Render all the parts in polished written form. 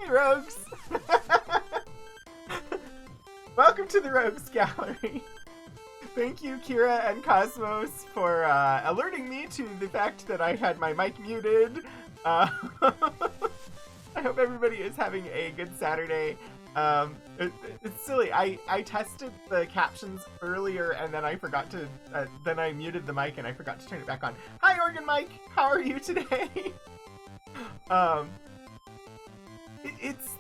Hey, Rogues! Welcome to the Rogues Gallery. Thank you, Kira and Cosmos, for alerting me to the fact that I had my mic muted. I hope everybody is having a good Saturday. It's silly. I tested the captions earlier and then I forgot to, then I muted the mic and I forgot to turn it back on. Hi, Organ Mike! How are you today? It's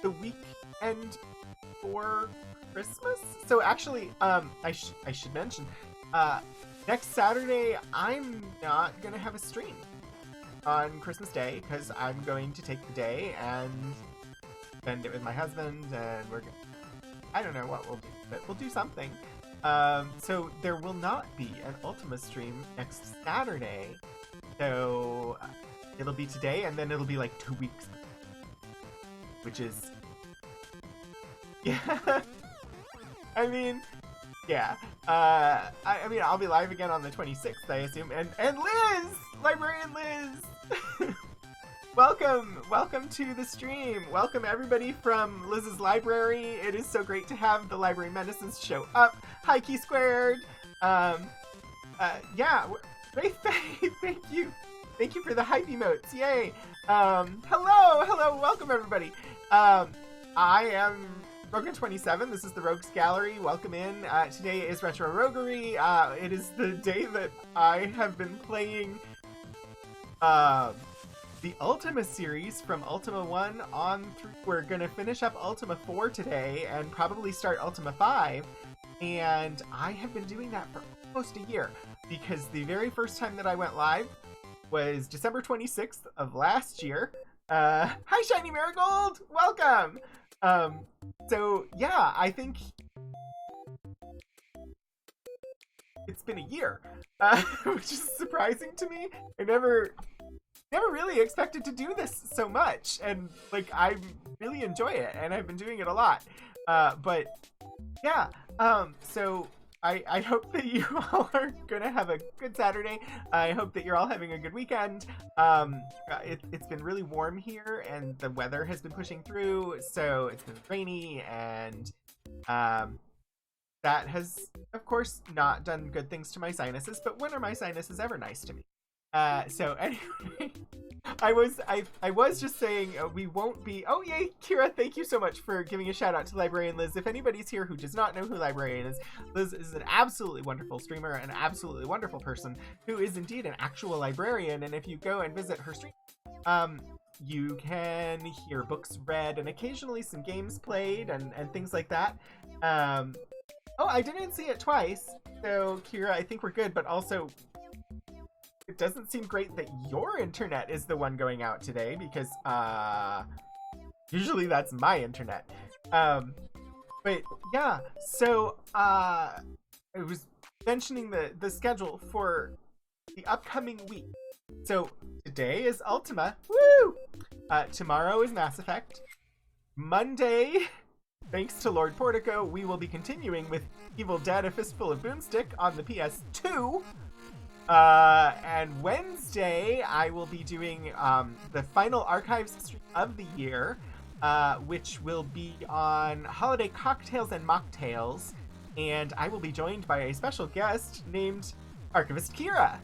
the weekend for Christmas. So actually, I should mention, next Saturday I'm not gonna have a stream on Christmas Day because I'm going to take the day and spend it with my husband, and I don't know what we'll do, but we'll do something. So there will not be an Ultima stream next Saturday. So it'll be today, and then it'll be like 2 weeks. Which is... yeah. I mean, yeah. I mean, I'll be live again on the 26th, I assume. And Liz! Librarian Liz! Welcome to the stream. Welcome everybody from Liz's library. It is so great to have the Library Menaces show up. Hi, Key Squared. Yeah, Wraith Faye, thank you. Thank you for the hype emotes, yay! Hello, welcome everybody. I am Rogan27, this is the Rogues Gallery, welcome in. Today is Retro Roguery. It is the day that I have been playing the Ultima series from Ultima 1 on through. We're gonna finish up Ultima 4 today and probably start Ultima 5. And I have been doing that for almost a year because the very first time that I went live was December 26th of last year. Hi, Shiny Marigold! Welcome! So, yeah, I think it's been a year, which is surprising to me. I never really expected to do this so much, and, like, I really enjoy it, and I've been doing it a lot. But, yeah, so... I hope that you all are gonna have a good Saturday. I hope that you're all having a good weekend. It's been really warm here and the weather has been pushing through, so it's been rainy, and that has, of course, not done good things to my sinuses, but when are my sinuses ever nice to me? So anyway, I was just saying we won't be... Oh, yay, Kira, thank you so much for giving a shout out to Librarian Liz. If anybody's here who does not know who Librarian is, Liz is an absolutely wonderful streamer, an absolutely wonderful person who is indeed an actual librarian. And if you go and visit her stream, you can hear books read and occasionally some games played and things like that. Oh, I didn't see it twice. So, Kira, I think we're good, but also... it doesn't seem great that your internet is the one going out today because, usually that's my internet. But yeah, so, I was mentioning the schedule for the upcoming week. So today is Ultima. Woo! Tomorrow is Mass Effect. Monday, thanks to Lord Portico, we will be continuing with Evil Dead: A Fistful of Boomstick on the PS2. And Wednesday, I will be doing the final archives stream of the year, which will be on holiday cocktails and mocktails. And I will be joined by a special guest named Archivist Kira,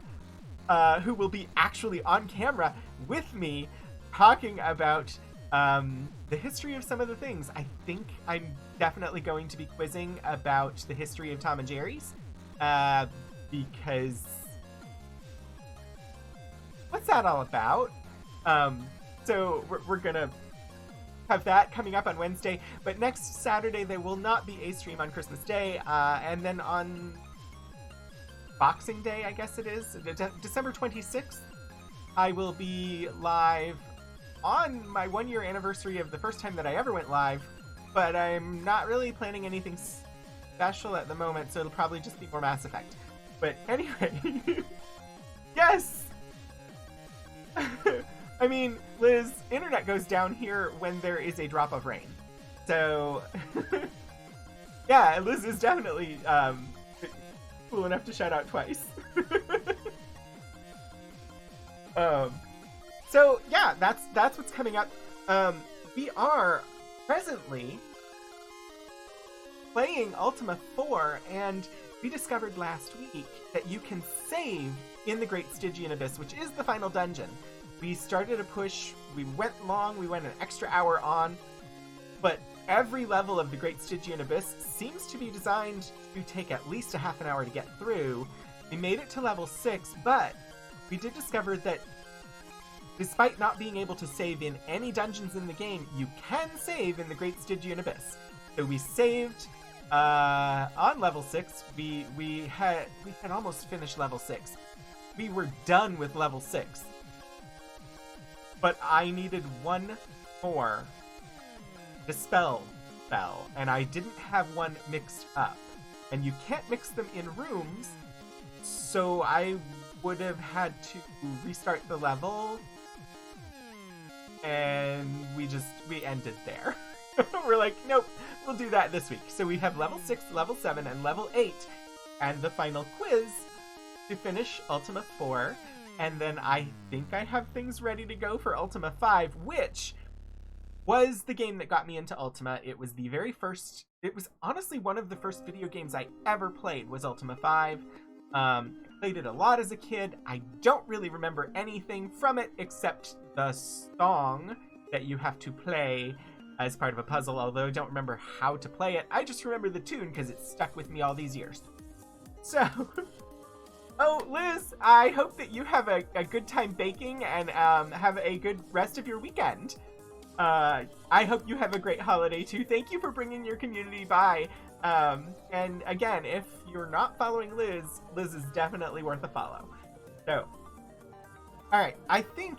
who will be actually on camera with me talking about the history of some of the things. I think I'm definitely going to be quizzing about the history of Tom and Jerry's, because what's that all about? So we're gonna have that coming up on Wednesday, but next Saturday there will not be a stream on Christmas Day, and then on Boxing Day, I guess it is, December 26th, I will be live on my 1-year anniversary of the first time that I ever went live, but I'm not really planning anything special at the moment, so it'll probably just be more Mass Effect. But anyway, yes! I mean, Liz, internet goes down here when there is a drop of rain. So, yeah, Liz is definitely cool enough to shout out twice. So yeah, that's what's coming up. We are presently playing Ultima 4, and we discovered last week that you can save in the Great Stygian Abyss, which is the final dungeon. We started a push, we went an extra hour on, but every level of the Great Stygian Abyss seems to be designed to take at least a half an hour to get through. We made it to level 6, but we did discover that despite not being able to save in any dungeons in the game, you can save in the Great Stygian Abyss. So we saved on level 6. We had almost finished level 6. We were done with level 6. But I needed one more Dispel spell, and I didn't have one mixed up. And you can't mix them in rooms, so I would have had to restart the level, and we ended there. We're like, nope, we'll do that this week. So we have level 6, level 7, and level 8, and the final quiz to finish Ultima 4, and then I think I have things ready to go for Ultima 5, which was the game that got me into Ultima. It was the very first, it was honestly one of the first video games I ever played was Ultima 5. Played it a lot as a kid. I don't really remember anything from it except the song that you have to play as part of a puzzle, although I don't remember how to play it. I just remember the tune because it stuck with me all these years. So, oh, Liz, I hope that you have a good time baking and have a good rest of your weekend. I hope you have a great holiday too. Thank you for bringing your community by. And again, if you're not following Liz, Liz is definitely worth a follow. So, all right, I think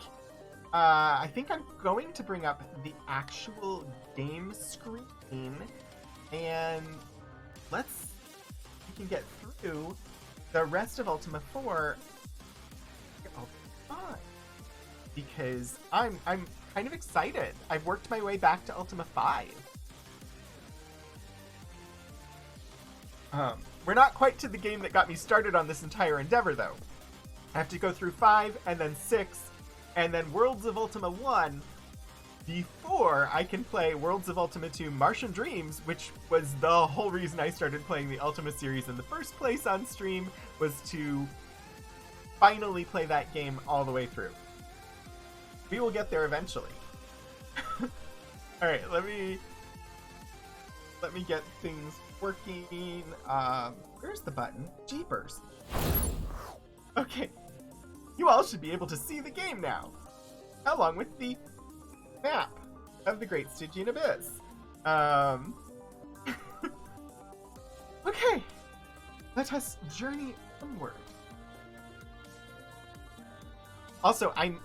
I'm going to bring up the actual game screen, and we can get through the rest of Ultima 4 because I'm kind of excited. I've worked my way back to Ultima 5. We're not quite to the game that got me started on this entire endeavor, though. I have to go through 5, and then 6, and then Worlds of Ultima 1 before I can play Worlds of Ultima 2 Martian Dreams, which was the whole reason I started playing the Ultima series in the first place on stream, was to finally play that game all the way through. We will get there eventually. Alright, let me get things working. Where's the button? Jeepers. Okay. You all should be able to see the game now, along with the map of the Great Stygian Abyss. Okay. Let us journey onward. Also, I'm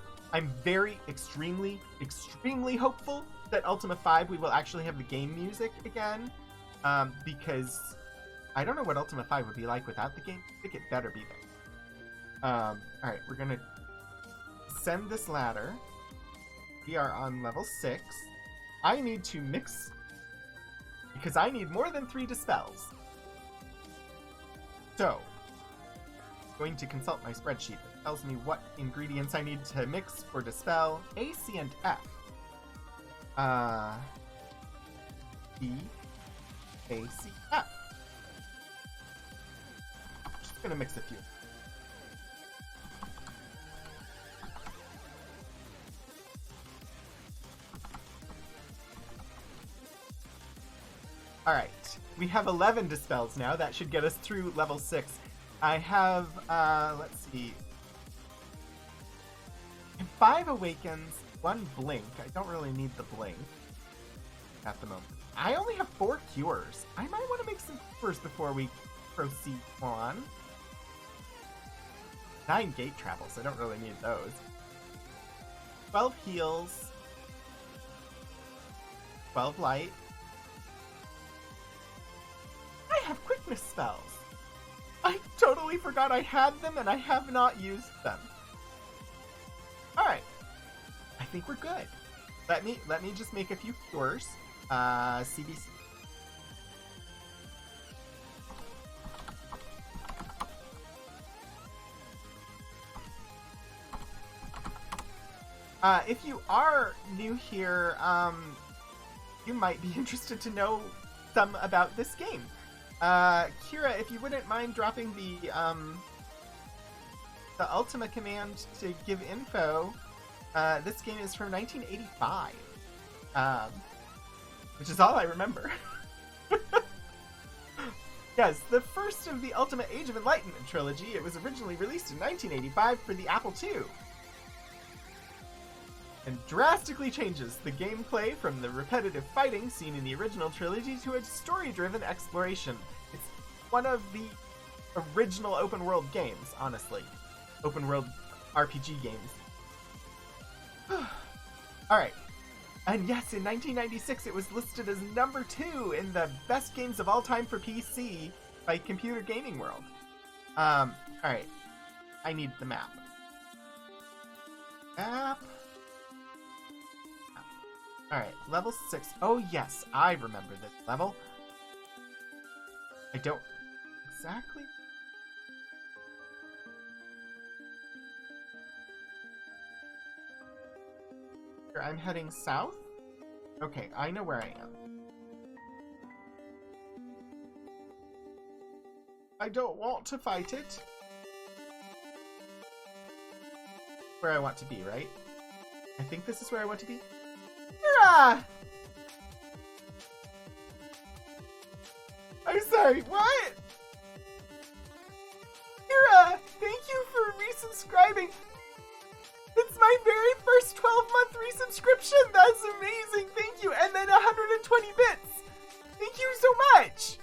very extremely hopeful that Ultima 5 we will actually have the game music again, because I don't know what Ultima 5 would be like without the game. I think it better be there. Alright, we're gonna ascend this ladder. We are on level 6. I need to mix, because I need more than 3 dispels. So, going to consult my spreadsheet. It tells me what ingredients I need to mix for Dispel A, C, and F. D, A, C, F. Just gonna mix a few. Alright, we have 11 Dispels now. That should get us through level 6. I have, let's see. 5 Awakens, 1 Blink. I don't really need the Blink at the moment. I only have 4 Cures. I might want to make some Cures before we proceed on. 9 Gate Travels. I don't really need those. 12 Heals. 12 Light. I have Quickness spells. I totally forgot I had them and I have not used them. Alright. I think we're good. Let me just make a few cures. CBC. If you are new here, you might be interested to know some about this game. Kira, if you wouldn't mind dropping the Ultima command to give info, this game is from 1985, which is all I remember. Yes, the first of the Ultima Age of Enlightenment trilogy. It was originally released in 1985 for the Apple II. And drastically changes the gameplay from the repetitive fighting seen in the original trilogy to a story-driven exploration. It's one of the original open-world games, honestly. Open-world RPG games. Alright. And yes, in 1996 it was listed as number 2 in the best games of all time for PC by Computer Gaming World. Alright. I need the map. Map. Alright, level 6. Oh yes, I remember this level. I don't exactly... I'm heading south? Okay, I know where I am. I don't want to fight it. Where I want to be, right? I think this is where I want to be. Mira! I'm sorry, what? Mira, thank you for resubscribing. It's my very first 12-month resubscription. That's amazing. Thank you. And then 120 bits. Thank you so much.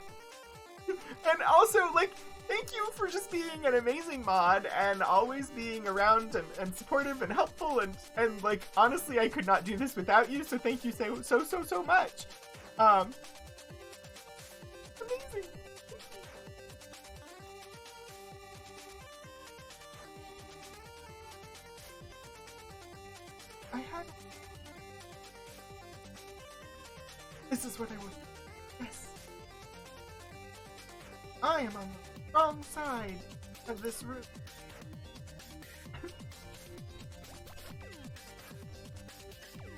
And also, like, thank you for just being an amazing mod and always being around and supportive and helpful. And like, honestly, I could not do this without you. So thank you so much. Amazing. This is what I want. Yes. I am on the wrong side of this room.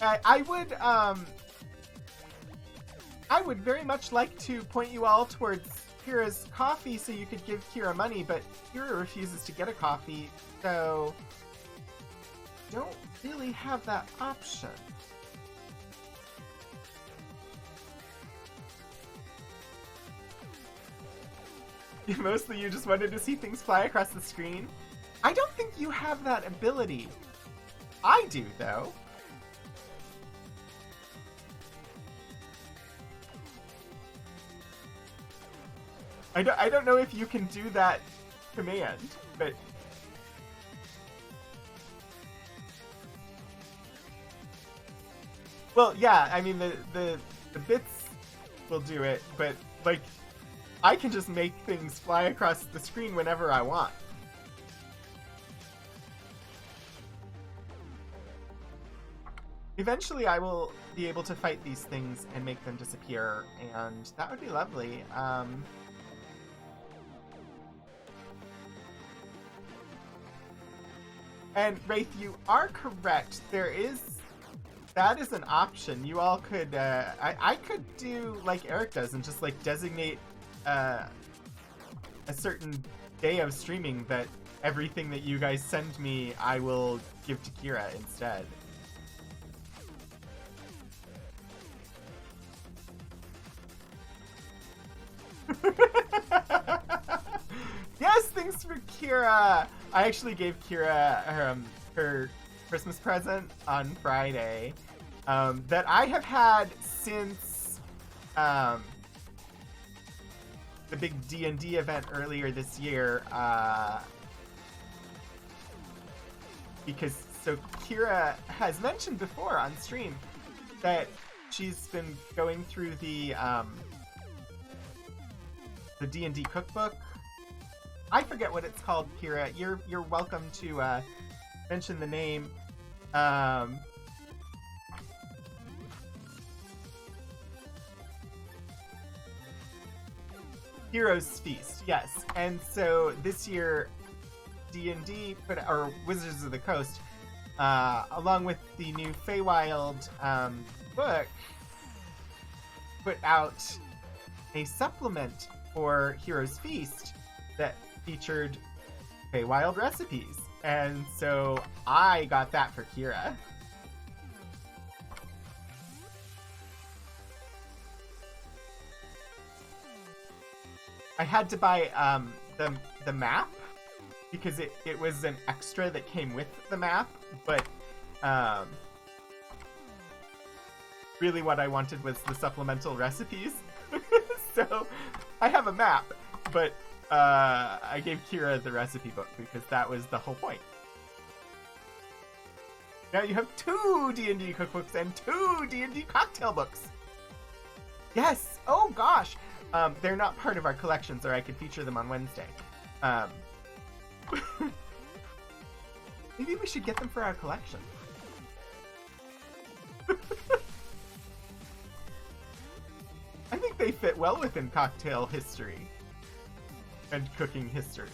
I would very much like to point you all towards Kira's coffee so you could give Kira money, but Kira refuses to get a coffee, so don't really have that option. Mostly you just wanted to see things fly across the screen? I don't think you have that ability. I do, though. I don't know if you can do that command, but... Well, yeah, I mean, the bits will do it, but, like, I can just make things fly across the screen whenever I want. Eventually I will be able to fight these things and make them disappear, and that would be lovely. And Wraith, you are correct. That is an option. You all could, I could do like Eric does and just like designate a certain day of streaming that everything that you guys send me, I will give to Kira instead. Yes, thanks for Kira. I actually gave Kira her Christmas present on Friday that I have had since the big D&D event earlier this year. Because Kira has mentioned before on stream that she's been going through the D&D cookbook. I forget what it's called, Kira. You're welcome to mention the name. Heroes Feast, yes. And so this year, D&D or Wizards of the Coast, along with the new Feywild book, put out a supplement for Heroes Feast that featured Feywild recipes. And so I got that for Kira. I had to buy the map because it was an extra that came with the map, but really what I wanted was the supplemental recipes. So I have a map, but I gave Kira the recipe book because that was the whole point. Now you have 2 D&D cookbooks and 2 D&D cocktail books. Yes! Oh gosh! They're not part of our collections, or I could feature them on Wednesday. Maybe we should get them for our collection. I think they fit well within cocktail history and cooking history.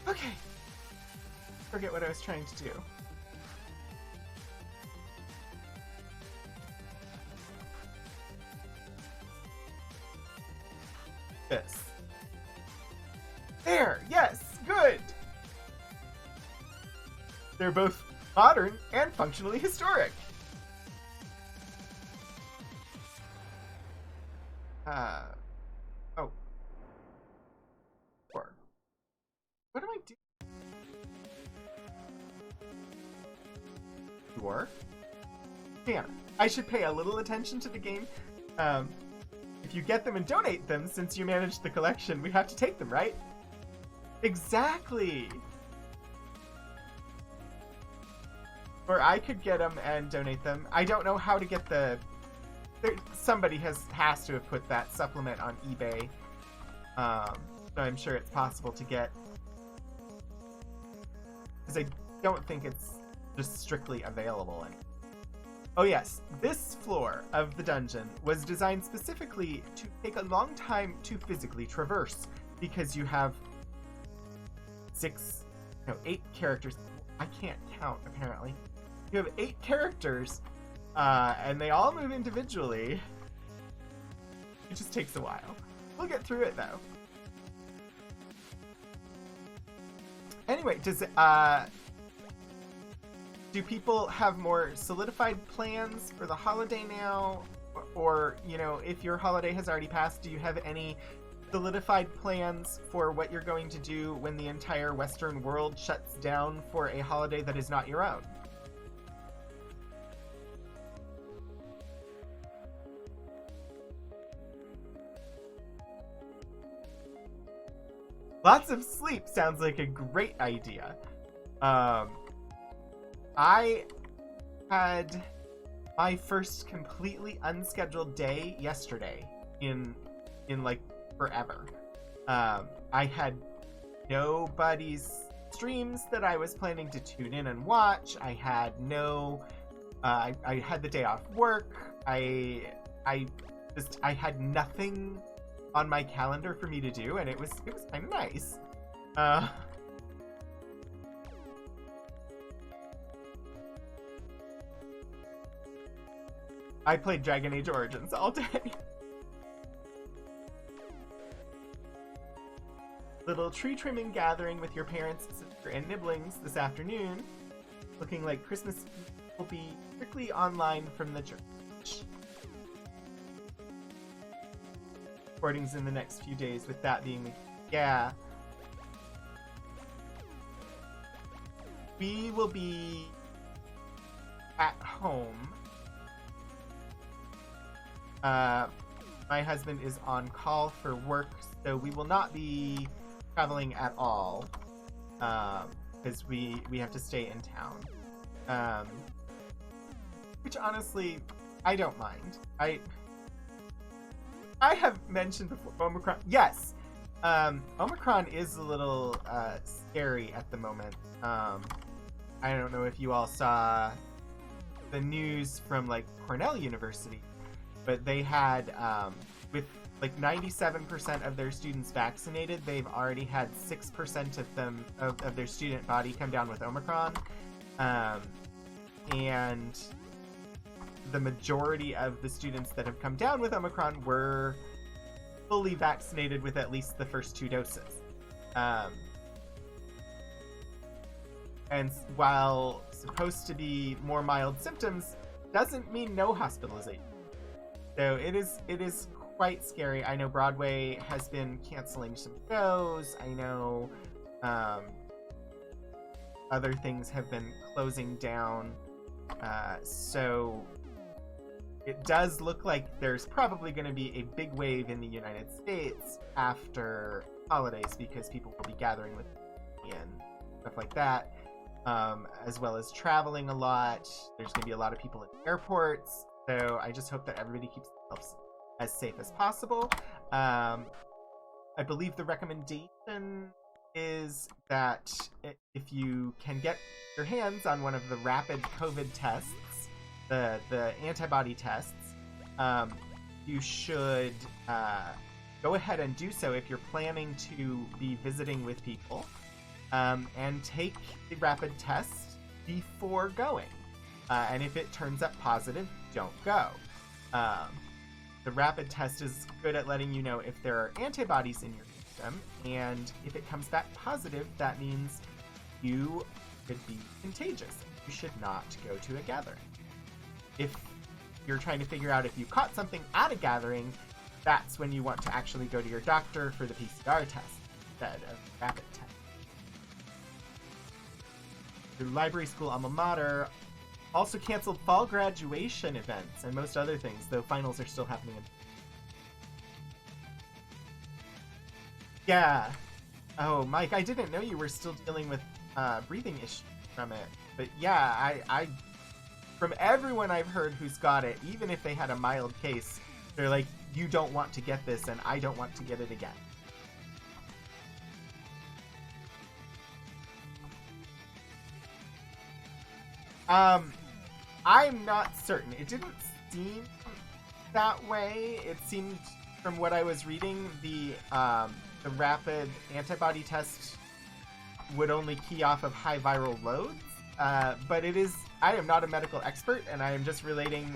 Okay. Forget what I was trying to do. This. There! Yes! Good! They're both modern and functionally historic. Oh. 4. What am I doing? 4? Damn. I should pay a little attention to the game. If you get them and donate them, since you manage the collection, we have to take them, right? Exactly! Or I could get them and donate them. I don't know how to get the... somebody has to have put that supplement on eBay. So I'm sure it's possible to get. Because I don't think it's just strictly available. Oh yes, this floor of the dungeon was designed specifically to take a long time to physically traverse, because you have 8 characters. I can't count, apparently. You have 8 characters, and they all move individually. It just takes a while. We'll get through it, though. Anyway, do people have more solidified plans for the holiday now? Or, if your holiday has already passed, do you have any solidified plans for what you're going to do when the entire Western world shuts down for a holiday that is not your own? Lots of sleep sounds like a great idea. I had my first completely unscheduled day yesterday in like forever. I had nobody's streams that I was planning to tune in and watch. I had I had the day off work. I had nothing on my calendar for me to do, and it was kind of nice. I played Dragon Age Origins all day. Little tree trimming gathering with your parents, sister, and nibblings this afternoon. Looking like Christmas will be strictly online from the church. Recordings in the next few days, with that being yeah. We will be at home. My husband is on call for work, so we will not be traveling at all, because we have to stay in town. Which honestly, I don't mind. I have mentioned before Omicron. Yes, Omicron is a little scary at the moment. I don't know if you all saw the news from like Cornell University, but they had with like 97% of their students vaccinated, they've already had 6% of them of their student body come down with Omicron, and the majority of the students that have come down with Omicron were fully vaccinated with at least the first 2 doses. And while supposed to be more mild symptoms, doesn't mean no hospitalization. So it is quite scary. I know Broadway has been canceling some shows. I know other things have been closing down. So it does look like there's probably going to be a big wave in the United States after holidays, because people will be gathering with and stuff like that, as well as traveling a lot. There's going to be a lot of people in airports. So I just hope that everybody keeps themselves as safe as possible. I believe the recommendation is that if you can get your hands on one of the rapid COVID tests, the antibody tests, you should go ahead and do so if you're planning to be visiting with people, and take the rapid test before going. And if it turns up positive, don't go. The rapid test is good at letting you know if there are antibodies in your system, and if it comes back positive, that means you could be contagious. You should not go to a gathering. If you're trying to figure out if you caught something at a gathering, that's when you want to actually go to your doctor for the PCR test instead of rapid test. Your library school alma mater also canceled fall graduation events and most other things, though finals are still happening. Yeah. Oh, Mike, I didn't know you were still dealing with breathing issues from it. But yeah, I from everyone I've heard who's got it, even if they had a mild case, they're like, you don't want to get this, and I don't want to get it again. I'm not certain. It didn't seem that way. It seemed, from what I was reading, the rapid antibody test would only key off of high viral loads. But I am not a medical expert, and I am just relating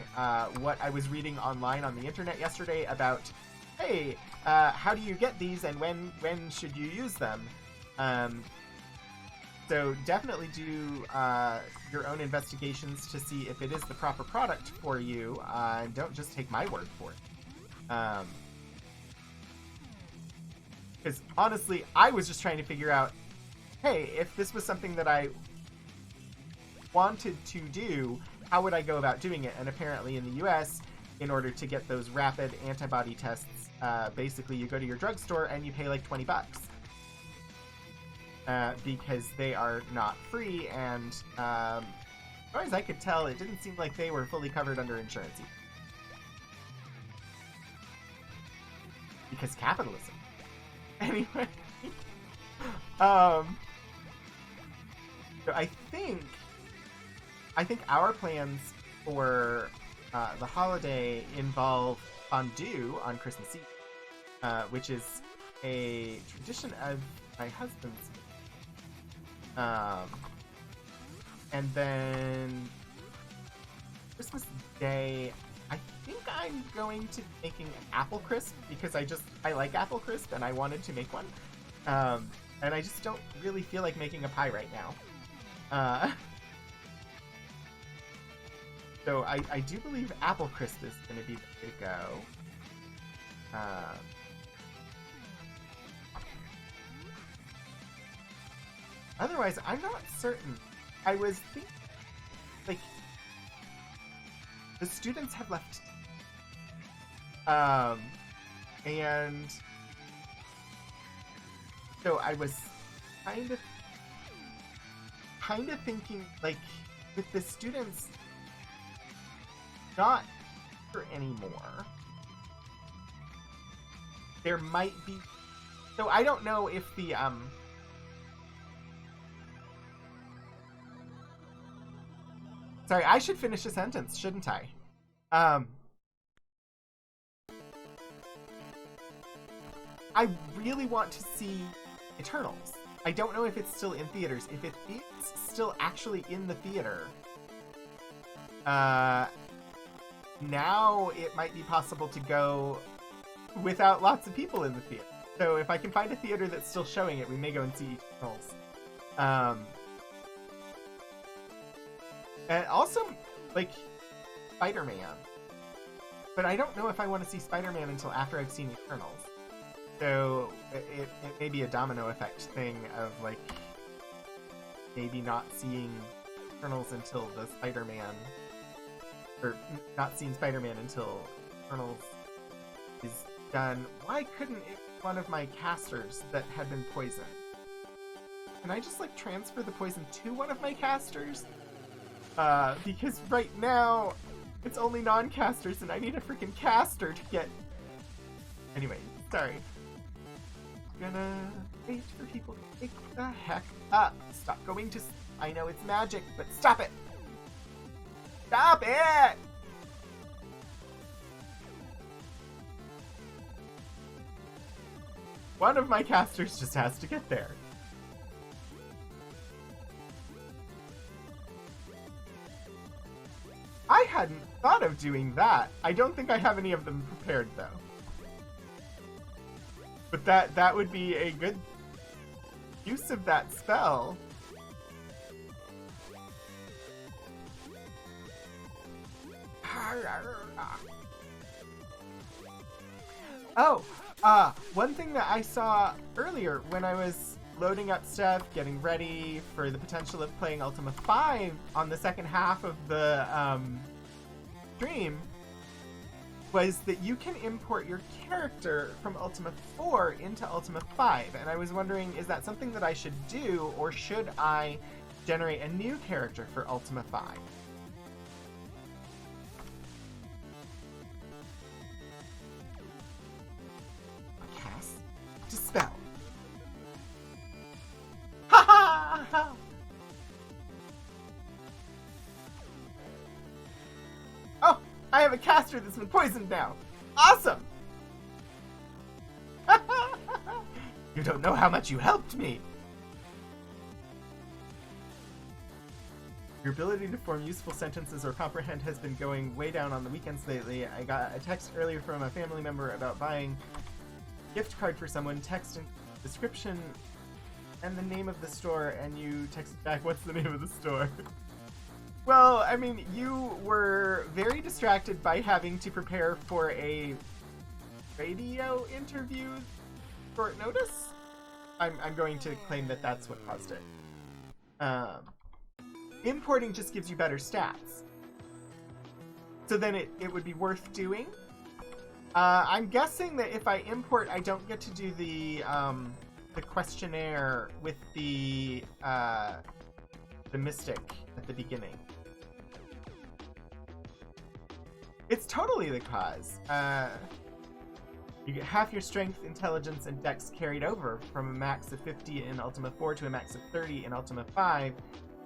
what I was reading online on the internet yesterday about, hey, how do you get these, and when should you use them? So definitely do your own investigations to see if it is the proper product for you, and don't just take my word for it. Because honestly, I was just trying to figure out, hey, if this was something that I wanted to do, how would I go about doing it? And apparently in the US, in order to get those rapid antibody tests, basically you go to your drugstore and you pay like $20. Because they are not free, and as far as I could tell, it didn't seem like they were fully covered under insurance either. Because capitalism. Anyway. So I think our plans for the holiday involve fondue on Christmas Eve. which is a tradition of my husband's. And then Christmas Day, I think I'm going to be making apple crisp because I like apple crisp and I wanted to make one. And I just don't really feel like making a pie right now. So I do believe apple crisp is going to be the way to go. Otherwise, I'm not certain. I was thinking, like, the students have left. And so I was kind of thinking, like, with the students not here anymore, there might be. So I don't know if the Sorry, I should finish a sentence, shouldn't I? I really want to see Eternals. I don't know if it's still in theaters. If it is still actually in the theater, now it might be possible to go without lots of people in the theater. So if I can find a theater that's still showing it, we may go and see Eternals. And also, like, Spider-Man. But I don't know if I want to see Spider-Man until after I've seen Eternals. So it may be a domino effect thing of, like, maybe not seeing Eternals until the Spider-Man, or not seeing Spider-Man until Eternals is done. Why couldn't it be one of my casters that had been poisoned? Can I just, like, transfer the poison to one of my casters? Because right now, it's only non-casters and I need a freaking caster to get... Anyway, sorry. I'm gonna wait for people to wake the heck up. Stop going to... I know it's magic, but stop it! Stop it! One of my casters just has to get there. I hadn't thought of doing that. I don't think I have any of them prepared, though. But that would be a good use of that spell. Oh, one thing that I saw earlier when I was loading up stuff, getting ready for the potential of playing Ultima 5 on the second half of the stream, was that you can import your character from Ultima 4 into Ultima 5. And I was wondering, is that something that I should do, or should I generate a new character for Ultima 5? Cast to spell. Oh, I have a caster that's been poisoned now. Awesome! You don't know how much you helped me. Your ability to form useful sentences or comprehend has been going way down on the weekends lately. I got a text earlier from a family member about buying a gift card for someone. Text and description and the name of the store, and you texted back, what's the name of the store? Well, I mean, you were very distracted by having to prepare for a radio interview short notice. I'm going to claim that that's what caused it. Importing just gives you better stats. So then it would be worth doing. I'm guessing that if I import, I don't get to do the questionnaire with the mystic at the beginning. It's totally the cause. You get half your strength, intelligence, and dex carried over from a max of 50 in Ultima 4 to a max of 30 in Ultima 5,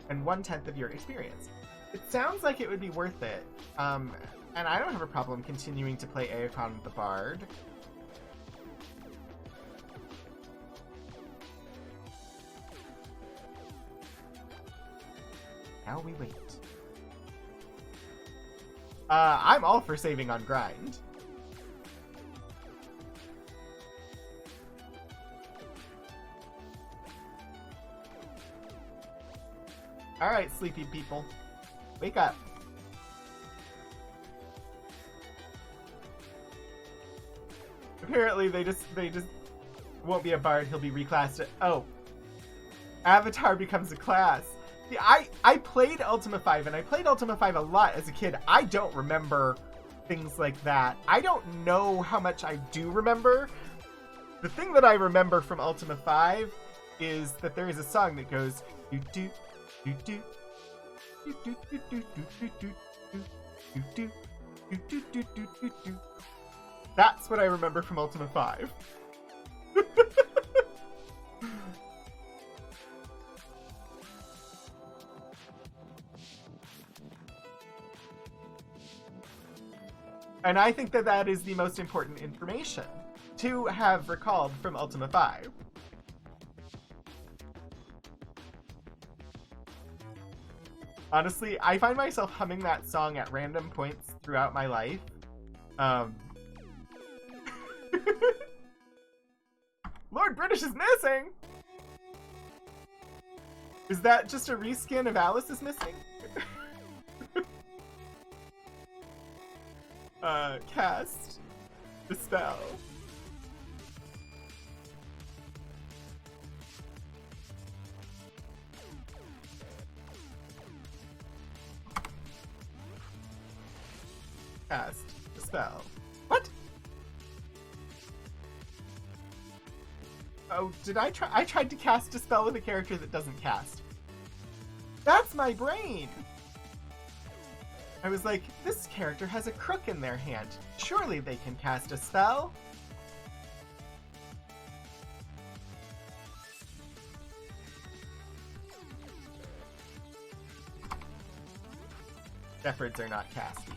and 1/10 of your experience. It sounds like it would be worth it. And I don't have a problem continuing to play Aegon the Bard. Now we wait. I'm all for saving on grind. Alright, sleepy people. Wake up. Apparently they just won't be a bard, he'll be reclassed at... Oh. Avatar becomes a class. See, I played Ultima 5, and I played Ultima 5 a lot as a kid. I don't remember things like that. I don't know how much I do remember. The thing that I remember from Ultima 5 is that there is a song that goes do do do do do do do do do do do do do do do do. That's what I remember from Ultima 5. And I think that that is the most important information to have recalled from Ultima 5. Honestly, I find myself humming that song at random points throughout my life. Lord British is missing! Is that just a reskin of Alice is missing? Cast the spell. Cast the spell. What? Oh, did I try? I tried to cast a spell with a character that doesn't cast. That's my brain! I was like, this character has a crook in their hand. Surely they can cast a spell? Shepherds are not casty.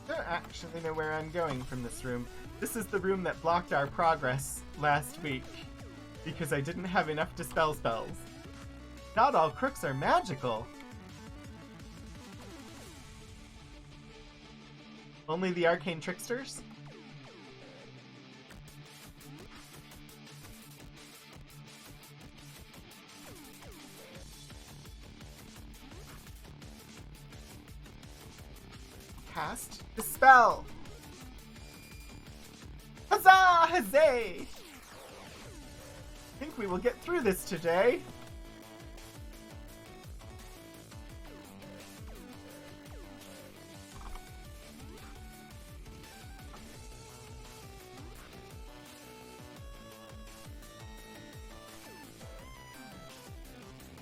I don't actually know where I'm going from this room. This is the room that blocked our progress last week because I didn't have enough dispel spells. Not all crooks are magical. Only the arcane tricksters? Cast Dispel! Huzzah! Huzzay! I think we will get through this today.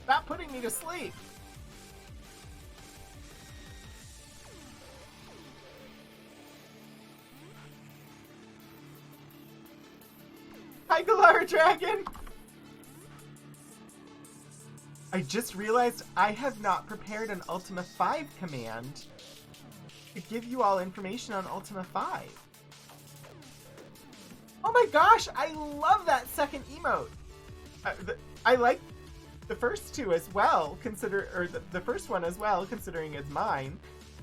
Stop putting me to sleep! Hi, Galar Dragon! I just realized I have not prepared an Ultima 5 command to give you all information on Ultima 5. Oh my gosh, I love that second emote! I like the first two as well, the first one as well, considering it's mine,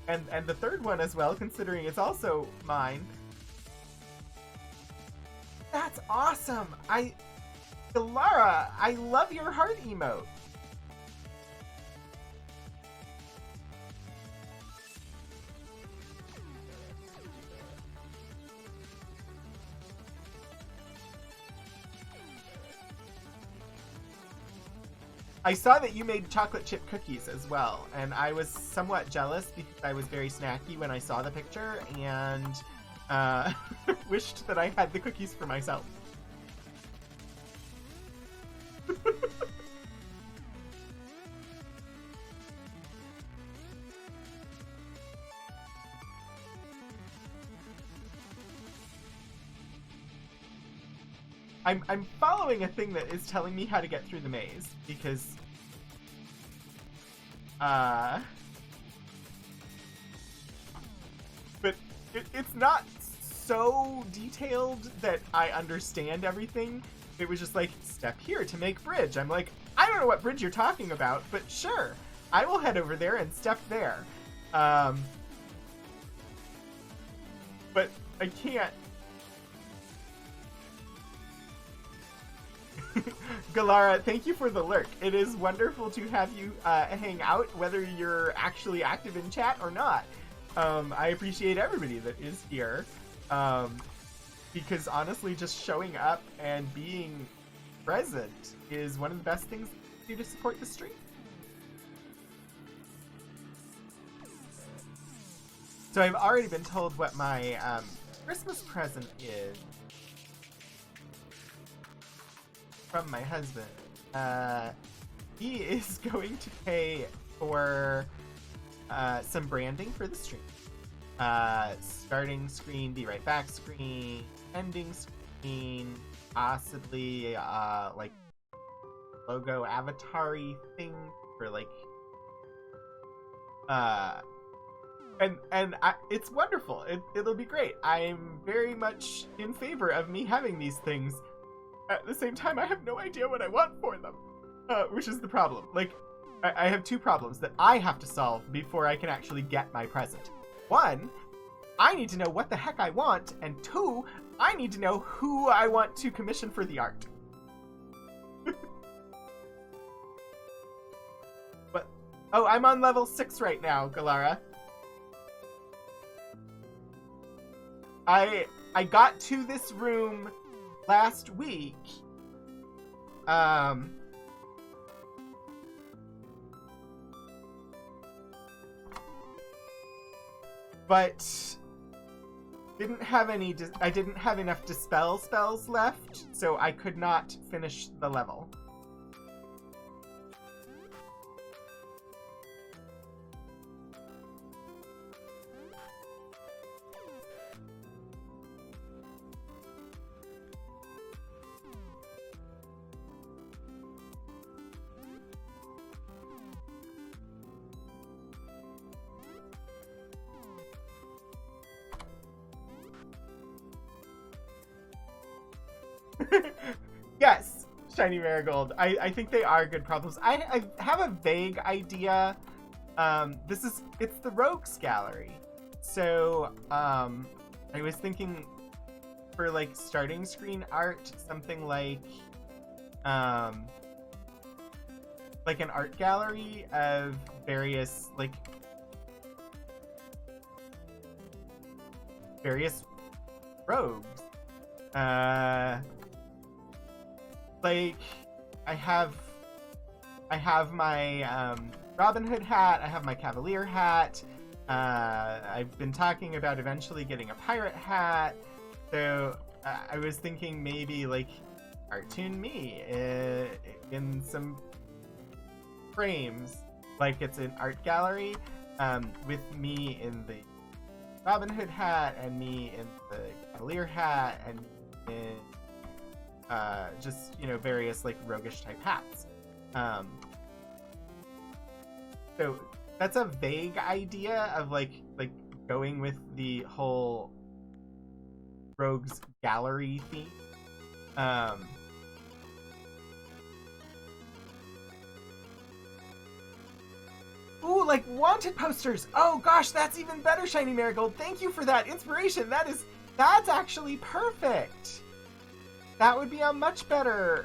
and the third one as well, considering it's also mine. That's awesome! Lara, I love your heart emote. I saw that you made chocolate chip cookies as well, and I was somewhat jealous because I was very snacky when I saw the picture, and wished that I had the cookies for myself. I'm following a thing that is telling me how to get through the maze, because it's not so detailed that I understand everything. It was just like, step here to make bridge. I'm like, I don't know what bridge you're talking about, but sure, I will head over there and step there. But I can't. Galara, thank you for the lurk. It is wonderful to have you hang out, whether you're actually active in chat or not. I appreciate everybody that is here. Because honestly, just showing up and being present is one of the best things to do to support the stream. So I've already been told what my Christmas present is from my husband. He is going to pay for some branding for the stream. Starting screen, be right back screen, ending screen, possibly like logo avatar-y thing for like it's wonderful. It'll be great. I'm very much in favor of me having these things. At the same time, I have no idea what I want for them, which is the problem. Like, I have two problems that I have to solve before I can actually get my present. One, I need to know what the heck I want, and two, I need to know who I want to commission for the art. But, oh, I'm on level 6 right now, Galara. I got to this room last week. But didn't have any. I didn't have enough dispel spells left, so I could not finish the level. Yes, Shiny Marigold. I think they are good problems. I have a vague idea. It's the Rogues Gallery. So, I was thinking for like starting screen art, something like an art gallery of various rogues. Like, I have my Robin Hood hat, I have my Cavalier hat, I've been talking about eventually getting a pirate hat, so I was thinking maybe, like, cartoon me in some frames, like it's an art gallery, with me in the Robin Hood hat, and me in the Cavalier hat, and in just, you know, various like roguish type hats. So that's a vague idea of like going with the whole Rogues Gallery theme. Ooh, like wanted posters. Oh gosh, that's even better, Shiny Marigold. Thank you for that inspiration. That's actually perfect. That would be a much better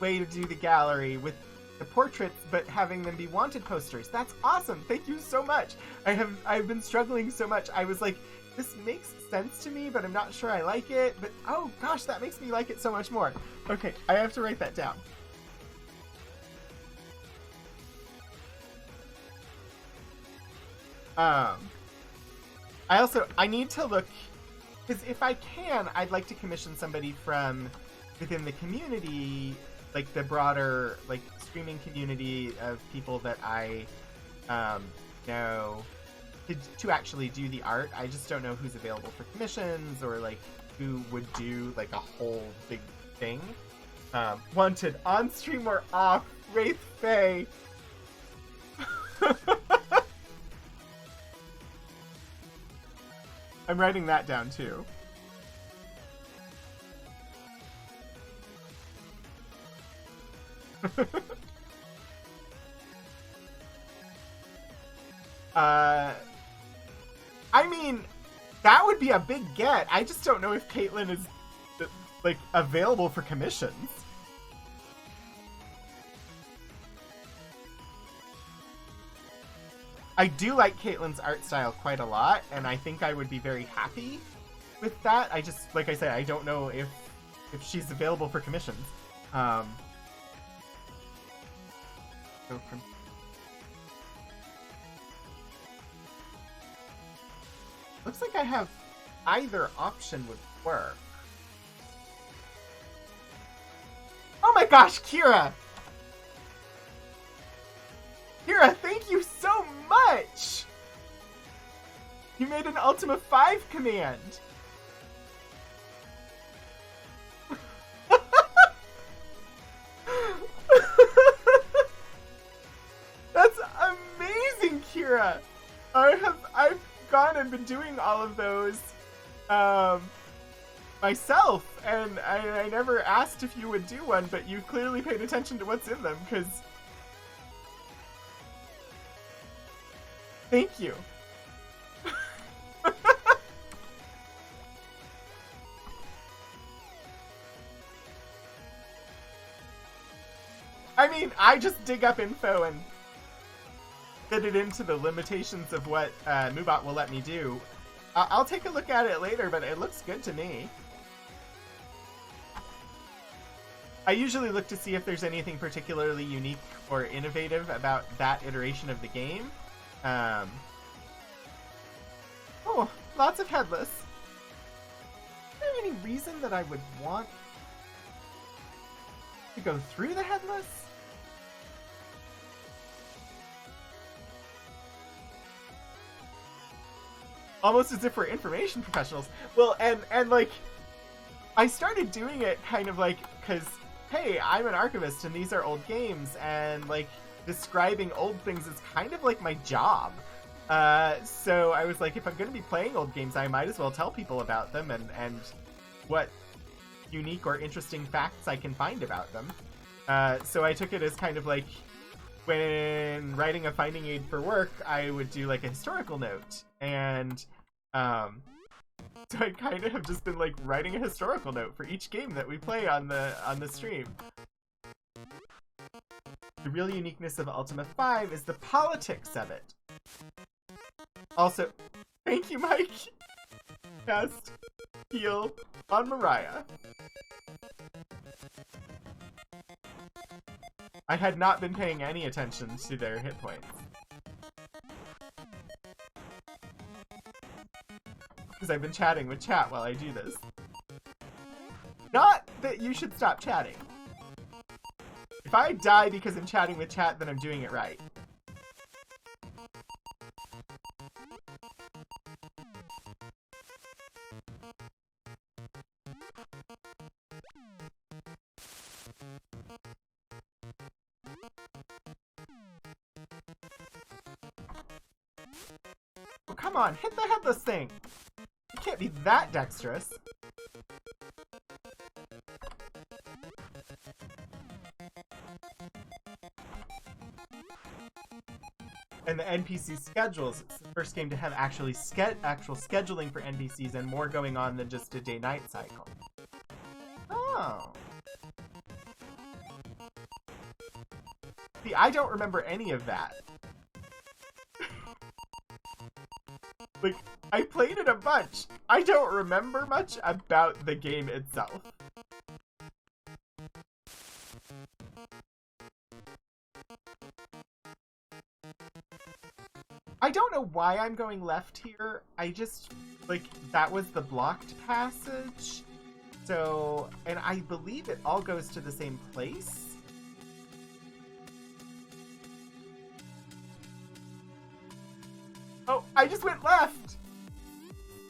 way to do the gallery with the portraits, but having them be wanted posters. That's awesome. Thank you so much. I've been struggling so much. I was like, this makes sense to me, but I'm not sure I like it. But oh gosh, that makes me like it so much more. Okay, I have to write that down. I need to look, because if I can, I'd like to commission somebody from within the community, like the broader, like, streaming community of people that I know to actually do the art. I just don't know who's available for commissions, or like who would do like a whole big thing. Wanted on stream or off, Wraith Faye. I'm writing that down too. I mean, that would be a big get. I just don't know if Caitlyn is, like, available for commissions. I do like Caitlyn's art style quite a lot, and I think I would be very happy with that. I just, like I said, I don't know if she's available for commissions. So from... Looks like I have either option would work. Oh my gosh, Kira! Kira, thank you so much! You made an Ultima 5 command! That's amazing, Kira! I've gone and been doing all of those myself, and I never asked if you would do one, but you clearly paid attention to what's in them, because... Thank you. I mean, I just dig up info and fit it into the limitations of what Moobot will let me do. I'll take a look at it later, but it looks good to me. I usually look to see if there's anything particularly unique or innovative about that iteration of the game. Oh, lots of headless. Is there any reason that I would want to go through the headless? Almost as if we're information professionals. Well, and like, I started doing it kind of like, because, hey, I'm an archivist and these are old games, and like, describing old things is kind of like my job. So I was like, if I'm going to be playing old games, I might as well tell people about them and what unique or interesting facts I can find about them. So I took it as kind of like, when writing a finding aid for work, I would do like a historical note. And so I kind of have just been like writing a historical note for each game that we play on the stream. The real uniqueness of Ultima 5 is the politics of it. Also, thank you, Mike. Cast heal on Mariah. I had not been paying any attention to their hit points. Because I've been chatting with chat while I do this. Not that you should stop chatting. If I die because I'm chatting with chat, then I'm doing it right. Oh, come on, hit the headless thing! You can't be that dexterous. And the NPC schedules. It's the first game to have actual scheduling for NPCs and more going on than just a day-night cycle. Oh. See, I don't remember any of that. Like, I played it a bunch. I don't remember much about the game itself. I don't know why I'm going left here. I just, like, that was the blocked passage. So, and I believe it all goes to the same place. Oh, I just went left!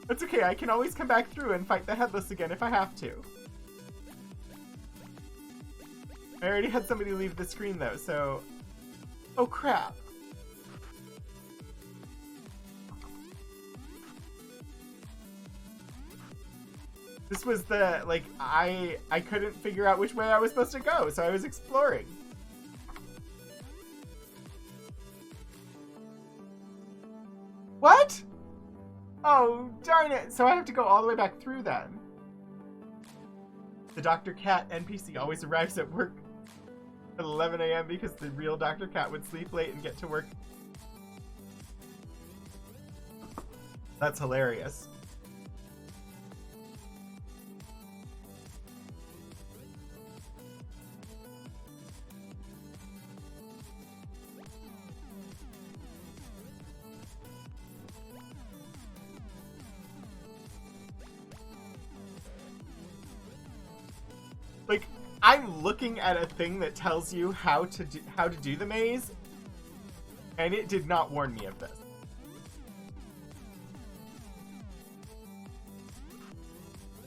That's okay, I can always come back through and fight the headless again if I have to. I already had somebody leave the screen though, so... Oh crap. This was the, like, I couldn't figure out which way I was supposed to go, so I was exploring. What? Oh, darn it. So I have to go all the way back through then. The Dr. Cat NPC always arrives at work at 11 a.m. because the real Dr. Cat would sleep late and get to work. That's hilarious. Like, I'm looking at a thing that tells you how to do the maze, and it did not warn me of this.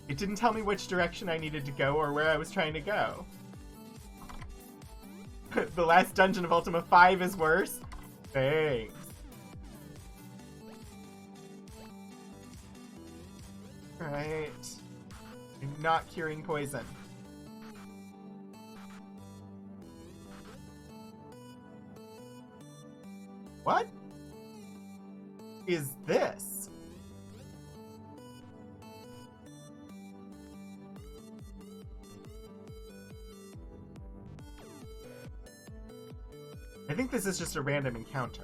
It didn't tell me which direction I needed to go or where I was trying to go. The last dungeon of Ultima 5 is worse? Thanks. Right. I'm not curing poison. What is this? I think this is just a random encounter.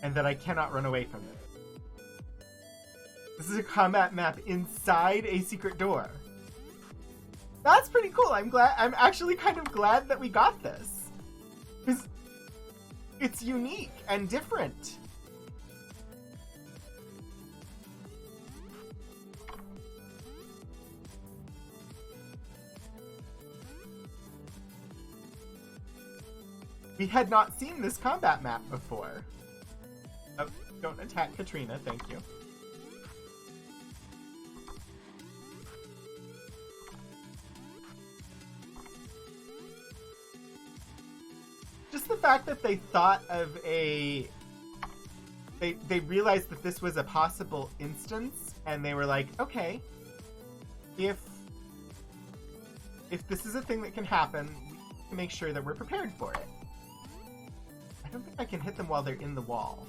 And that I cannot run away from it. This is a combat map inside a secret door. That's pretty cool. I'm actually kind of glad that we got this. Because it's unique and different. We had not seen this combat map before. Oh, don't attack Katrina, thank you. Just the fact that they thought of a... They realized that this was a possible instance, and they were like, okay, if this is a thing that can happen, we need to make sure that we're prepared for it. I don't think I can hit them while they're in the wall.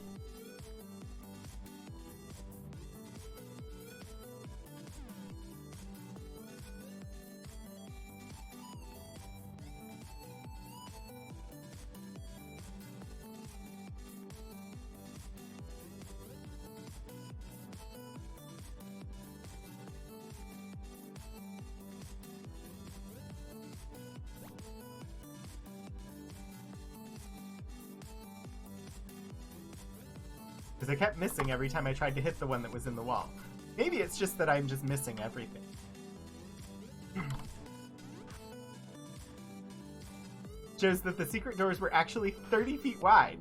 Because I kept missing every time I tried to hit the one that was in the wall. Maybe it's just that I'm just missing everything. Shows that the secret doors were actually 30 feet wide.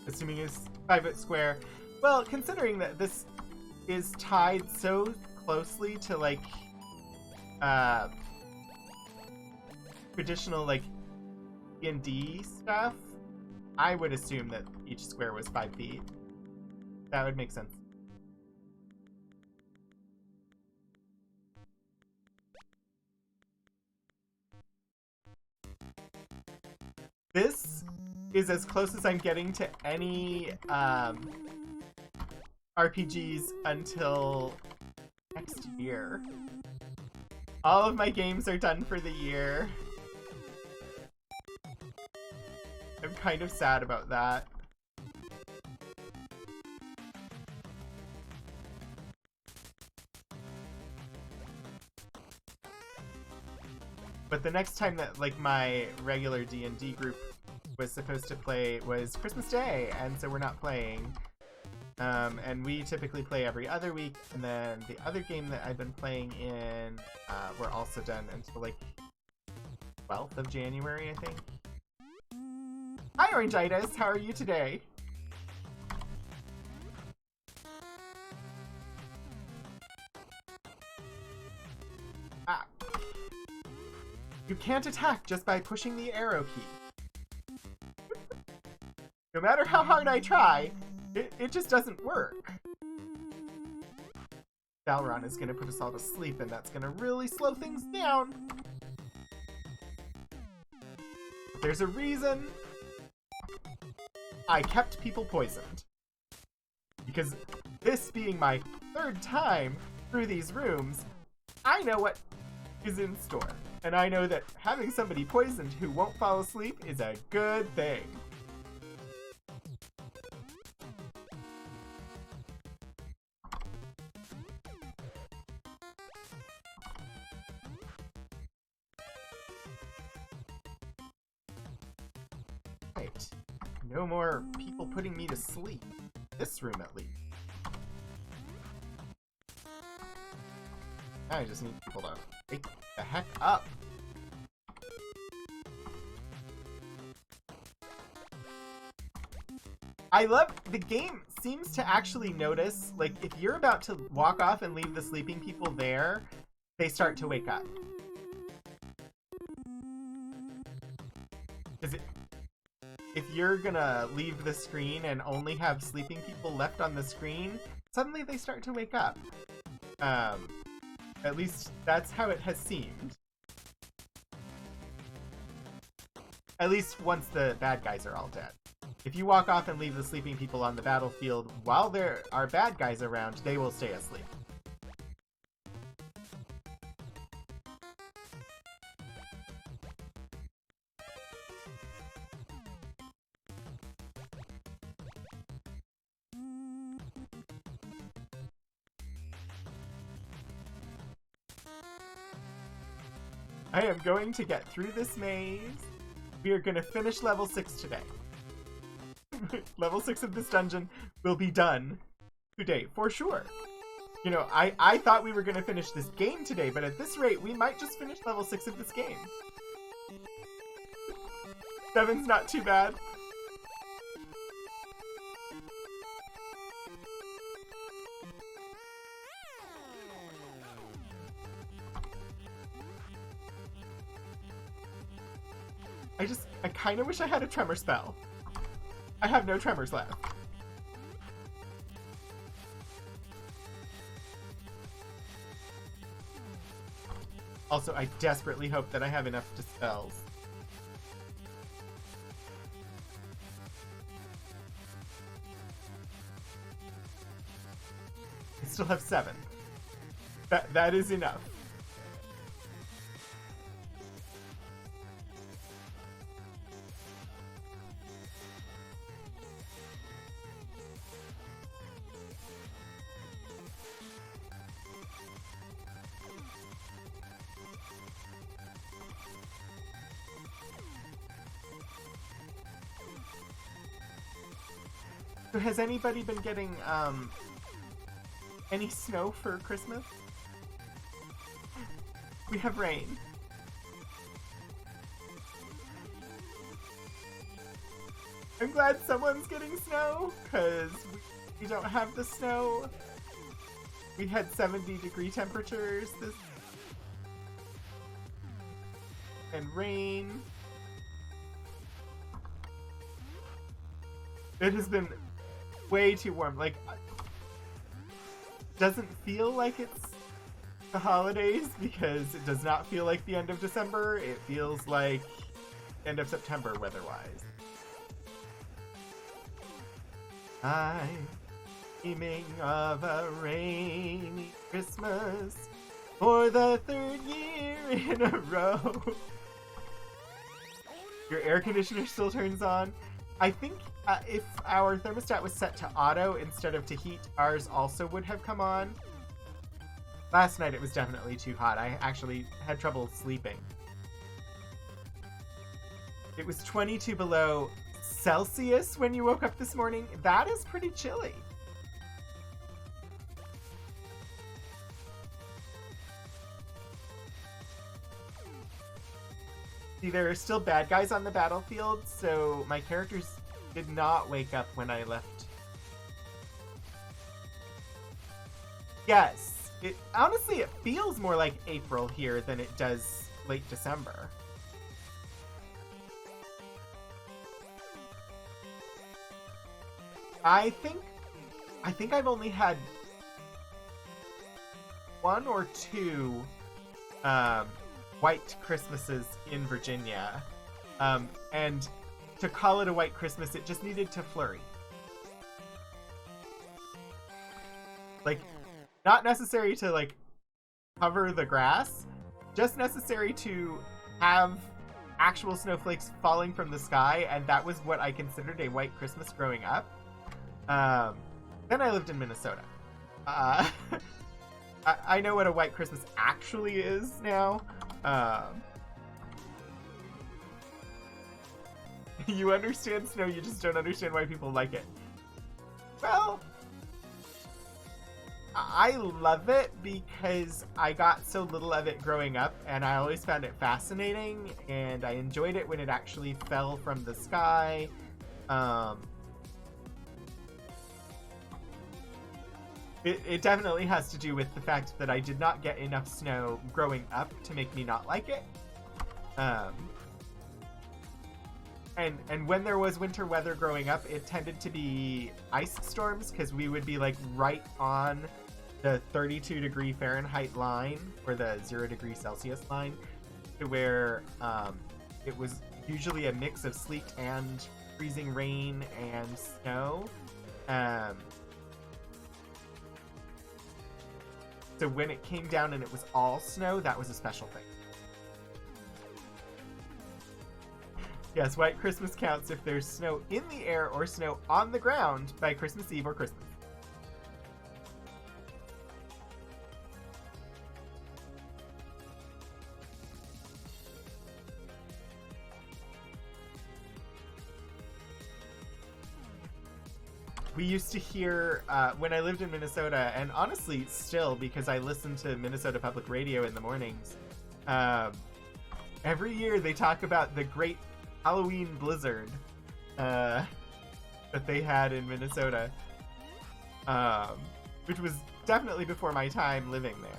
Assuming it's 5 foot square. Well, considering that this is tied so closely to, like, traditional, like, D&D stuff, I would assume that each square was 5 feet. That would make sense. This is as close as I'm getting to any, RPGs until next year. All of my games are done for the year. I'm kind of sad about that. But the next time that, like, my regular D&D group was supposed to play was Christmas Day, and so we're not playing. And we typically play every other week, and then the other game that I've been playing in, we're also done until, like, 12th of January, I think. Hi, Orangitis! How are you today? Ah. You can't attack just by pushing the arrow key. No matter how hard I try, it just doesn't work. Balron is going to put us all to sleep, and that's going to really slow things down. There's a reason I kept people poisoned. Because this being my third time through these rooms, I know what is in store. And I know that having somebody poisoned who won't fall asleep is a good thing. Right. No more people putting me to sleep. This room, at least. I just need people to wake the heck up. I love the game seems to actually notice, like, if you're about to walk off and leave the sleeping people there, they start to wake up. If you're gonna leave the screen and only have sleeping people left on the screen, suddenly they start to wake up. At least that's how it has seemed. At least once the bad guys are all dead. If you walk off and leave the sleeping people on the battlefield while there are bad guys around, they will stay asleep. I am going to get through this maze. We are going to finish level 6 today. Level 6 of this dungeon will be done today, for sure. You know, I thought we were going to finish this game today, but at this rate, we might just finish level 6 of this game. 7's not too bad. I kind of wish I had a tremor spell. I have no tremors left. Also, I desperately hope that I have enough dispels. I still have 7. That is enough. So has anybody been getting, any snow for Christmas? We have rain. I'm glad someone's getting snow, because we don't have the snow. We had 70-degree temperatures and rain. It has been way too warm. Like, doesn't feel like it's the holidays because it does not feel like the end of December. It feels like end of September weather-wise. I'm dreaming of a rainy Christmas for the 3rd year in a row. Your air conditioner still turns on. I think if our thermostat was set to auto instead of to heat, ours also would have come on. Last night it was definitely too hot. I actually had trouble sleeping. It was 22 below Celsius when you woke up this morning. That is pretty chilly. See, there are still bad guys on the battlefield, so my characters did not wake up when I left. Yes, honestly, it feels more like April here than it does late December. I think I've only had one or two white Christmases in Virginia. And to call it a white Christmas, it just needed to flurry. Like, not necessary to, like, cover the grass, just necessary to have actual snowflakes falling from the sky, and that was what I considered a white Christmas growing up. Then I lived in Minnesota. I know what a white Christmas actually is now. You understand snow, you just don't understand why people like it. Well, I love it because I got so little of it growing up, and I always found it fascinating, and I enjoyed it when it actually fell from the sky. It definitely has to do with the fact that I did not get enough snow growing up to make me not like it. And when there was winter weather growing up, it tended to be ice storms, because we would be like right on the 32 degree Fahrenheit line, or the 0 degree Celsius line, to where it was usually a mix of sleet and freezing rain and snow. So when it came down and it was all snow, that was a special thing. Yes, White Christmas counts if there's snow in the air or snow on the ground by Christmas Eve or Christmas. We used to hear, when I lived in Minnesota, and honestly still, because I listen to Minnesota Public Radio in the mornings, every year they talk about the great Halloween blizzard that they had in Minnesota, which was definitely before my time living there.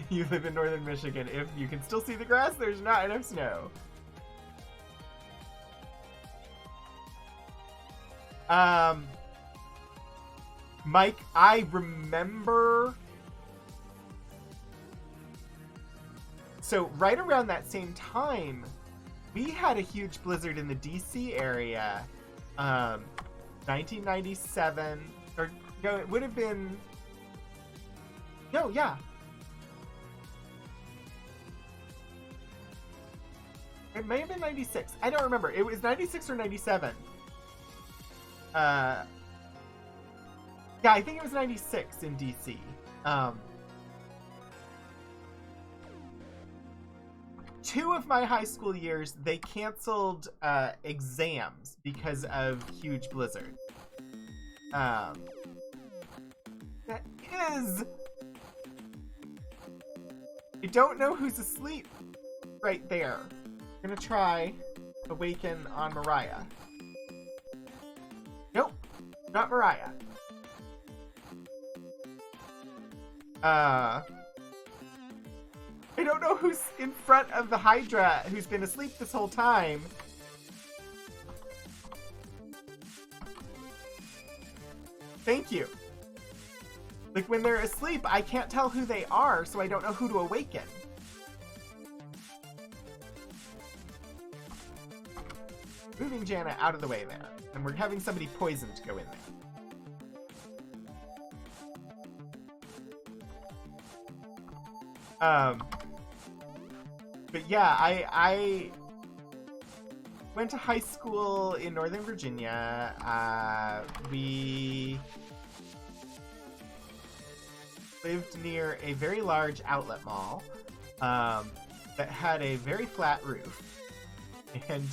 You live in northern Michigan. If you can still see the grass, there's not enough snow. Mike, I remember... So, right around that same time, we had a huge blizzard in the DC area. 1997, or no, it would have been... No, yeah. It may have been 96. I don't remember. It was 96 or 97. Yeah, I think it was 96 in DC. Two of my high school years, they canceled exams because of huge blizzard. That is... I don't know who's asleep right there. I'm gonna try Awaken on Mariah. Nope, not Mariah. I don't know who's in front of the Hydra who's been asleep this whole time. Thank you. Like, when they're asleep, I can't tell who they are, so I don't know who to awaken. Moving Jana out of the way there. And we're having somebody poisoned go in there. But yeah, I went to high school in Northern Virginia. We lived near a very large outlet mall that had a very flat roof. And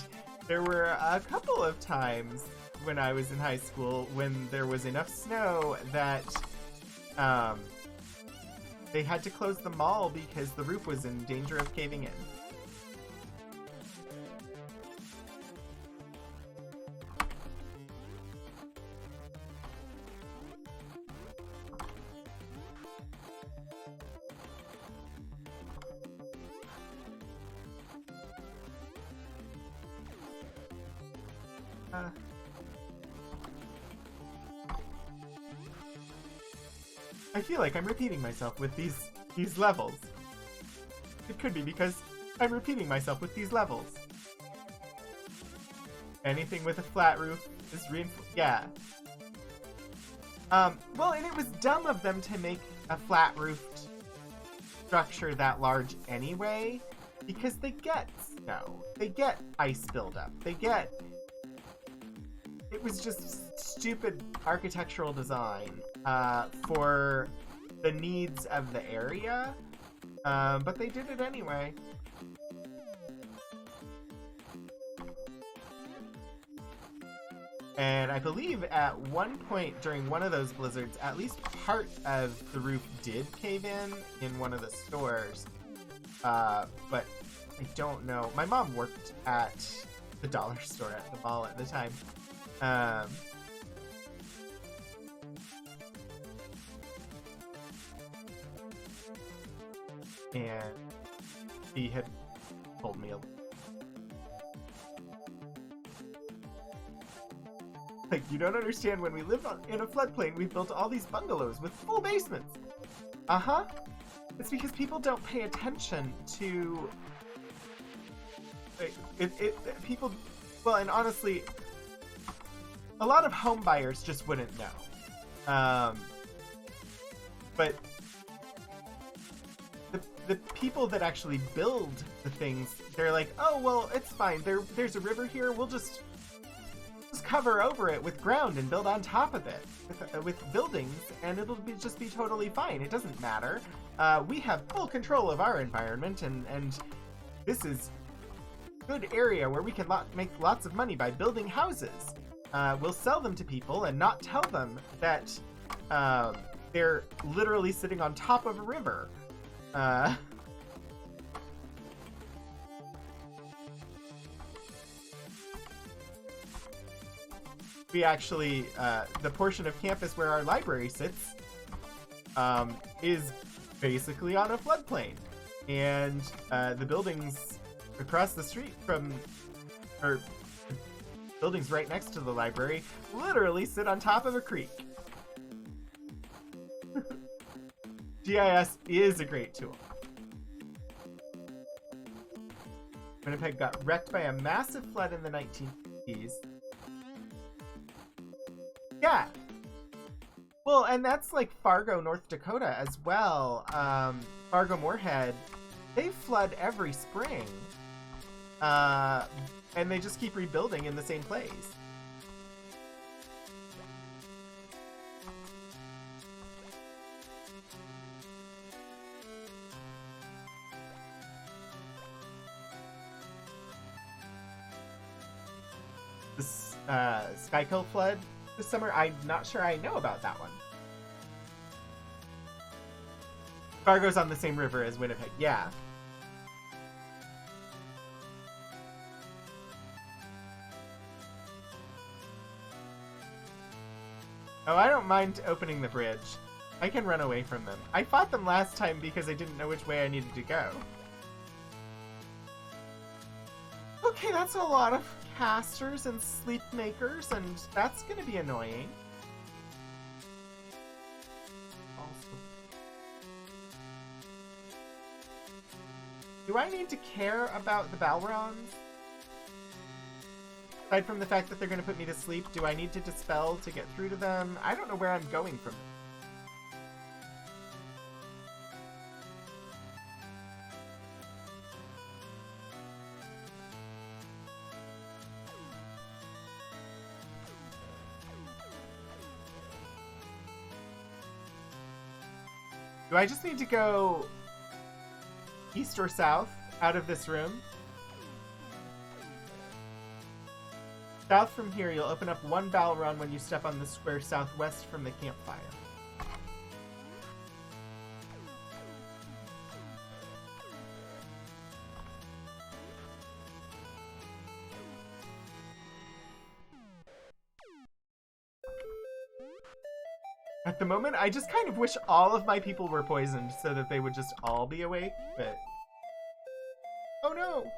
there were a couple of times when I was in high school when there was enough snow that they had to close the mall because the roof was in danger of caving in. I feel like I'm repeating myself with these levels. It could be because I'm repeating myself with these levels. Anything with a flat roof is reinforced. Yeah. Well, and it was dumb of them to make a flat-roofed structure that large anyway, because they get snow. They get ice buildup. They get... It was just stupid architectural design for the needs of the area, but they did it anyway. And I believe at one point during one of those blizzards, at least part of the roof did cave in one of the stores. But I don't know. My mom worked at the dollar store at the mall at the time. And he had told me like, you don't understand, when we lived in a floodplain, we built all these bungalows with full basements. Uh-huh. It's because people don't pay attention to... people... Well, and honestly, a lot of home buyers just wouldn't know. But the people that actually build the things, they're like, oh, well, it's fine. There's a river here. We'll just cover over it with ground and build on top of it with buildings, and it'll just be totally fine. It doesn't matter. We have full control of our environment, and this is a good area where we can make lots of money by building houses. We'll sell them to people and not tell them that they're literally sitting on top of a river. We actually, the portion of campus where our library sits is basically on a floodplain. And the buildings across the street from, or buildings right next to the library, literally sit on top of a creek. GIS is a great tool. Winnipeg got wrecked by a massive flood in the 1950s. Yeah. Well, and that's like Fargo, North Dakota as well. Fargo Moorhead, they flood every spring. And they just keep rebuilding in the same place. This Skykill flood this summer, I'm not sure I know about that one. Fargo's on the same river as Winnipeg, yeah. Oh, I don't mind opening the bridge. I can run away from them. I fought them last time because I didn't know which way I needed to go. Okay, that's a lot of casters and sleep makers, and that's gonna be annoying. Also, do I need to care about the Balrons? Aside from the fact that they're gonna put me to sleep, do I need to dispel to get through to them? I don't know where I'm going from this. Do I just need to go east or south out of this room? South from here, you'll open up one Balron when you step on the square southwest from the campfire. At the moment, I just kind of wish all of my people were poisoned so that they would just all be awake, but... Oh no!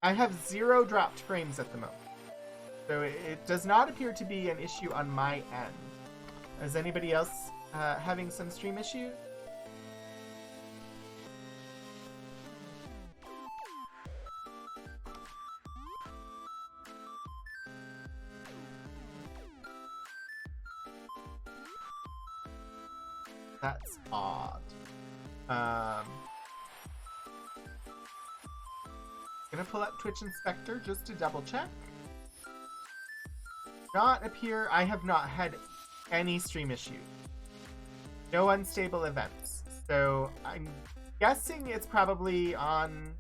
I have 0 dropped frames at the moment. So it does not appear to be an issue on my end. Is anybody else having some stream issues? That's odd. Gonna pull up Twitch Inspector just to double check. Not appear. I have not had any stream issues. No unstable events. So I'm guessing it's probably on.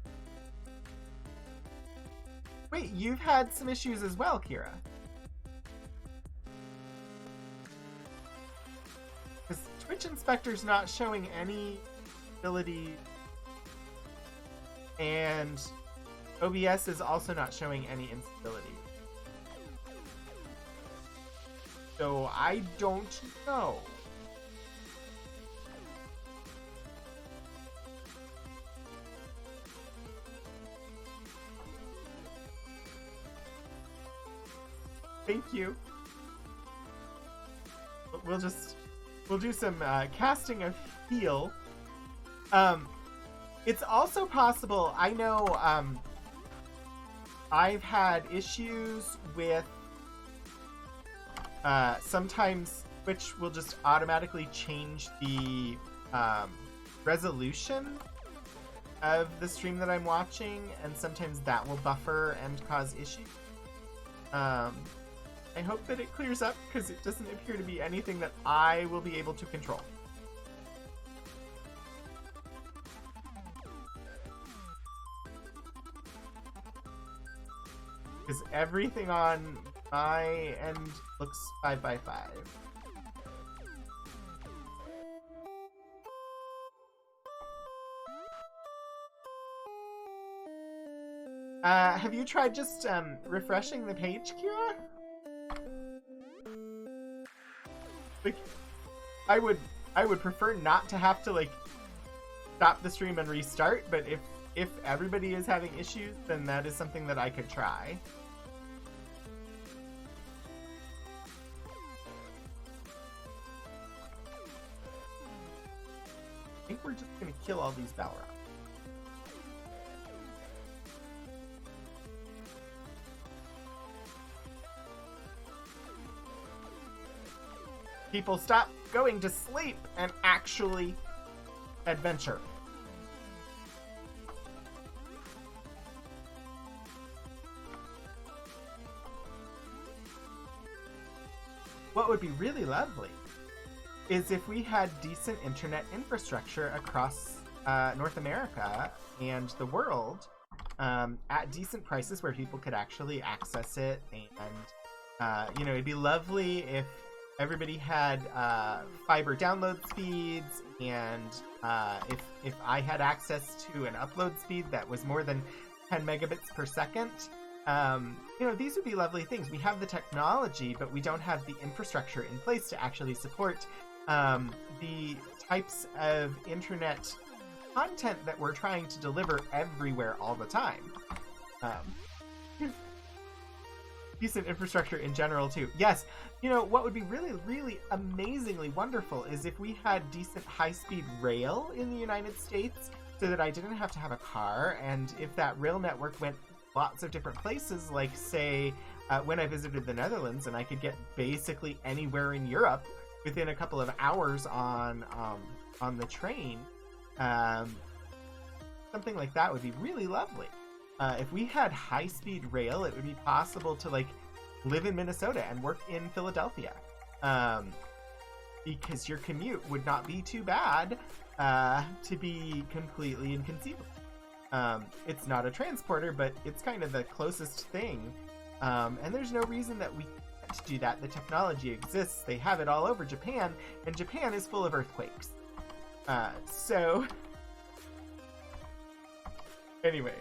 Wait, you've had some issues as well, Kira. Because Twitch Inspector's not showing any ability, and OBS is also not showing any instability. So I don't know. Thank you. We'll do some casting of heal. It's also possible, I know I've had issues with sometimes Twitch will just automatically change the resolution of the stream that I'm watching, and sometimes that will buffer and cause issues. I hope that it clears up, because it doesn't appear to be anything that I will be able to control. Because everything on my end looks 5x5. Have you tried just refreshing the page, Kira? Like, I would prefer not to have to like stop the stream and restart, but if everybody is having issues, then that is something that I could try. I think we're just gonna kill all these Balrogs. People, stop going to sleep and actually adventure. What would be really lovely is if we had decent internet infrastructure across North America and the world at decent prices where people could actually access it. And, you know, it'd be lovely if everybody had fiber download speeds, and if I had access to an upload speed that was more than 10 megabits per second. You know, these would be lovely things. We have the technology, but we don't have the infrastructure in place to actually support the types of internet content that we're trying to deliver everywhere all the time. Decent infrastructure in general, too. Yes, you know, what would be really, really amazingly wonderful is if we had decent high-speed rail in the United States so that I didn't have to have a car, and if that rail network went lots of different places, like, say, when I visited the Netherlands, and I could get basically anywhere in Europe within a couple of hours on the train, something like that would be really lovely. If we had high-speed rail, it would be possible to, like, live in Minnesota and work in Philadelphia. Because your commute would not be too bad to be completely inconceivable. It's not a transporter, but it's kind of the closest thing. And there's no reason that we can't do that. The technology exists. They have it all over Japan, and Japan is full of earthquakes. So... Anyway.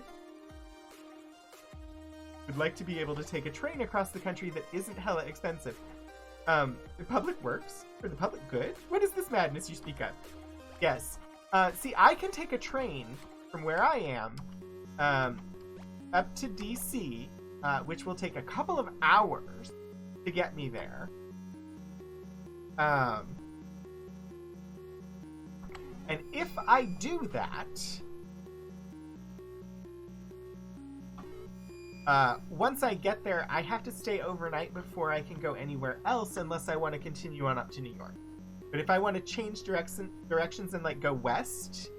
Would like to be able to take a train across the country that isn't hella expensive. The public works for the public good? What is this madness you speak of? Yes. See, I can take a train from where I am up to DC, which will take a couple of hours to get me there. And if I do that, once I get there, I have to stay overnight before I can go anywhere else unless I want to continue on up to New York. But if I want to change directions and like go west,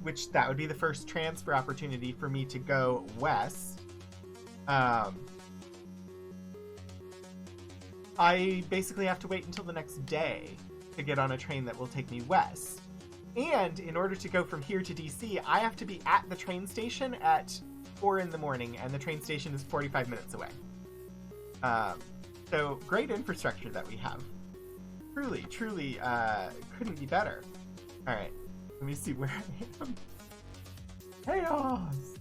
which that would be the first transfer opportunity for me to go west, I basically have to wait until the next day to get on a train that will take me west. And in order to go from here to DC, I have to be at the train station at 4 in the morning, and the train station is 45 minutes away. So great infrastructure that we have. Truly, truly couldn't be better. All right, let me see where I am. Chaos!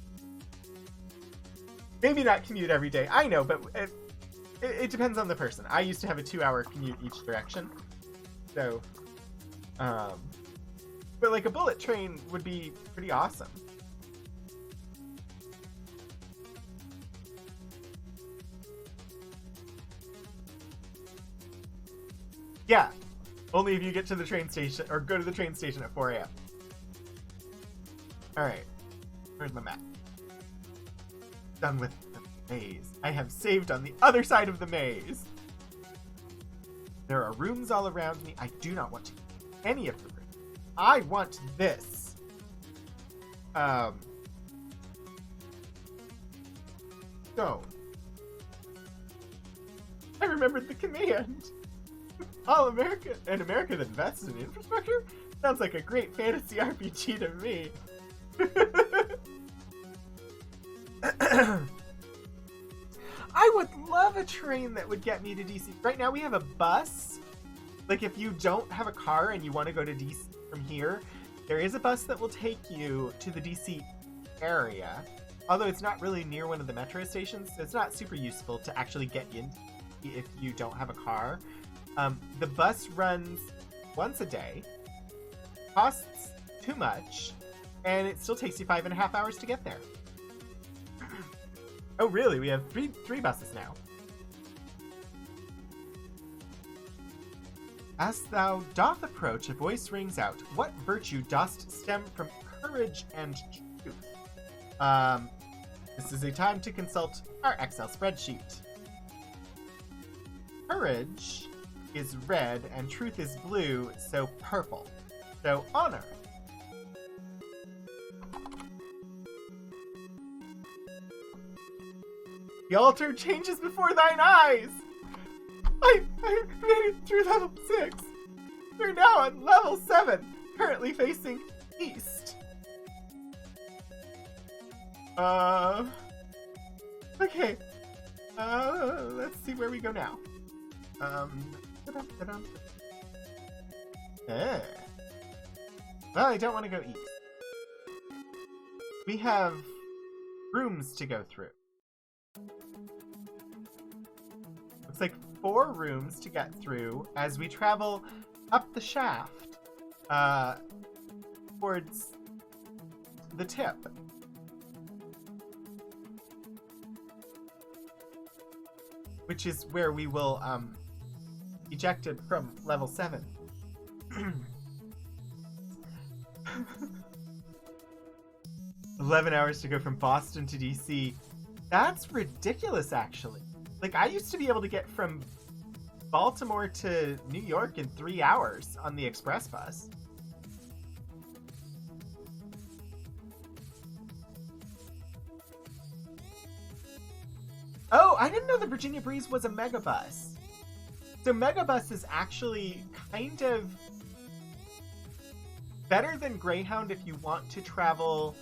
Maybe not commute every day. I know, but it depends on the person. I used to have a 2-hour commute each direction. So, but like a bullet train would be pretty awesome. Yeah, only if you get to the train station, or go to the train station at 4 a.m. Alright, where's my map? Done with the maze. I have saved on the other side of the maze. There are rooms all around me. I do not want to get any of the rooms. I want this. So, I remembered the command. All America, an America that invests in infrastructure? Sounds like a great fantasy RPG to me. I would love a train that would get me to DC. Right now we have a bus. Like if you don't have a car and you want to go to DC from here, there is a bus that will take you to the DC area. Although it's not really near one of the metro stations, so it's not super useful to actually get in if you don't have a car. The bus runs once a day, costs too much, and it still takes you 5.5 hours to get there. Oh really? We have three buses now. As thou doth approach, a voice rings out. What virtue dost stem from courage and truth? This is a time to consult our Excel spreadsheet. Courage is red and truth is blue, so purple. So honor. The altar changes before thine eyes! I made it through level 6! We're now on level 7, currently facing east. Okay. Let's see where we go now. Well, I don't want to go east. We have rooms to go through. Looks like 4 rooms to get through as we travel up the shaft towards the tip. Which is where we will ejected from level 7. 11 hours to go from Boston to DC. That's ridiculous, actually. Like, I used to be able to get from Baltimore to New York in 3 hours on the express bus. Oh, I didn't know the Virginia Breeze was a megabus. So megabus is actually kind of better than Greyhound if you want to travel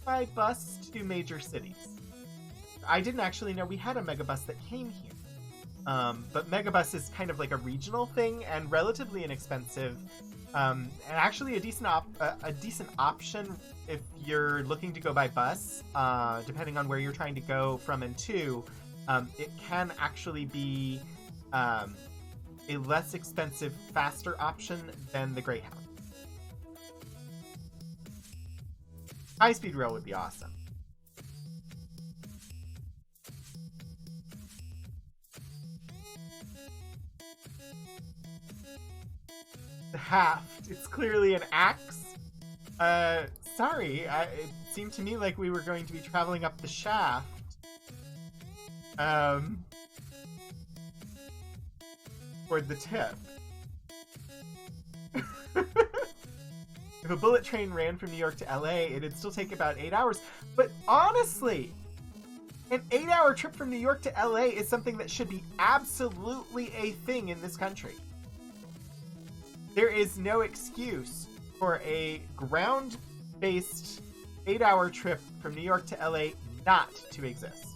by bus to major cities. I didn't actually know we had a megabus that came here. But megabus is kind of like a regional thing and relatively inexpensive. And actually a decent option if you're looking to go by bus, depending on where you're trying to go from and to. It can actually be a less expensive, faster option than the Greyhound. High-speed rail would be awesome. The haft. It's clearly an axe. Sorry. It seemed to me like we were going to be traveling up the shaft. Toward the tip. If a bullet train ran from New York to LA, it'd still take about 8 hours. But honestly, an 8-hour trip from New York to LA is something that should be absolutely a thing in this country. There is no excuse for a ground-based 8-hour trip from New York to LA not to exist.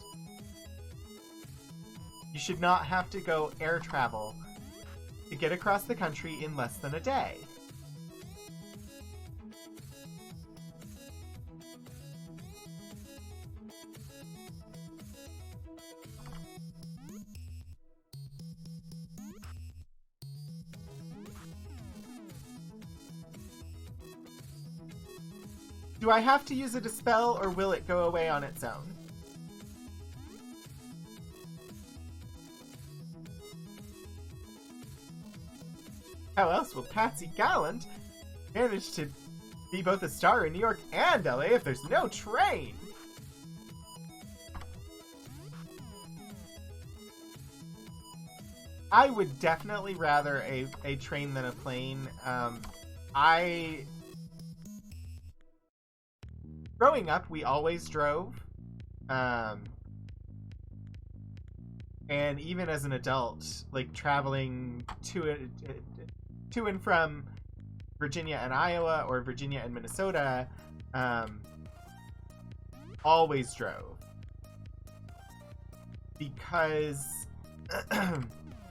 You should not have to go air travel to get across the country in less than a day. Do I have to use a dispel, or will it go away on its own? How else will Patsy Gallant manage to be both a star in New York and LA if there's no train? I would definitely rather a train than a plane. Growing up, we always drove. And even as an adult, like traveling to and from Virginia and Iowa or Virginia and Minnesota, always drove. Because,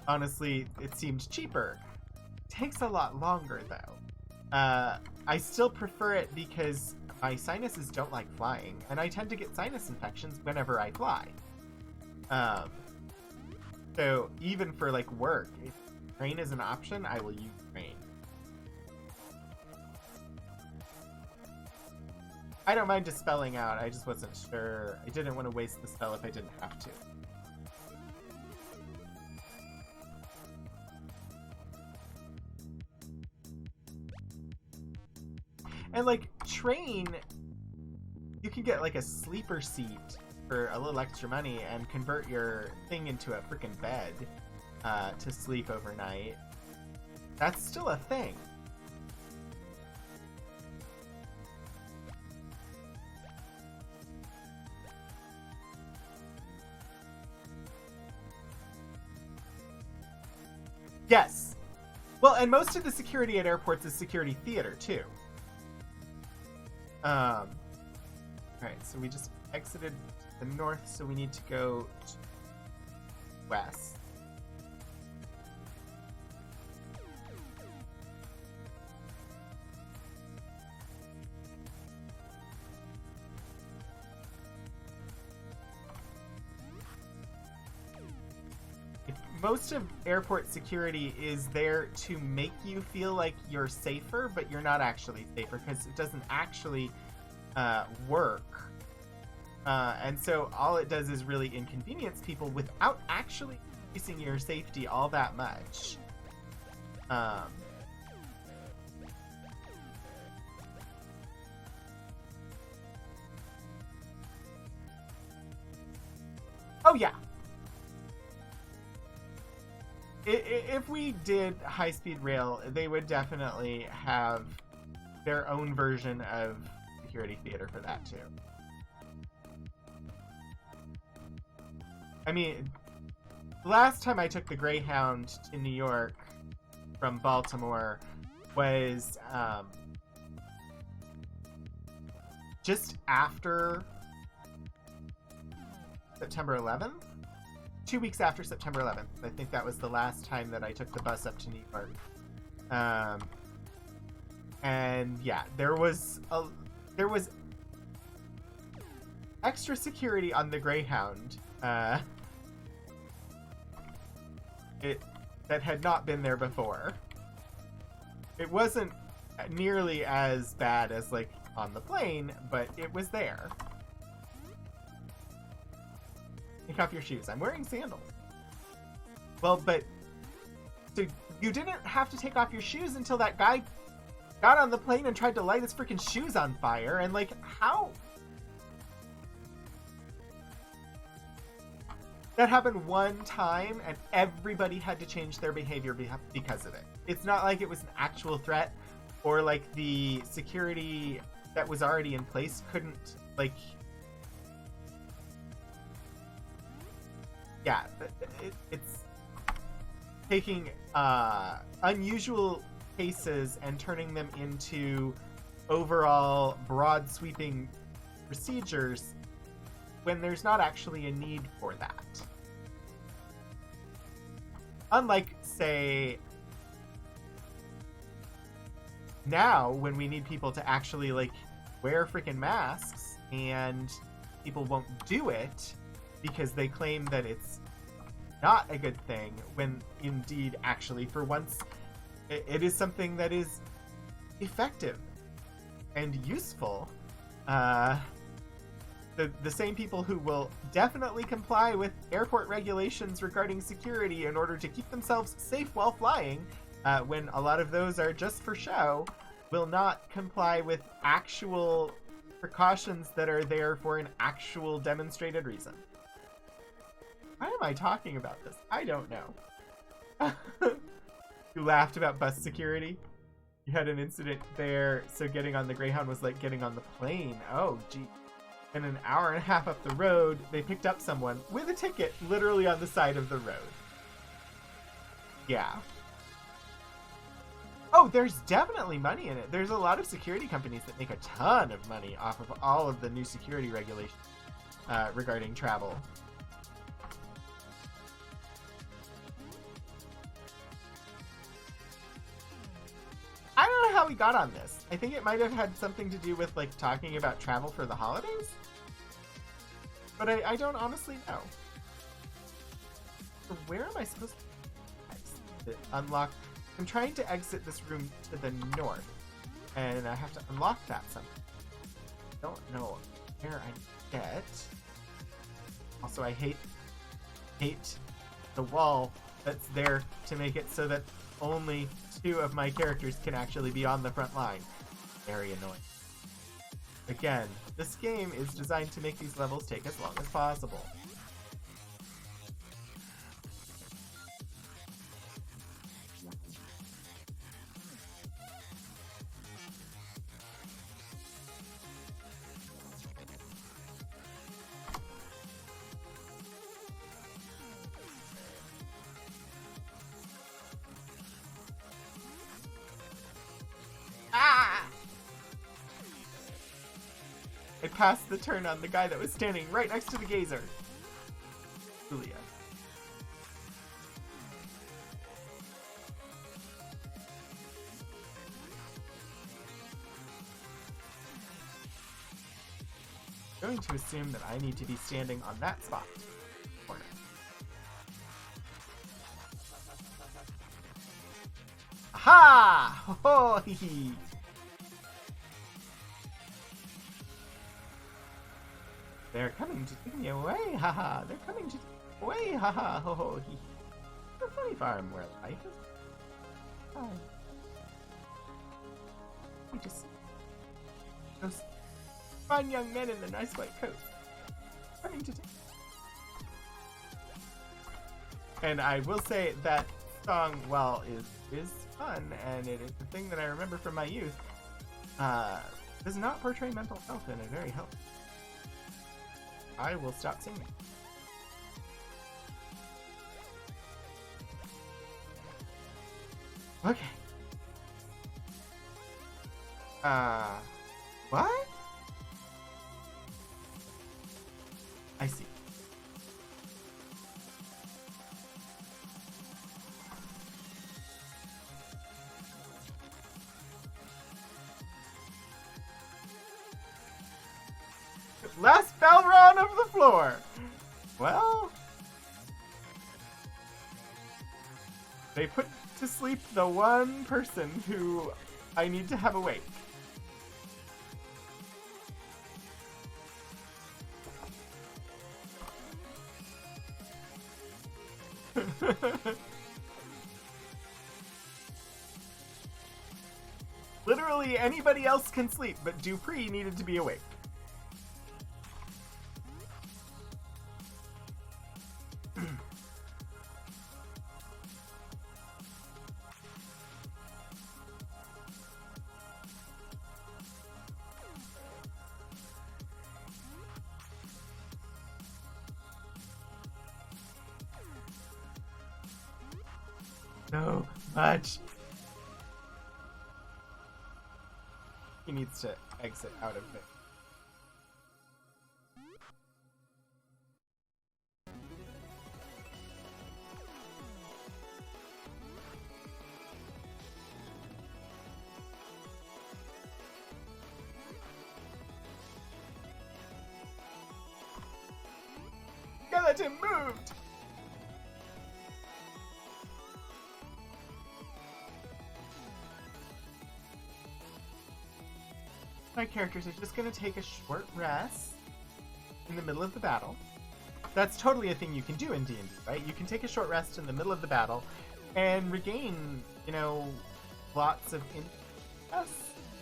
honestly, it seemed cheaper. Takes a lot longer, though. I still prefer it because my sinuses don't like flying, and I tend to get sinus infections whenever I fly. So even for like work, if train is an option, I will use train. I don't mind dispelling out, I just wasn't sure. I didn't want to waste the spell if I didn't have to. And like train, you can get like a sleeper seat for a little extra money and convert your thing into a freaking bed to sleep overnight. That's still a thing. Yes. Well, and most of the security at airports is security theater too. Alright, so we just exited the north, so we need to go west. Most of airport security is there to make you feel like you're safer, but you're not actually safer because it doesn't actually work. And so all it does is really inconvenience people without actually increasing your safety all that much. Oh yeah. If we did high-speed rail, they would definitely have their own version of security theater for that too. I mean, last time I took the Greyhound to New York from Baltimore was just after September 11th? 2 weeks after September 11th. I think that was the last time that I took the bus up to New York. And yeah, there was extra security on the Greyhound that had not been there before. It wasn't nearly as bad as like on the plane, but it was there. Take off your shoes. I'm wearing sandals. Well, but So you didn't have to take off your shoes until that guy got on the plane and tried to light his freaking shoes on fire. And like, how? That happened one time and everybody had to change their behavior because of it. It's not like it was an actual threat, or like the security that was already in place couldn't, like... Yeah, it's taking unusual cases and turning them into overall broad sweeping procedures when there's not actually a need for that. Unlike, say, now when we need people to actually like wear freaking masks and people won't do it because they claim that it's not a good thing, when indeed actually for once it is something that is effective and useful. The same people who will definitely comply with airport regulations regarding security in order to keep themselves safe while flying, when a lot of those are just for show, will not comply with actual precautions that are there for an actual demonstrated reason. Why am I talking about this? I don't know. You laughed about bus security? You had an incident there, so getting on the Greyhound was like getting on the plane. Oh, gee. And an hour and a half up the road, they picked up someone with a ticket literally on the side of the road. Yeah. Oh, there's definitely money in it. There's a lot of security companies that make a ton of money off of all of the new security regulations regarding travel. I don't know how we got on this. I think it might have had something to do with like talking about travel for the holidays. But I don't honestly know. So where am I supposed to unlock? I'm trying to exit this room to the north, and I have to unlock that somehow. I don't know where I get. Also, I hate the wall that's there to make it so that only 2 of my characters can actually be on the front line. Very annoying. Again, this game is designed to make these levels take as long as possible. I passed the turn on the guy that was standing right next to the geyser. Julia. I'm going to assume that I need to be standing on that spot. Corner. Aha! Ho ho hee hee! They're coming to take me away, haha! They're coming to take me away, haha! Ho ho hee! It's a funny farm where life is. Oh. We just those fine young men in the nice white coats coming to take. And I will say that song, while is fun and it is the thing that I remember from my youth, does not portray mental health in a very healthy. I will stop singing. Okay. What? I see. Last bell run of the floor. Well, they put to sleep the one person who I need to have awake. literally anybody else can sleep, but Dupree needed to be awake. So much. He needs to exit out of it. Skeleton moved! My characters are just gonna take a short rest in the middle of the battle. That's totally a thing you can do in D&D, right? You can take a short rest in the middle of the battle and regain, you know, lots of That's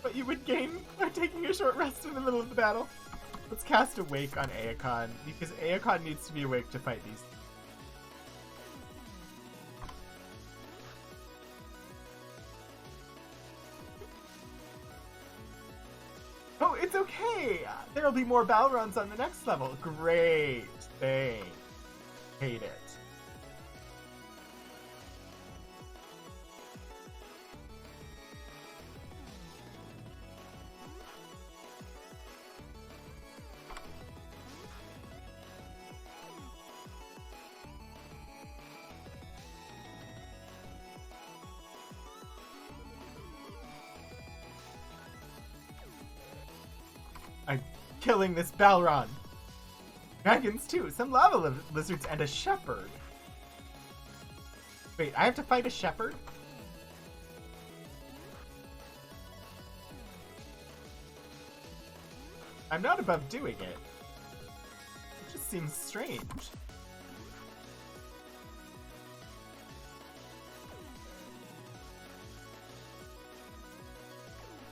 what you would gain by taking a short rest in the middle of the battle. Let's cast Awake on Aeacon, because Aeacon needs to be awake to fight these. Oh, it's okay! There'll be more Balrons on the next level. Great thing. Hate it. I'm killing this Balron. Dragons too, some lava lizards, and a shepherd. Wait, I have to fight a shepherd? I'm not above doing it. It just seems strange.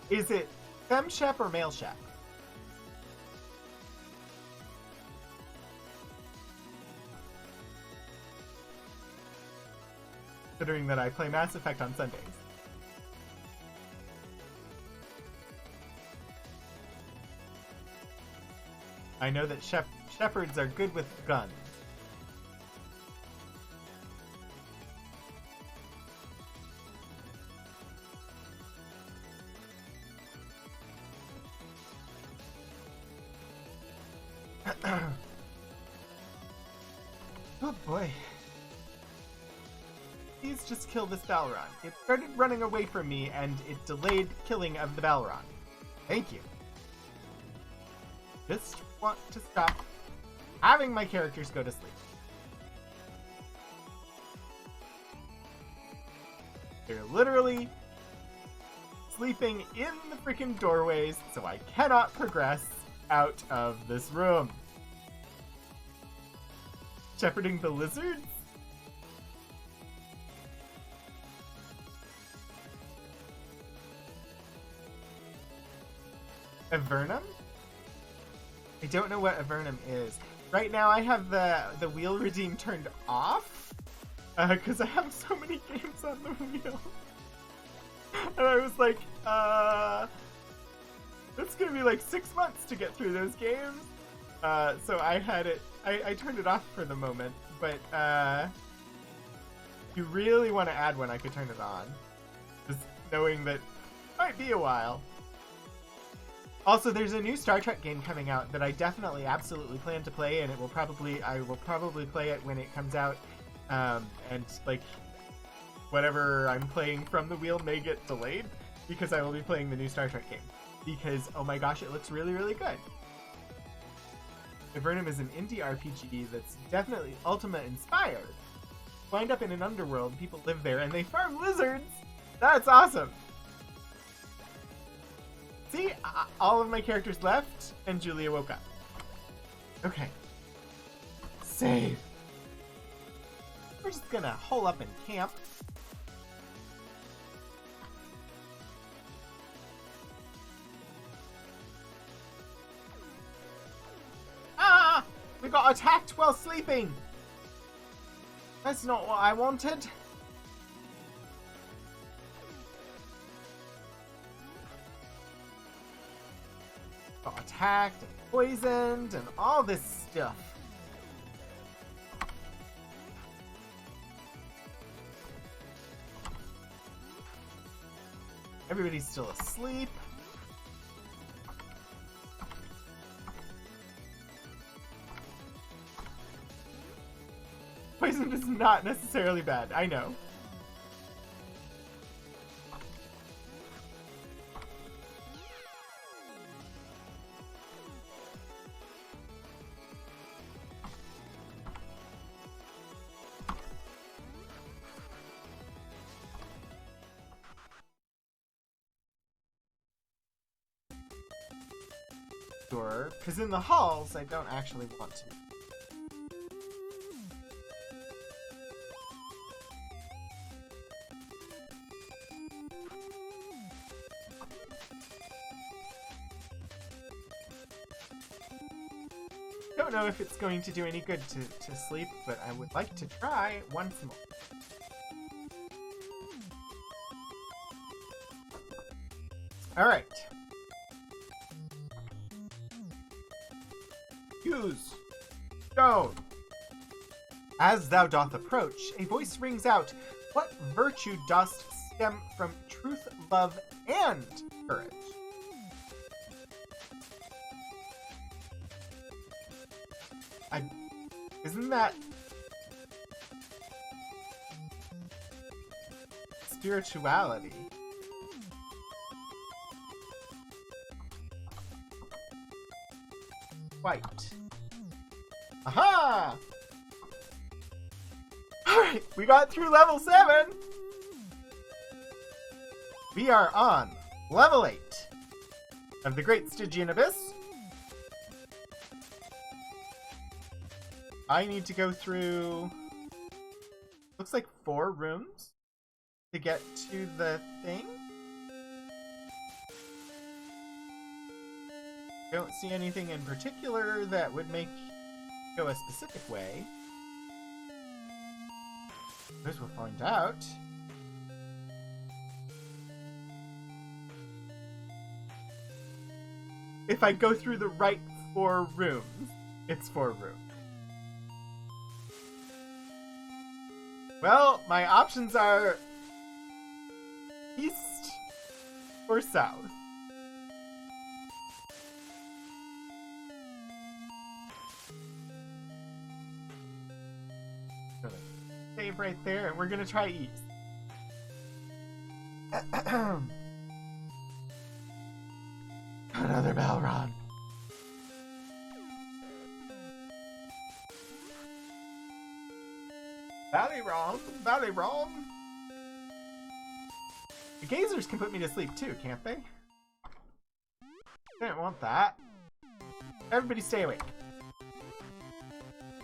Is it fem shep or male shep? Considering that I play Mass Effect on Sundays. I know that shepherds are good with guns. Oh boy. Please just kill this Balron. It started running away from me, and it delayed killing of the Balron. Thank you. Just want to stop having my characters go to sleep. They're literally sleeping in the freaking doorways, so I cannot progress out of this room. Shepherding the lizards? Avernum? I don't know what Avernum is. Right now I have the wheel redeem turned off because I have so many games on the wheel. And I was like, it's gonna be like 6 months to get through those games. So I had it, I turned it off for the moment, but if you really want to add one, I could turn it on. Just knowing that it might be a while. Also, there's a new Star Trek game coming out that I definitely, absolutely plan to play, and I will probably play it when it comes out. And like, whatever I'm playing from the wheel may get delayed because I will be playing the new Star Trek game. Because, oh my gosh, it looks really, really good. Avernum is an indie RPG that's definitely Ultima inspired. Wind up in an underworld, people live there, and they farm lizards! That's awesome! See? All of my characters left, and Julia woke up. Okay. Save. We're just gonna hole up and camp. got attacked while sleeping! That's not what I wanted. Got attacked and poisoned and all this stuff. Everybody's still asleep. Poison is not necessarily bad, I know. Because in the halls, I don't actually want to. Don't know if it's going to do any good to sleep, but I would like to try once more. Alright. Use stone. As thou doth approach, a voice rings out, what virtue dost stem from truth, love, and courage? Isn't that spirituality? White. Aha! Alright, we got through level 7! We are on level 8 of the Great Stygian Abyss. I need to go through, looks like 4 rooms to get to the thing. Don't see anything in particular that would make go a specific way. As we'll find out. If I go through the right 4 rooms, it's 4 rooms. Well, my options are east or south. Save right there, and we're gonna try east. Another Balron. Valley wrong. The gazers can put me to sleep too, can't they? Didn't want that. Everybody stay awake.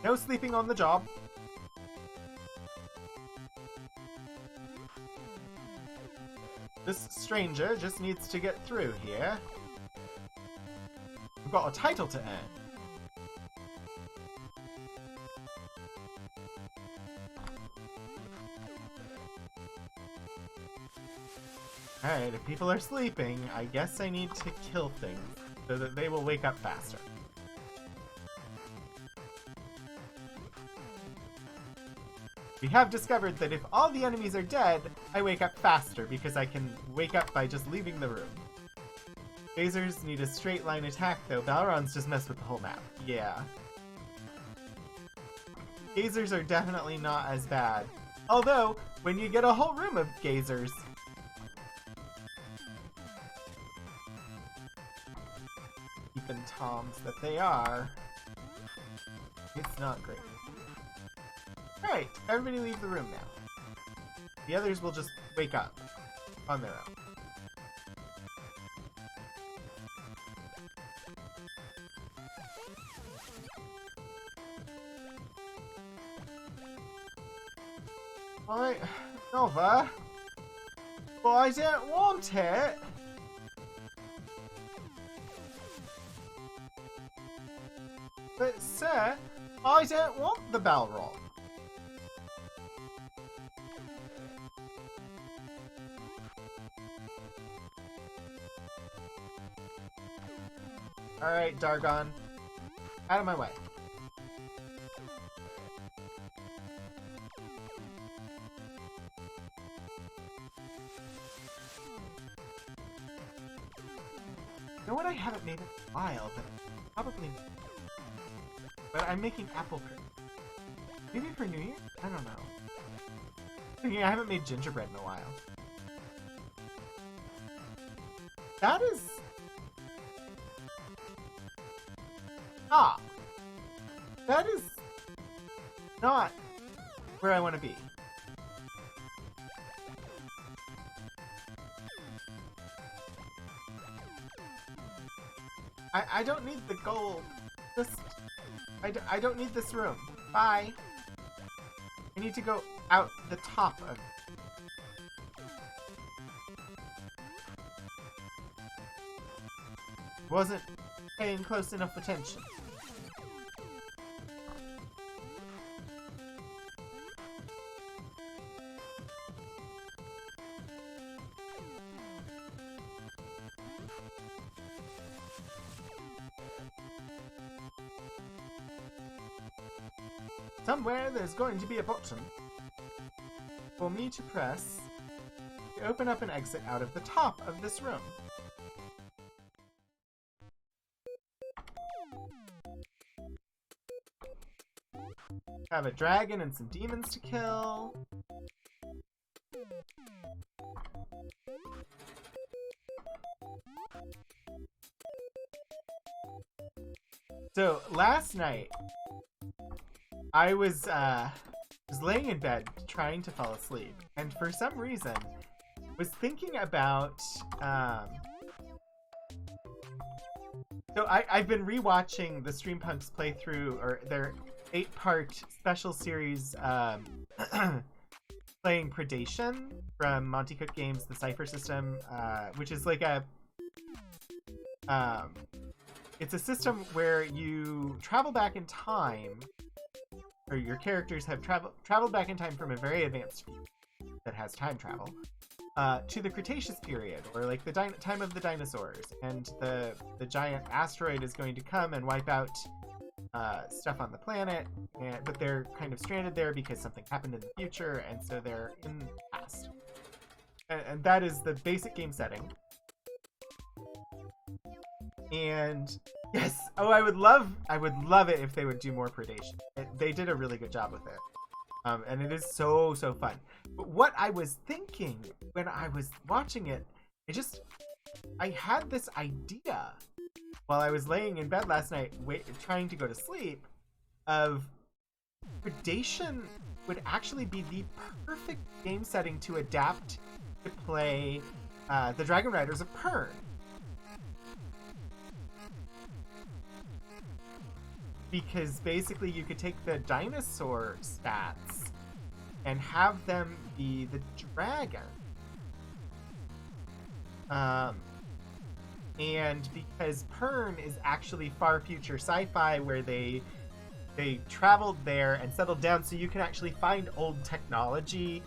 No sleeping on the job. This stranger just needs to get through here. We've got a title to earn. Alright, if people are sleeping, I guess I need to kill things so that they will wake up faster. We have discovered that if all the enemies are dead, I wake up faster because I can wake up by just leaving the room. Phasers need a straight line attack though. Balrons just mess with the whole map. Yeah. Gazers are definitely not as bad. Although, when you get a whole room of gazers, keeping toms that they are, it's not great. Alright, everybody leave the room now. The others will just wake up on their own. Right, Nova. But I don't want it. But sir, I don't want the Balrog. Alright, Dargon. Out of my way. You know what I haven't made in a while, but probably... But I'm making apple cream. Maybe for New Year? I don't know. Thinking I haven't made gingerbread in a while. That is... Ah! That is... not where I want to be. I don't need the gold. Just... I don't need this room. Bye. I need to go out the top of... Wasn't paying close enough attention. Somewhere there's going to be a button for me to press to open up an exit out of the top of this room. Have a dragon and some demons to kill. So last night, I was laying in bed trying to fall asleep, and for some reason was thinking about so I've been rewatching the Streampunks playthrough, or their 8-part special series playing Predation from Monty Cook Games, the Cypher System, which is like a it's a system where you travel back in time, or your characters have traveled back in time from a very advanced future that has time travel to the Cretaceous period, or like the time of the dinosaurs, and the giant asteroid is going to come and wipe out stuff on the planet, but they're kind of stranded there because something happened in the future, and so they're in the past. And that is the basic game setting. And yes, oh, I would love it if they would do more Predation. They did a really good job with it. And it is so fun. But what I was thinking when I was watching it, I had this idea while I was laying in bed last night trying to go to sleep of Predation would actually be the perfect game setting to adapt to play the Dragon Riders of Pern. Because basically you could take the dinosaur stats and have them be the dragon. And because Pern is actually far future sci-fi, where they traveled there and settled down, so you can actually find old technology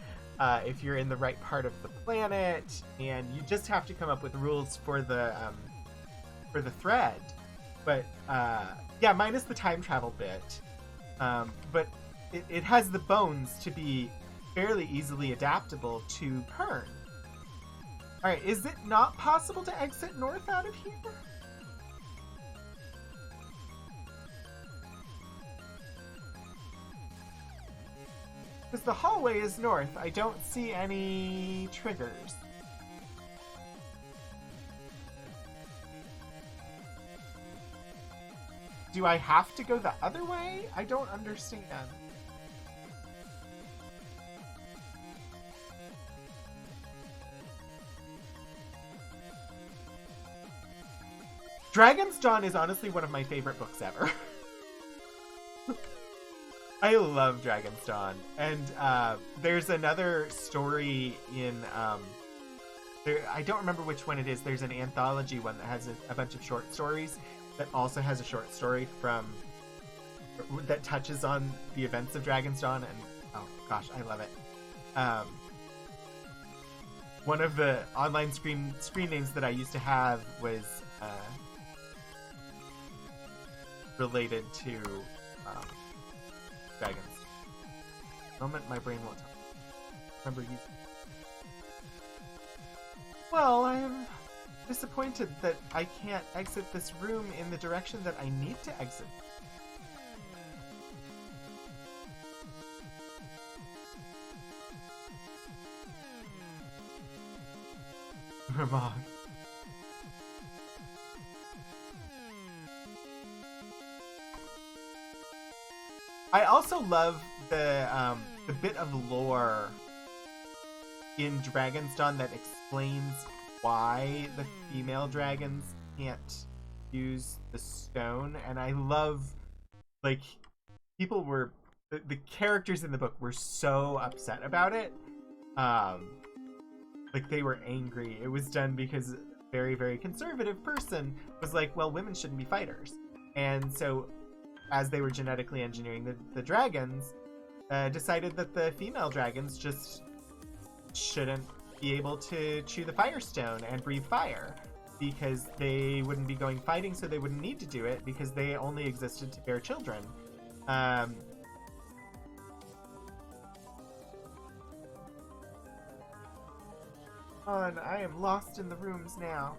if you're in the right part of the planet, and you just have to come up with rules for the thread. But yeah, minus the time travel bit. But it has the bones to be fairly easily adaptable to Pern. Alright, is it not possible to exit north out of here? Because the hallway is north. I don't see any triggers. Do I have to go the other way? I don't understand. Dragon's Dawn is honestly one of my favorite books ever. I love Dragon's Dawn. And there's another story in... I don't remember which one it is. There's an anthology one that has a bunch of short stories that also has a short story from that touches on the events of Dragon's Dawn, and oh gosh, I love it. One of the online screen names that I used to have was related to dragons. Moment my brain won't remember you. Well, I'm disappointed that I can't exit this room in the direction that I need to exit. Ramon. I also love the bit of lore in Dragon's Dawn that explains why the female dragons can't use the stone, and I love, like, people were the characters in the book were so upset about it. Like, they were angry. It was done because a very, very conservative person was like, well, women shouldn't be fighters. And so, as they were genetically engineering the dragons, decided that the female dragons just shouldn't be able to chew the firestone and breathe fire, because they wouldn't be going fighting, so they wouldn't need to do it, because they only existed to bear children. I am lost in the rooms now.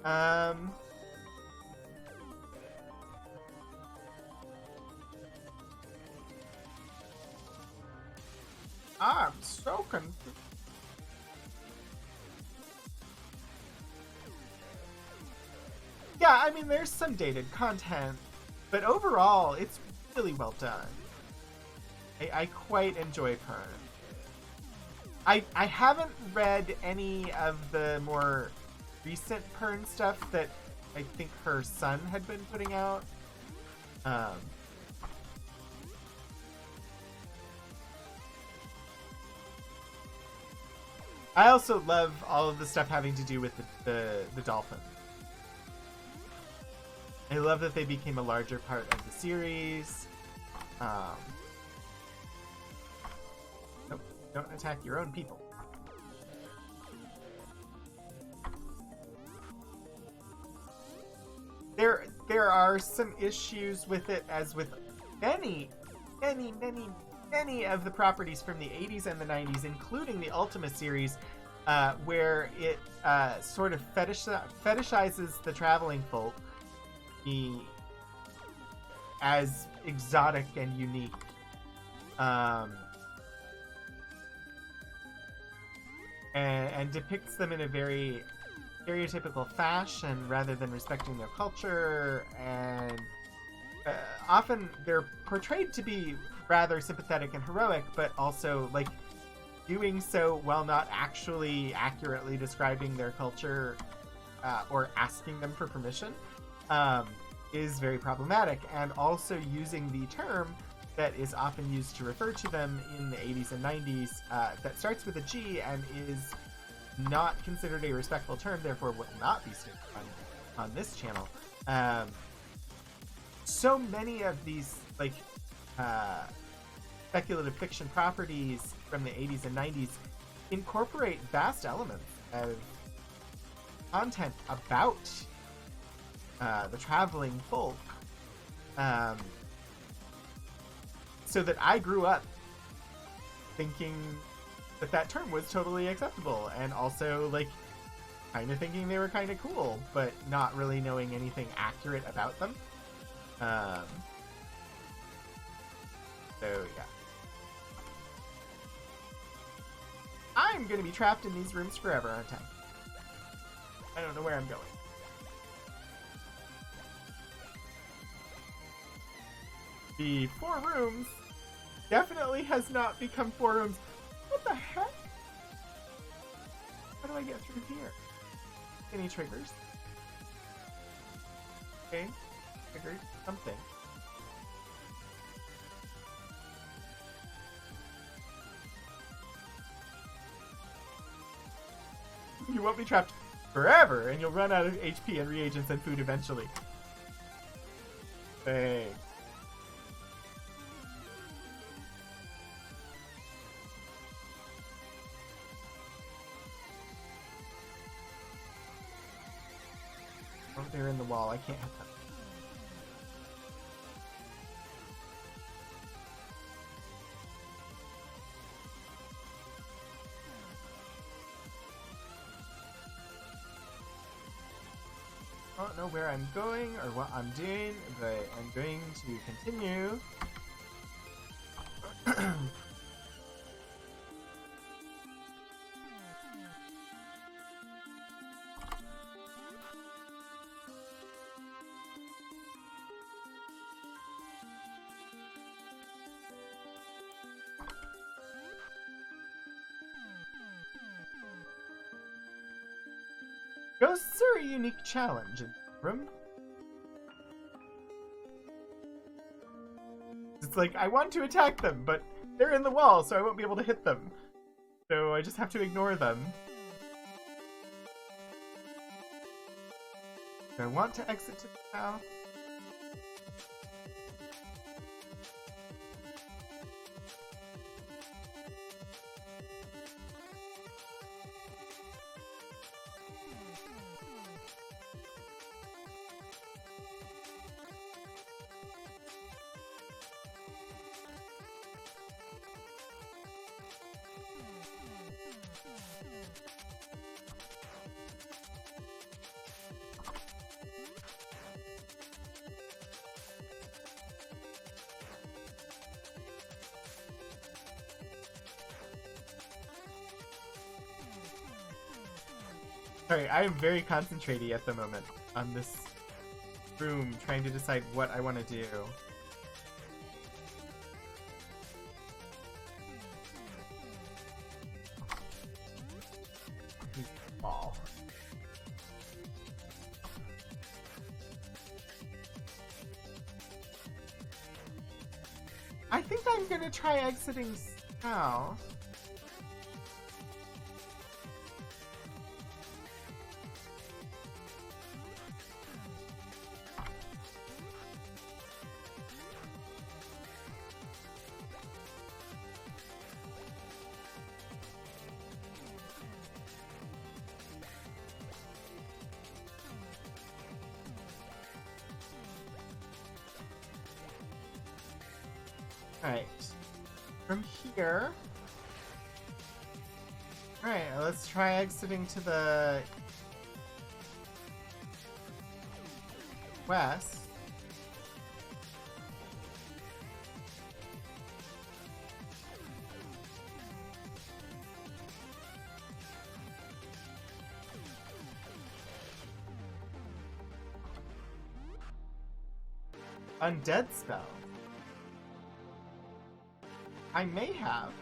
I'm so confused. Yeah, I mean, there's some dated content, but overall, it's really well done. I quite enjoy Pern. I haven't read any of the more recent Pern stuff that I think her son had been putting out. I also love all of the stuff having to do with the dolphins. I love that they became a larger part of the series. Nope, don't attack your own people. There are some issues with it, as with many of the properties from the 80s and the 90s, including the Ultima series, where it sort of fetishizes the traveling folk as exotic and unique. And depicts them in a very stereotypical fashion rather than respecting their culture, and often they're portrayed to be rather sympathetic and heroic, but also, like, doing so while not actually accurately describing their culture or asking them for permission is very problematic, and also using the term that is often used to refer to them in the 80s and 90s that starts with a G and is not considered a respectful term, therefore will not be stated on this channel. So many of these, like, speculative fiction properties from the 80s and 90s incorporate vast elements of content about the traveling folk, so that I grew up thinking that term was totally acceptable, and also, like, kind of thinking they were kind of cool, but not really knowing anything accurate about them. So yeah, I'm gonna be trapped in these rooms forever, aren't I? I don't know where I'm going. The 4 rooms definitely has not become 4 rooms. What the heck? How do I get through here? Any triggers? Okay, triggered something. You won't be trapped forever, and you'll run out of HP and reagents and food eventually. Thanks. they're in the wall. I can't hit them. I don't know where I'm going or what I'm doing, but I'm going to continue. Ghosts are a unique challenge in the room. It's like, I want to attack them, but they're in the wall, so I won't be able to hit them. So I just have to ignore them. Do I want to exit to the south? Sorry, I am very concentrated at the moment on this room, trying to decide what I want to do. Ball. I think I'm gonna try exiting south. Alright, from here... Alright, let's try exiting to the... west. Undead spell. I may have.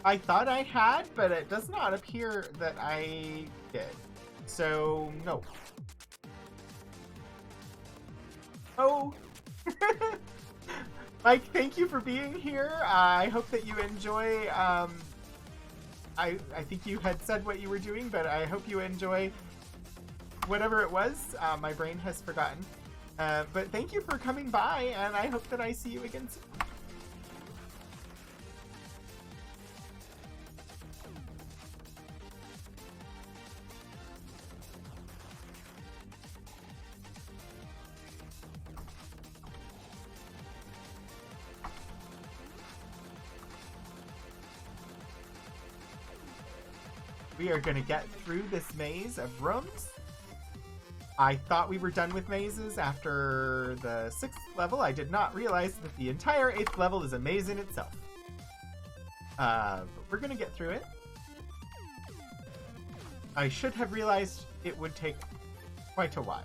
I thought I had, but it does not appear that I did. So, no. Oh! Mike, thank you for being here. I hope that you enjoy, I think you had said what you were doing, but I hope you enjoy whatever it was. My brain has forgotten. But thank you for coming by, and I hope that I see you again soon. We are going to get through this maze of rooms. I thought we were done with mazes after the 6th level. I did not realize that the entire 8th level is a maze in itself. But we're going to get through it. I should have realized it would take quite a while.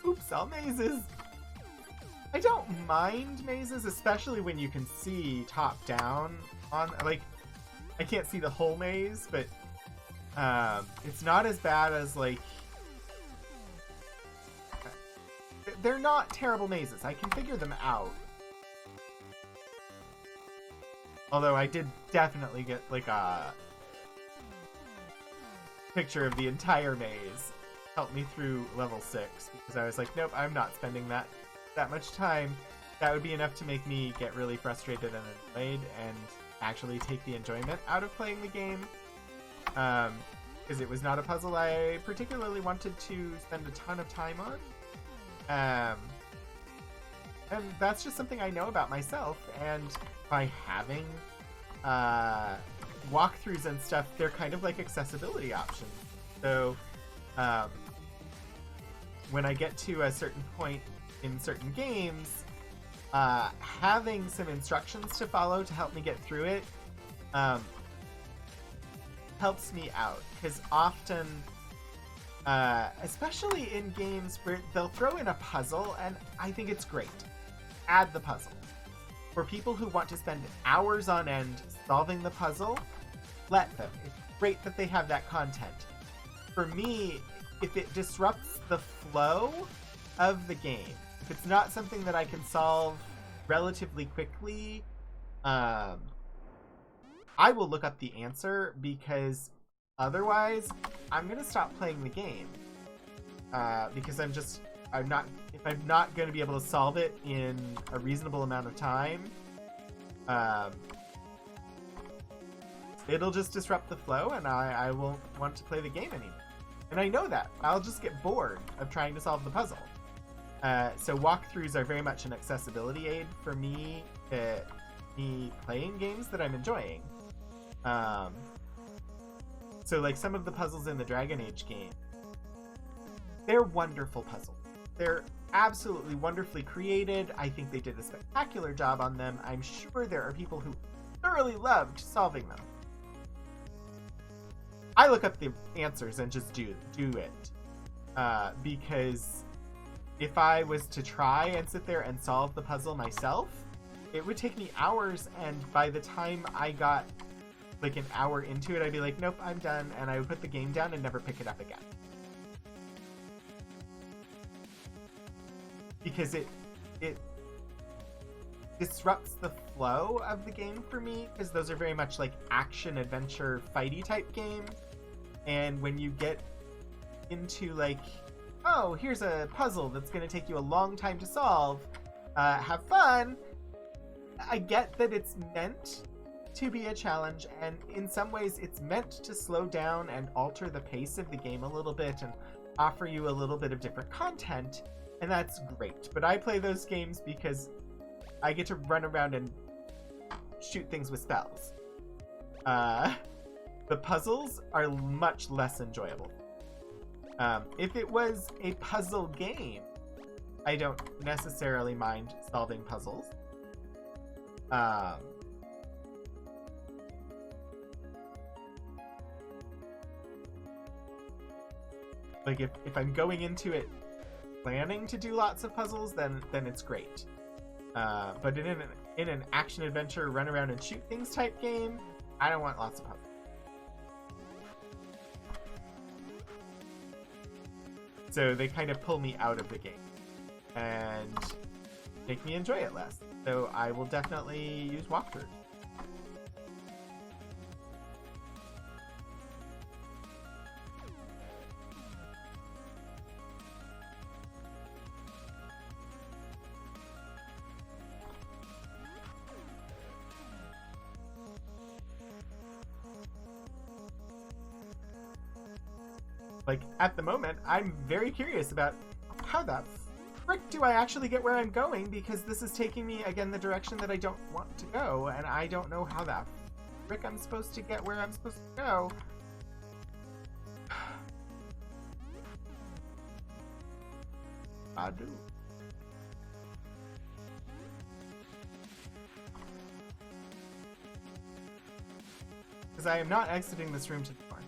Oops, all mazes! I don't mind mazes, especially when you can see top down on, like, I can't see the whole maze, but it's not as bad as, like, they're not terrible mazes. I can figure them out. Although I did definitely get like a picture of the entire maze. Helped me through level 6 because I was like, nope, I'm not spending that much time. That would be enough to make me get really frustrated and annoyed and actually take the enjoyment out of playing the game. Because it was not a puzzle I particularly wanted to spend a ton of time on. And that's just something I know about myself, and by having walkthroughs and stuff, they're kind of like accessibility options. So when I get to a certain point in certain games, having some instructions to follow to help me get through it helps me out, because often, especially in games where they'll throw in a puzzle, and I think it's great. Add the puzzle. For people who want to spend hours on end solving the puzzle, let them. It's great that they have that content. For me, if it disrupts the flow of the game, if it's not something that I can solve relatively quickly, I will look up the answer, because otherwise I'm gonna stop playing the game. Because if I'm not going to be able to solve it in a reasonable amount of time, it'll just disrupt the flow, and I won't want to play the game anymore. And I know that. I'll just get bored of trying to solve the puzzle. So walkthroughs are very much an accessibility aid for me, me playing games that I'm enjoying. So like some of the puzzles in the Dragon Age game, they're wonderful puzzles. They're absolutely wonderfully created. I think they did a spectacular job on them. I'm sure there are people who thoroughly loved solving them. I look up the answers and just do it. Because if I was to try and sit there and solve the puzzle myself, it would take me hours, and by the time I got like an hour into it, I'd be like, nope, I'm done, and I would put the game down and never pick it up again. Because it disrupts the flow of the game for me, because those are very much like action, adventure, fighty type games. And when you get into like, oh, here's a puzzle that's going to take you a long time to solve, have fun, I get that it's meant to be a challenge, and in some ways it's meant to slow down and alter the pace of the game a little bit and offer you a little bit of different content. And that's great. But I play those games because I get to run around and shoot things with spells. The puzzles are much less enjoyable. If it was a puzzle game, I don't necessarily mind solving puzzles. Like if I'm going into it planning to do lots of puzzles, then it's great. But in an action adventure, run around and shoot things type game, I don't want lots of puzzles. So they kind of pull me out of the game and make me enjoy it less. So I will definitely use walkthroughs. Like, at the moment, I'm very curious about how the frick do I actually get where I'm going, because this is taking me, again, the direction that I don't want to go, and I don't know how the frick I'm supposed to get where I'm supposed to go. I do. Because I am not exiting this room to the front.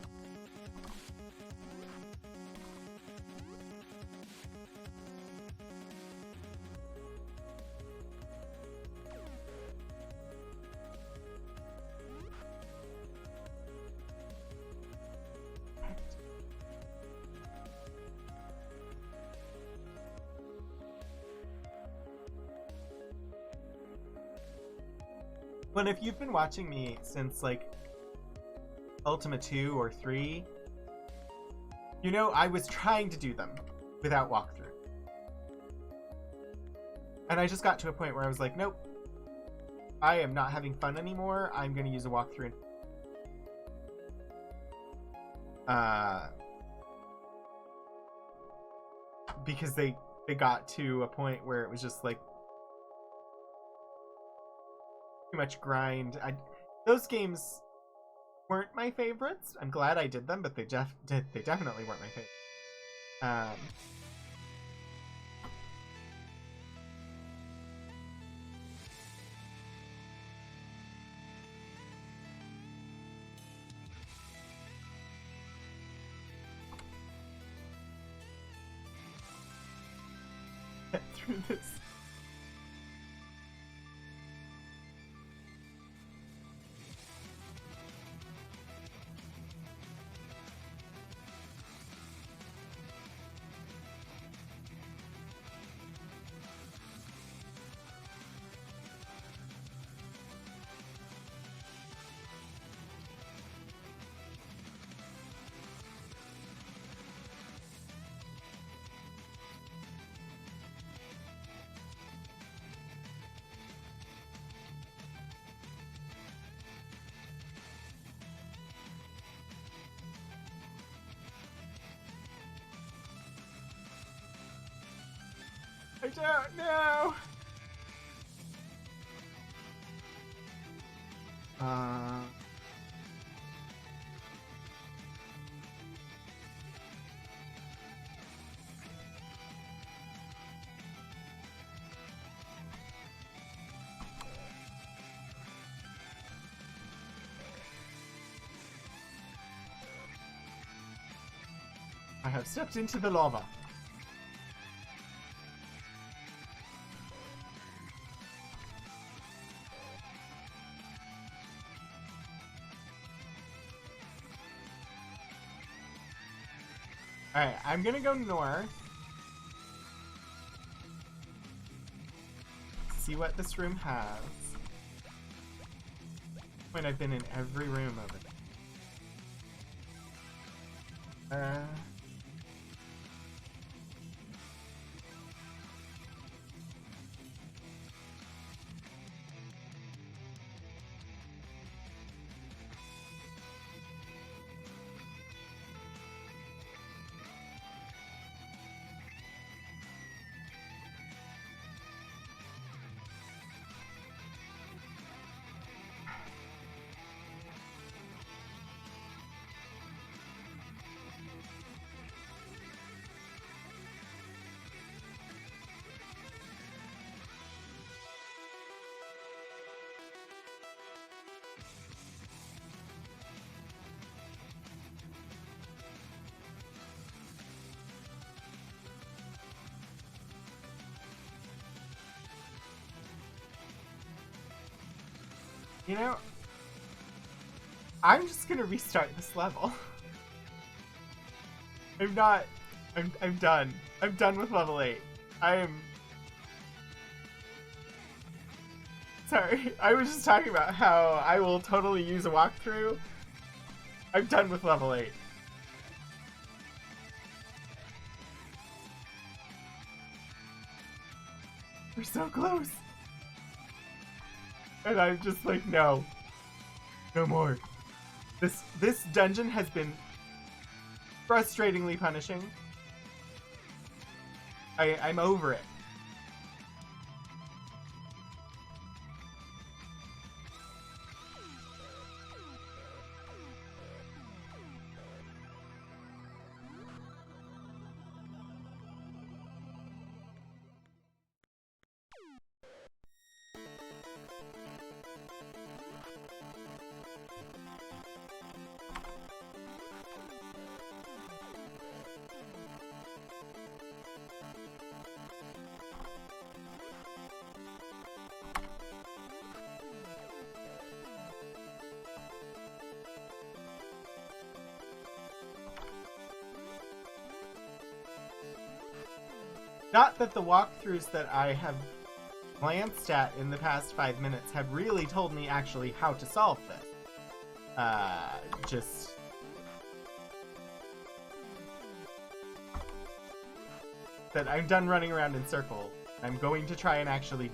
But if you've been watching me since like Ultima 2 or 3, you know I was trying to do them without walkthrough. And I just got to a point where I was like, nope, I am not having fun anymore. I'm going to use a walkthrough. Because they got to a point where it was just like too much grind. Those games weren't my favorites. I'm glad I did them, but they definitely weren't my favorite. Get through this. I don't know. I have stepped into the lava. Alright, I'm gonna go north. See what this room has. When I've been in every room of it. You know, I'm just gonna restart this level. I'm done. I'm done with level 8. Sorry, I was just talking about how I will totally use a walkthrough. I'm done with level 8. We're so close. And I'm just like, no. No more. This dungeon has been frustratingly punishing. I'm over it. Not that the walkthroughs that I have glanced at in the past 5 minutes have really told me actually how to solve this. Just... that I'm done running around in circles. I'm going to try and actually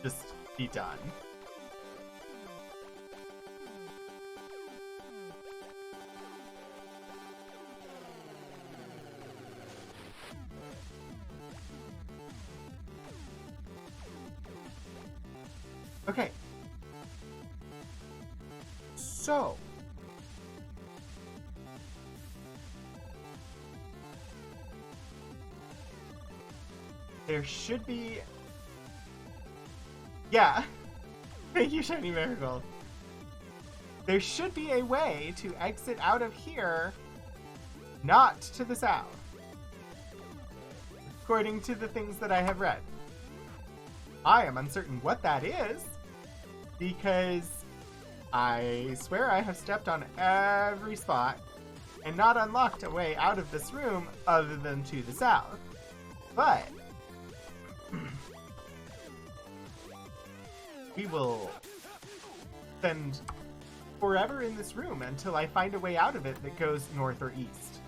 just be done. Okay. So. There should be... Yeah. Thank you, Shiny Marigold. There should be a way to exit out of here, not to the south. According to the things that I have read. I am uncertain what that is, because I swear I have stepped on every spot and not unlocked a way out of this room other than to the south. But we will spend forever in this room until I find a way out of it that goes north or east.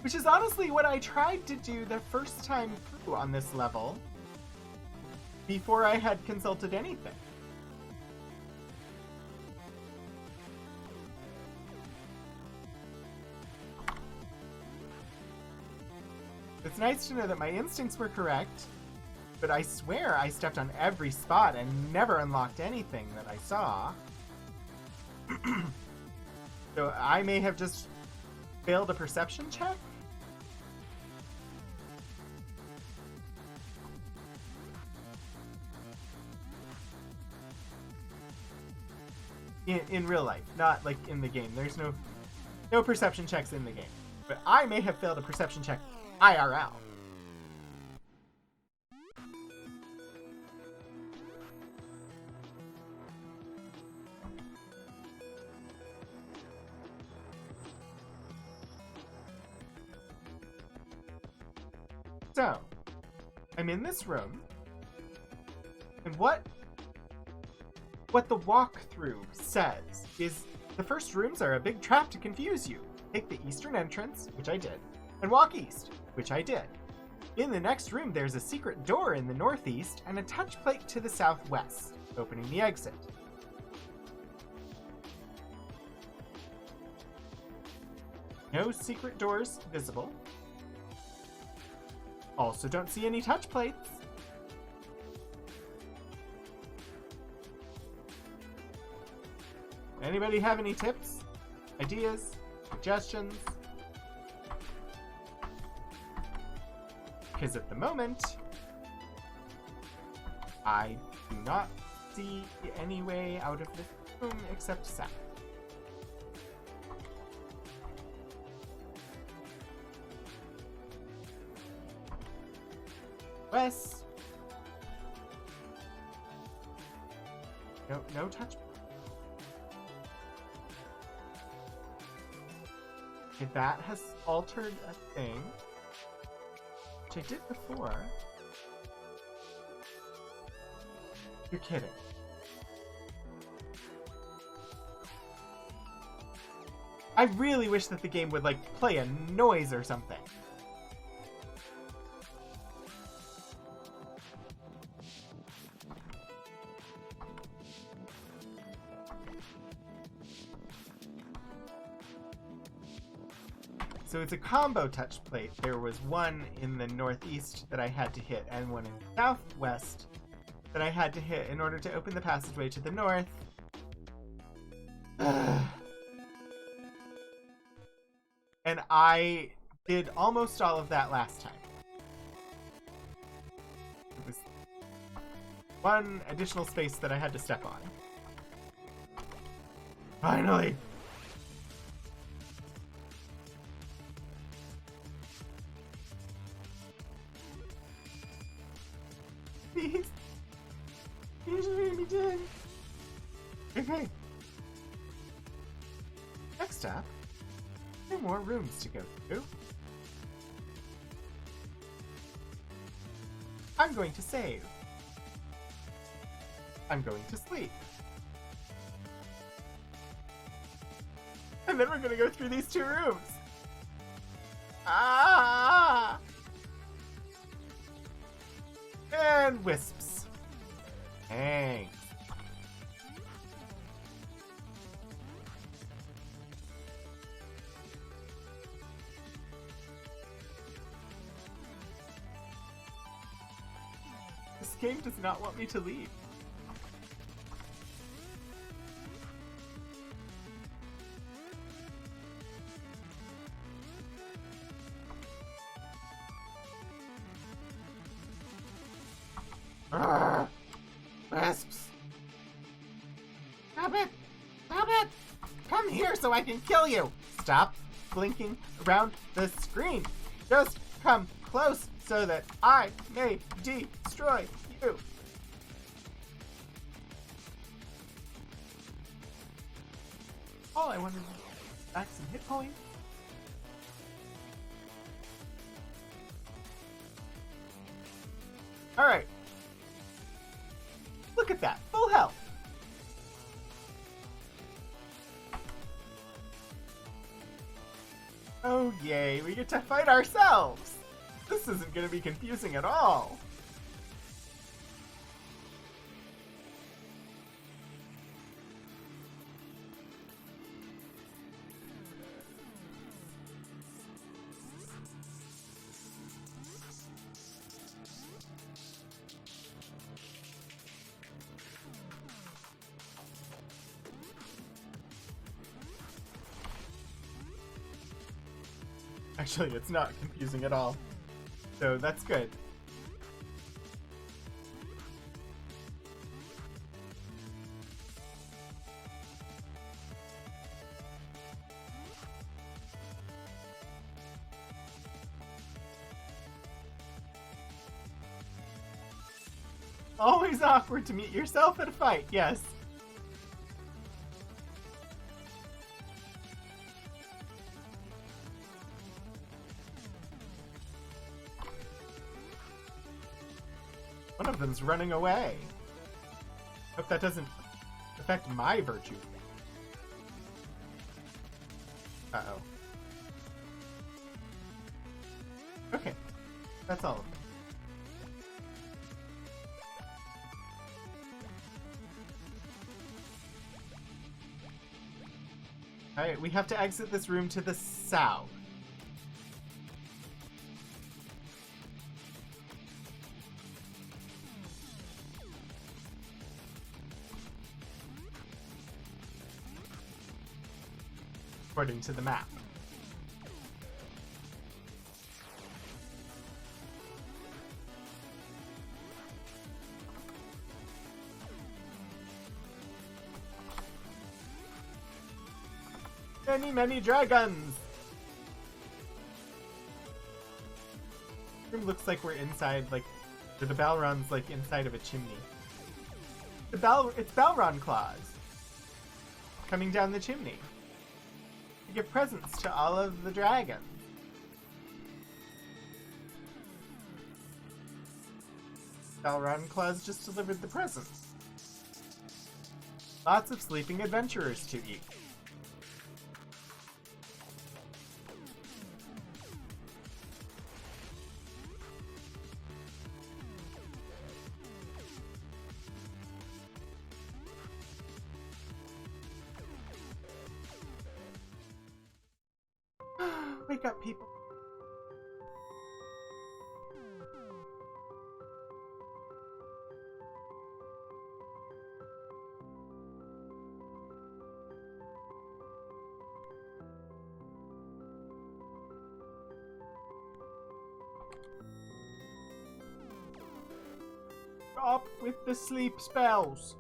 Which is honestly what I tried to do the first time through on this level, before I had consulted anything. It's nice to know that my instincts were correct, but I swear I stepped on every spot and never unlocked anything that I saw. So I may have just failed a perception check? In real life, not like in the game. There's no perception checks in the game. But I may have failed a perception check IRL. So, I'm in this room, and what the walkthrough says is the first rooms are a big trap to confuse you. Take the eastern entrance, which I did, and walk east, which I did. In the next room, there's a secret door in the northeast and a touch plate to the southwest, opening the exit. No secret doors visible. Also don't see any touch plates. Anybody have any tips, ideas, suggestions? Because at the moment, I do not see any way out of this room except south. West. No touch. Okay, that has altered a thing, which I did before. You're kidding. I really wish that the game would, like, play a noise or something. So it's a combo touch plate. There was one in the northeast that I had to hit, and one in the southwest that I had to hit in order to open the passageway to the north. And I did almost all of that last time. It was one additional space that I had to step on. Finally! Please! Please let me down. Okay. Next up, 2 more rooms to go through. I'm going to save. I'm going to sleep. And then we're gonna go through these 2 rooms. Ah! And wisps. Thanks. This game does not want me to leave. Arrgh. Wisps. Stop it! Stop it! Come here so I can kill you! Stop blinking around the screen! Just come close so that I may destroy you! All I wanted was back some hit points. Alright. Look at that, full health. Oh yay, we get to fight ourselves! This isn't gonna be confusing at all. Actually, it's not confusing at all. So that's good. Always awkward to meet yourself at a fight, yes. One of them's running away. Hope that doesn't affect my virtue. Uh-oh. Okay. That's all of them. Alright, we have to exit this room to the south. According to the map. Many, many dragons! It looks like we're inside, like, the Balron's, like, inside of a chimney. It's Balron claws! Coming down the chimney. To give presents to all of the dragons. Balron claws just delivered the presents. Lots of sleeping adventurers to eat. Wake up, people. Stop with the sleep spells.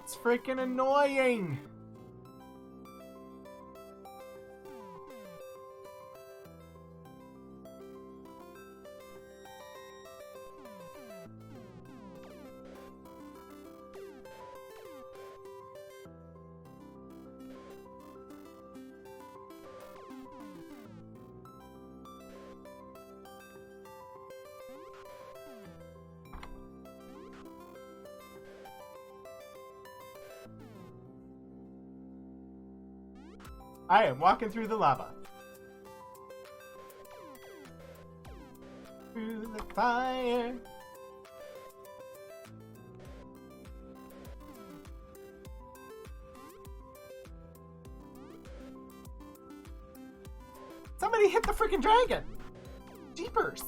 It's freaking annoying. I am walking through the lava. Through the fire. Somebody hit the freaking dragon! Jeepers!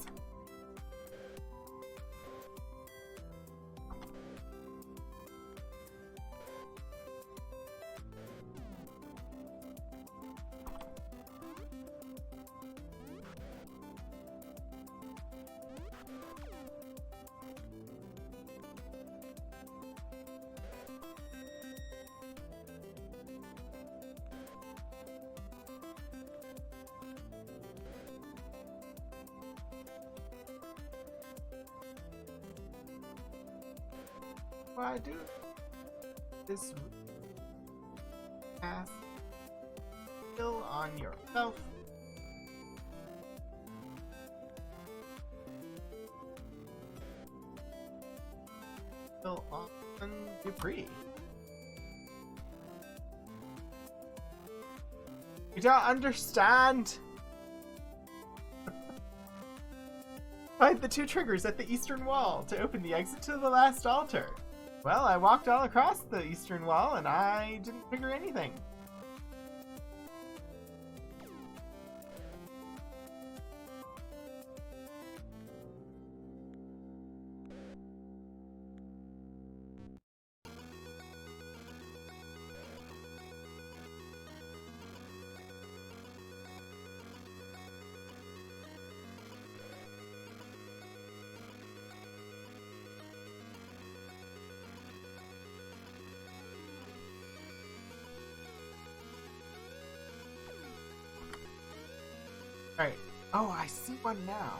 Why do this pass still on yourself? Still on debris. You don't understand. Find the 2 triggers at the eastern wall to open the exit to the last altar. Well, I walked all across the eastern wall and I didn't trigger anything. Alright. Oh, I see one now.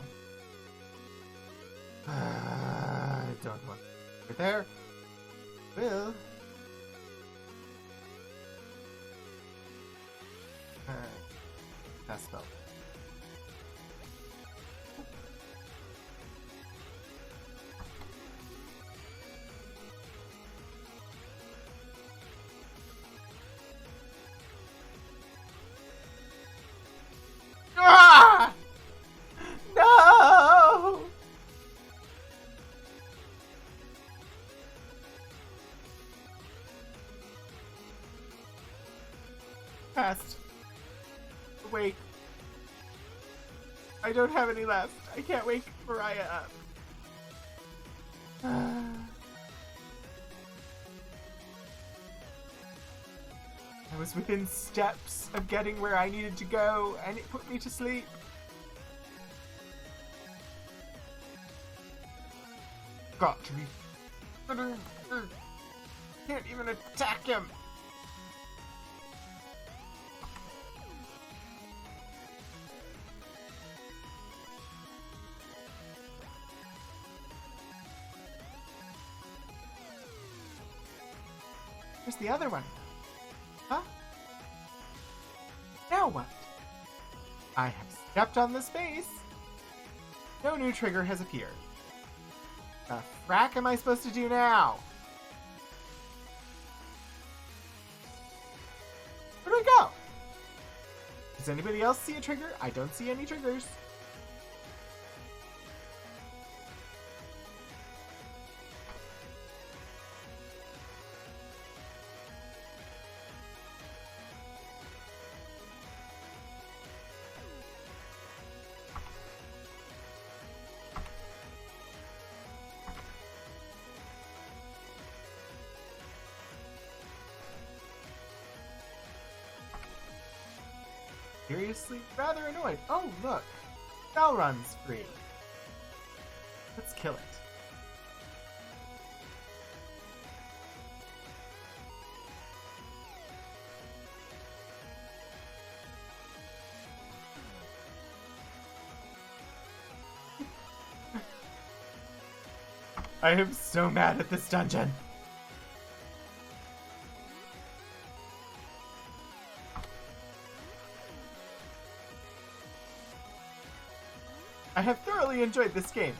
I don't want it there. Will. Cast spell. Ah! No! Cast. Wait. I don't have any left. I can't wake Mariah up. I was within steps of getting where I needed to go, and it put me to sleep. Got to be... Can't even attack him! Where's the other one? Huh? Now what? I have stepped on the space. No new trigger has appeared. The frack am I supposed to do now? Where do I go? Does anybody else see a trigger? I don't see any triggers. Seriously? Rather annoyed. Oh, look. Bell runs free. Let's kill it. I am so mad at this dungeon. I have thoroughly enjoyed this game.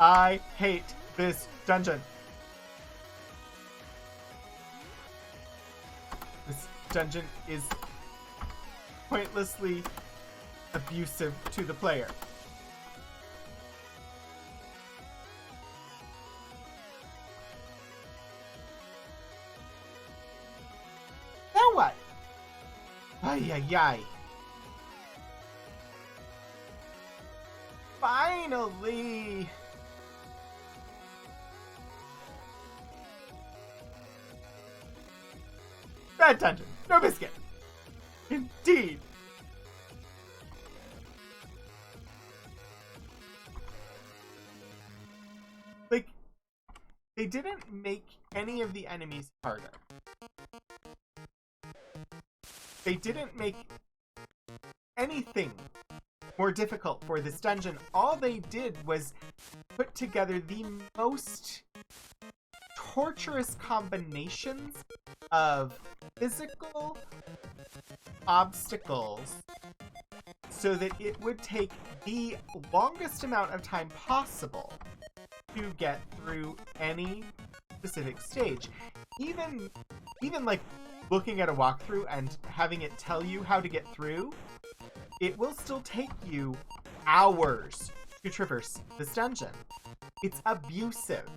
I hate this dungeon. This dungeon is pointlessly abusive to the player. Now what? Ay, ay, ay. Finally! Bad dungeon. No biscuit. Indeed. Like, they didn't make any of the enemies harder. They didn't make anything more difficult for this dungeon. All they did was put together the most torturous combinations of physical obstacles so that it would take the longest amount of time possible to get through any specific stage. Even like looking at a walkthrough and having it tell you how to get through, it will still take you hours to traverse this dungeon. It's abusive.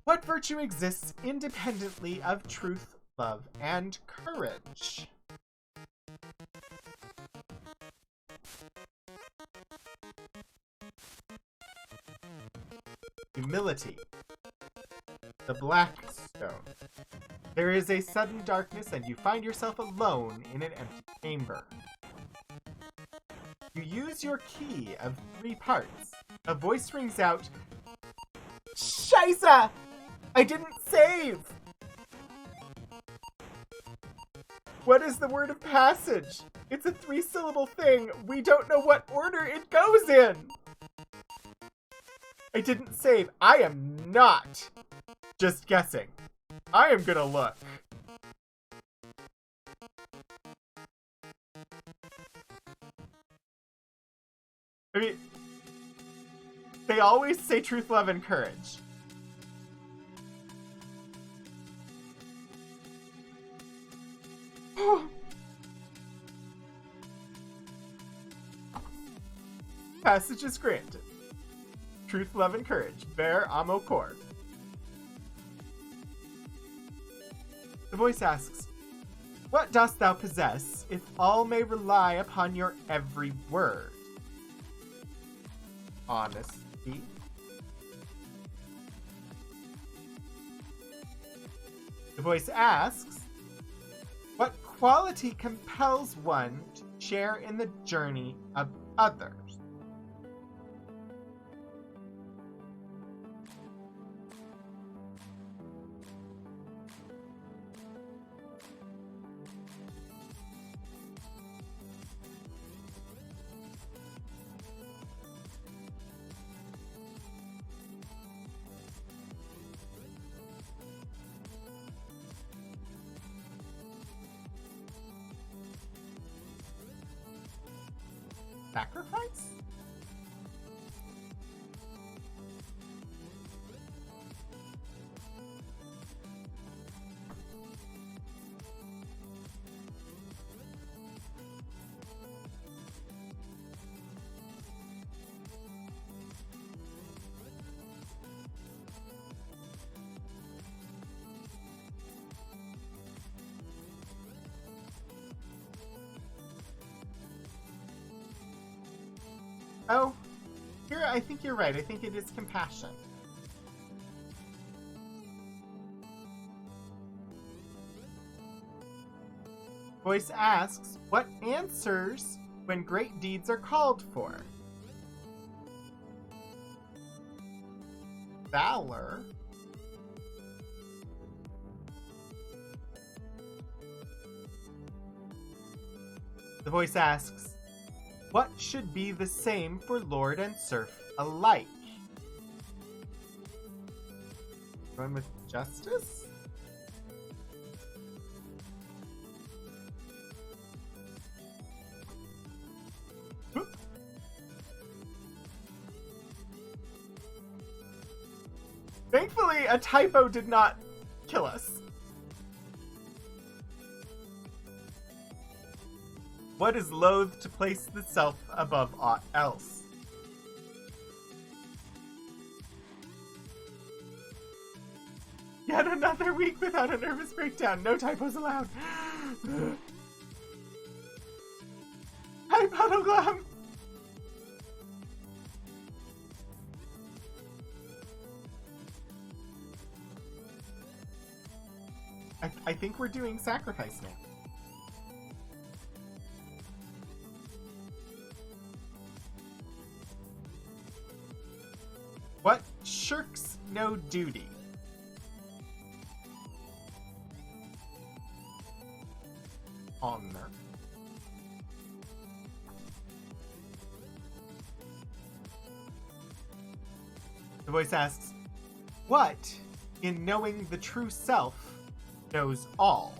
What virtue exists independently of truth, love, and courage? Humility. The Black Stone. There is a sudden darkness and you find yourself alone in an empty chamber. You use your key of 3 parts. A voice rings out, Scheisse! I didn't save! What is the word of passage? It's a 3-syllable thing. We don't know what order it goes in! I didn't save. I am not just guessing. I am gonna look. I mean, they always say truth, love, and courage. Passage is granted. Truth, love, and courage. Bear amo cor. The voice asks, what dost thou possess, if all may rely upon your every word? Honesty. The voice asks, what quality compels one to share in the journey of others? Sacrifice? Oh, here I think you're right. I think it is compassion. Voice asks, what answers when great deeds are called for? Valor. The voice asks, What should be the same for lord and serf alike? Going with justice? Thankfully, a typo did not kill us. What is loath to place the self above aught else? Yet another week without a nervous breakdown. No typos allowed. Hi, Puddleglam! I think we're doing sacrifice now. What shirks no duty? Honor. The voice asks, what, in knowing the true self, knows all?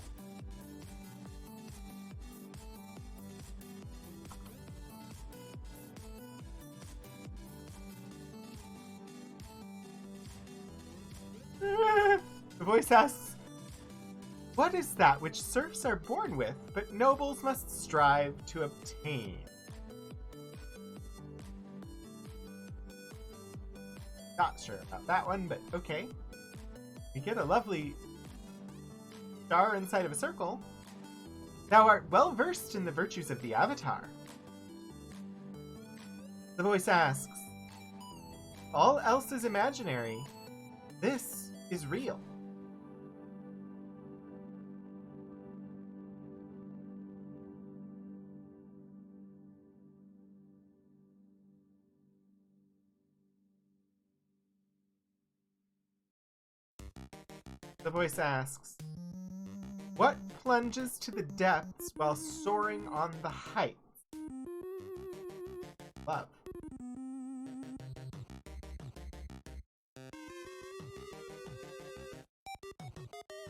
The voice asks, what is that which serfs are born with, but nobles must strive to obtain? Not sure about that one, but okay. We get a lovely star inside of a circle. Thou art well versed in the virtues of the Avatar. The voice asks, all else is imaginary. This is real. The voice asks, what plunges to the depths while soaring on the heights? Love.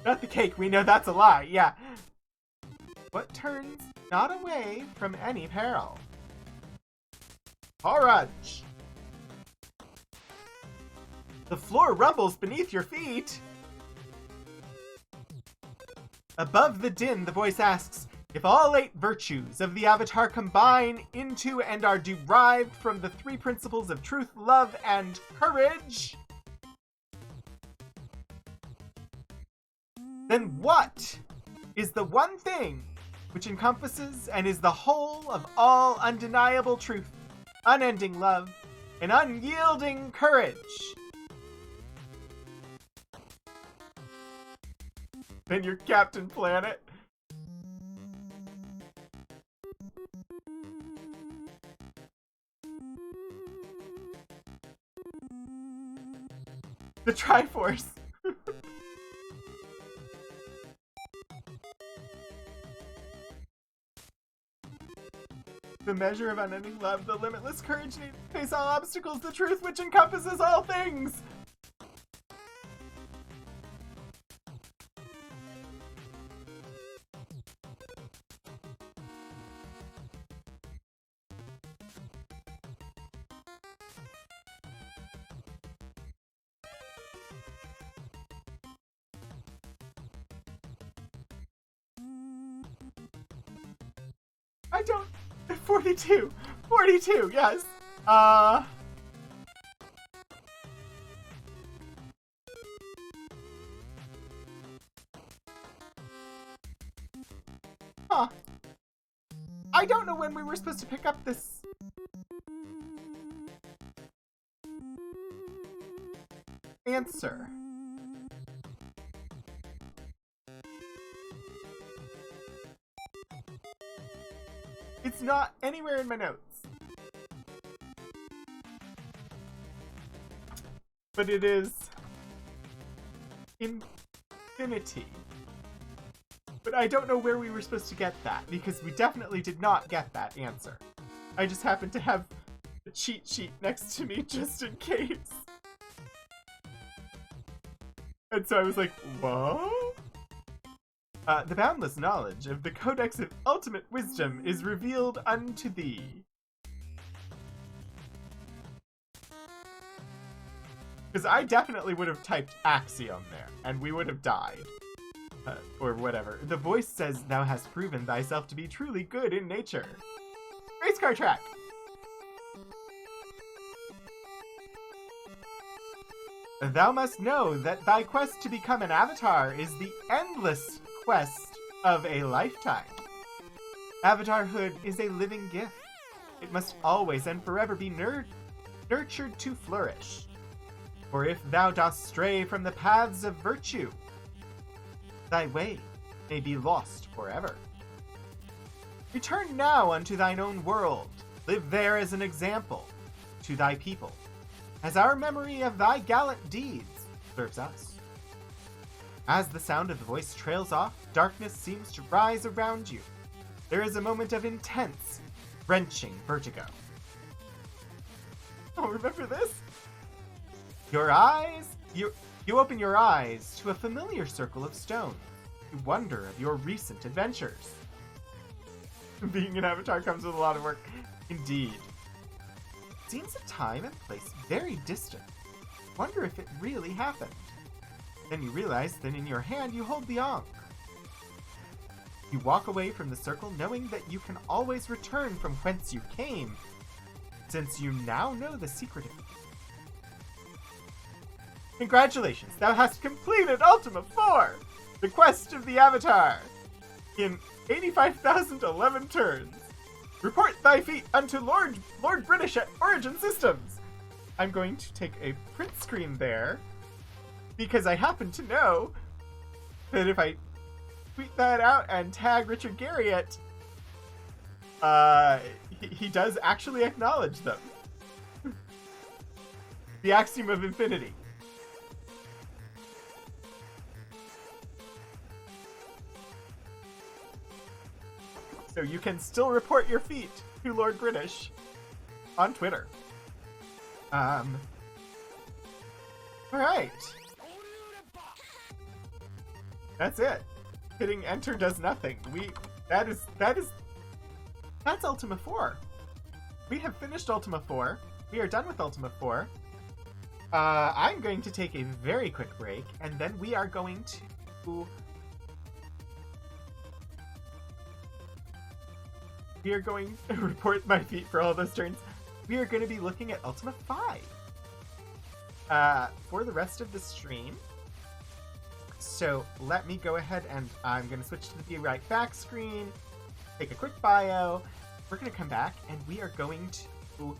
Not the cake, we know that's a lie, yeah. What turns not away from any peril? Porridge. The floor rumbles beneath your feet. Above the din, the voice asks, if all 8 virtues of the Avatar combine into and are derived from the 3 principles of truth, love, and courage, then what is the one thing which encompasses and is the whole of all undeniable truth, unending love, and unyielding courage? Then you're Captain Planet. The Triforce. The measure of unending love, the limitless courage needed to face all obstacles, the truth which encompasses all things. I don't... 42! 42, yes! Huh. I don't know when we were supposed to pick up this... answer. It's not anywhere in my notes. But it is infinity. But I don't know where we were supposed to get that, because we definitely did not get that answer. I just happened to have a cheat sheet next to me just in case. And so I was like, what? The boundless knowledge of the Codex of Ultimate Wisdom is revealed unto thee. Because I definitely would have typed Axiom there, and we would have died. Or whatever. The voice says thou hast proven thyself to be truly good in nature. Race car track! Thou must know that thy quest to become an avatar is the endless quest of a lifetime. Avatarhood is a living gift. It must always and forever be nurtured to flourish. For if thou dost stray from the paths of virtue, thy way may be lost forever. Return now unto thine own world. Live there as an example to thy people, as our memory of thy gallant deeds serves us. As the sound of the voice trails off, darkness seems to rise around you. There is a moment of intense, wrenching vertigo. Oh, remember this? You open your eyes to a familiar circle of stones. You wonder of your recent adventures. Being an avatar comes with a lot of work. Indeed. Seems a time and place very distant. Wonder if it really happened. Then you realize that in your hand you hold the Ankh. You walk away from the circle knowing that you can always return from whence you came, since you now know the secret of it. Congratulations, thou hast completed Ultima 4, the quest of the Avatar, in 85,011 turns. Report thy feat unto Lord British at Origin Systems. I'm going to take a print screen there, because I happen to know that if I tweet that out and tag Richard Garriott, he does actually acknowledge them. The Axiom of Infinity. So you can still report your feat to Lord British on Twitter. Alright. That's it. Hitting enter does nothing. That's Ultima 4. We have finished Ultima 4. We are done with Ultima 4. I'm going to take a very quick break, and then we are going to... We are going to report my feat for all those turns. We are going to be looking at Ultima 5 for the rest of the stream. So let me go ahead and I'm going to switch to the Be Right Back screen, take a quick bio. We're going to come back and we are going to...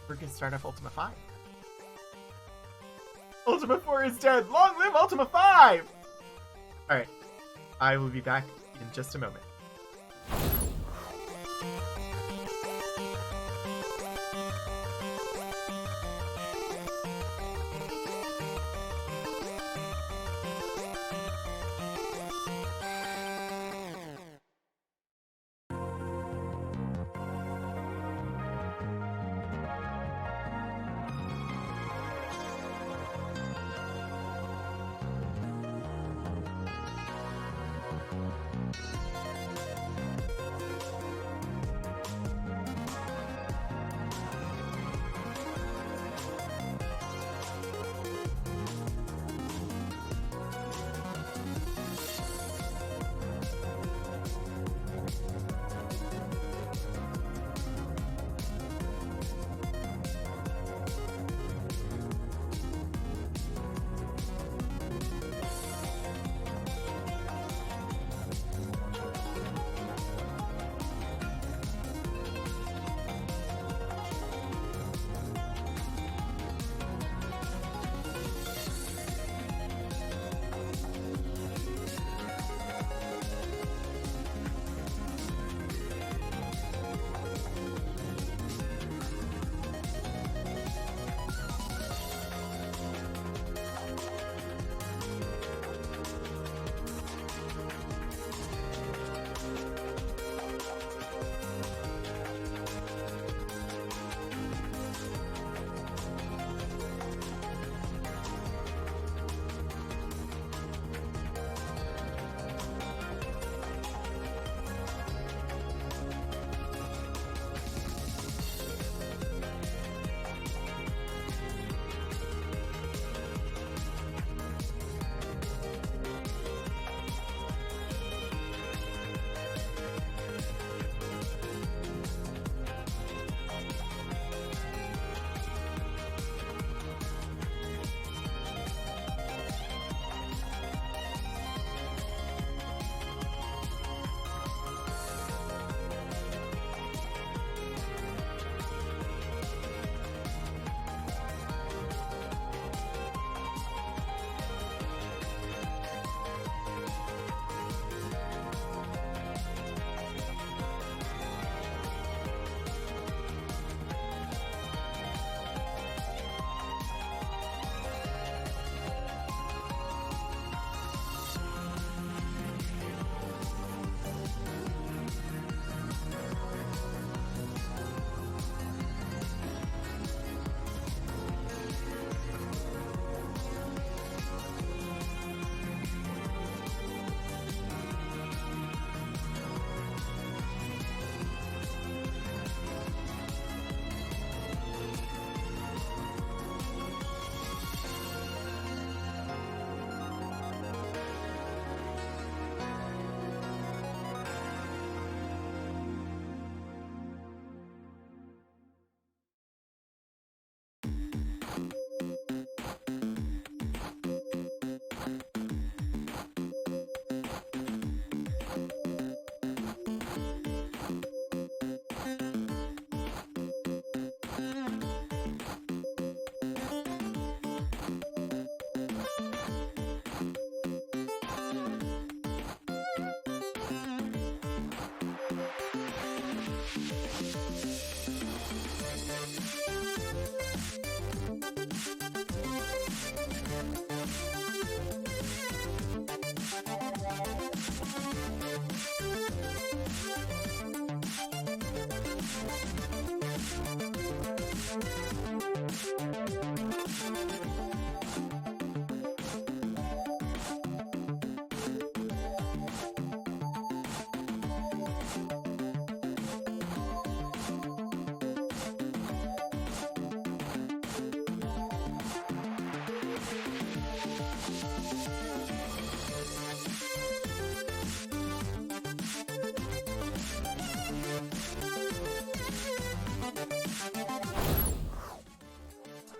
We're going to start up Ultima 5. Ultima 4 is dead! Long live Ultima 5! Alright. I will be back in just a moment.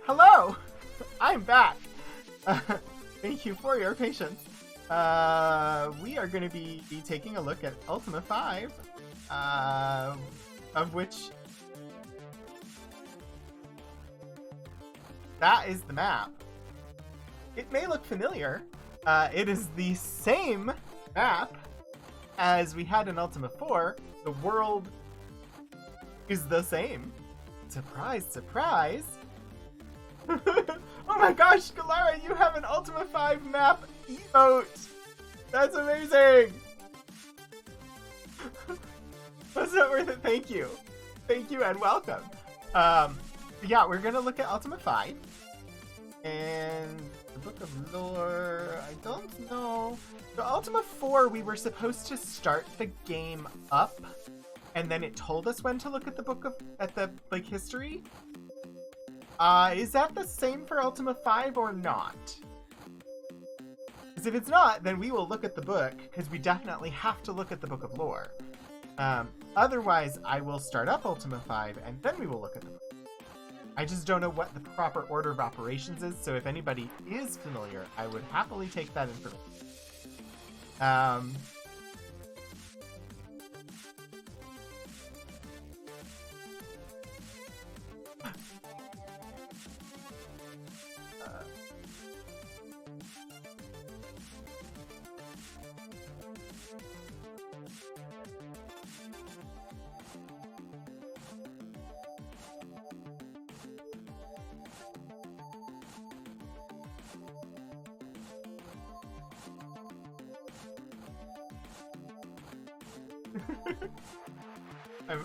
Hello! I'm back! Thank you for your patience. We are going to be taking a look at Ultima 5, of which that is the map. It may look familiar. It is the same map as we had in Ultima 4. The world is the same. Surprise, surprise! Oh my gosh, Galara, you have an Ultima 5 map emote! That's amazing! That's not worth it, thank you. Thank you and welcome. Yeah, we're gonna look at Ultima 5. And the Book of Lore, I don't know. So Ultima 4, we were supposed to start the game up, and then it told us when to look at the book of, history. Is that the same for Ultima 5 or not? Because if it's not, then we will look at the book, because we definitely have to look at the Book of Lore. Otherwise, I will start up Ultima 5, and then we will look at the book. I just don't know what the proper order of operations is, so if anybody is familiar, I would happily take that information.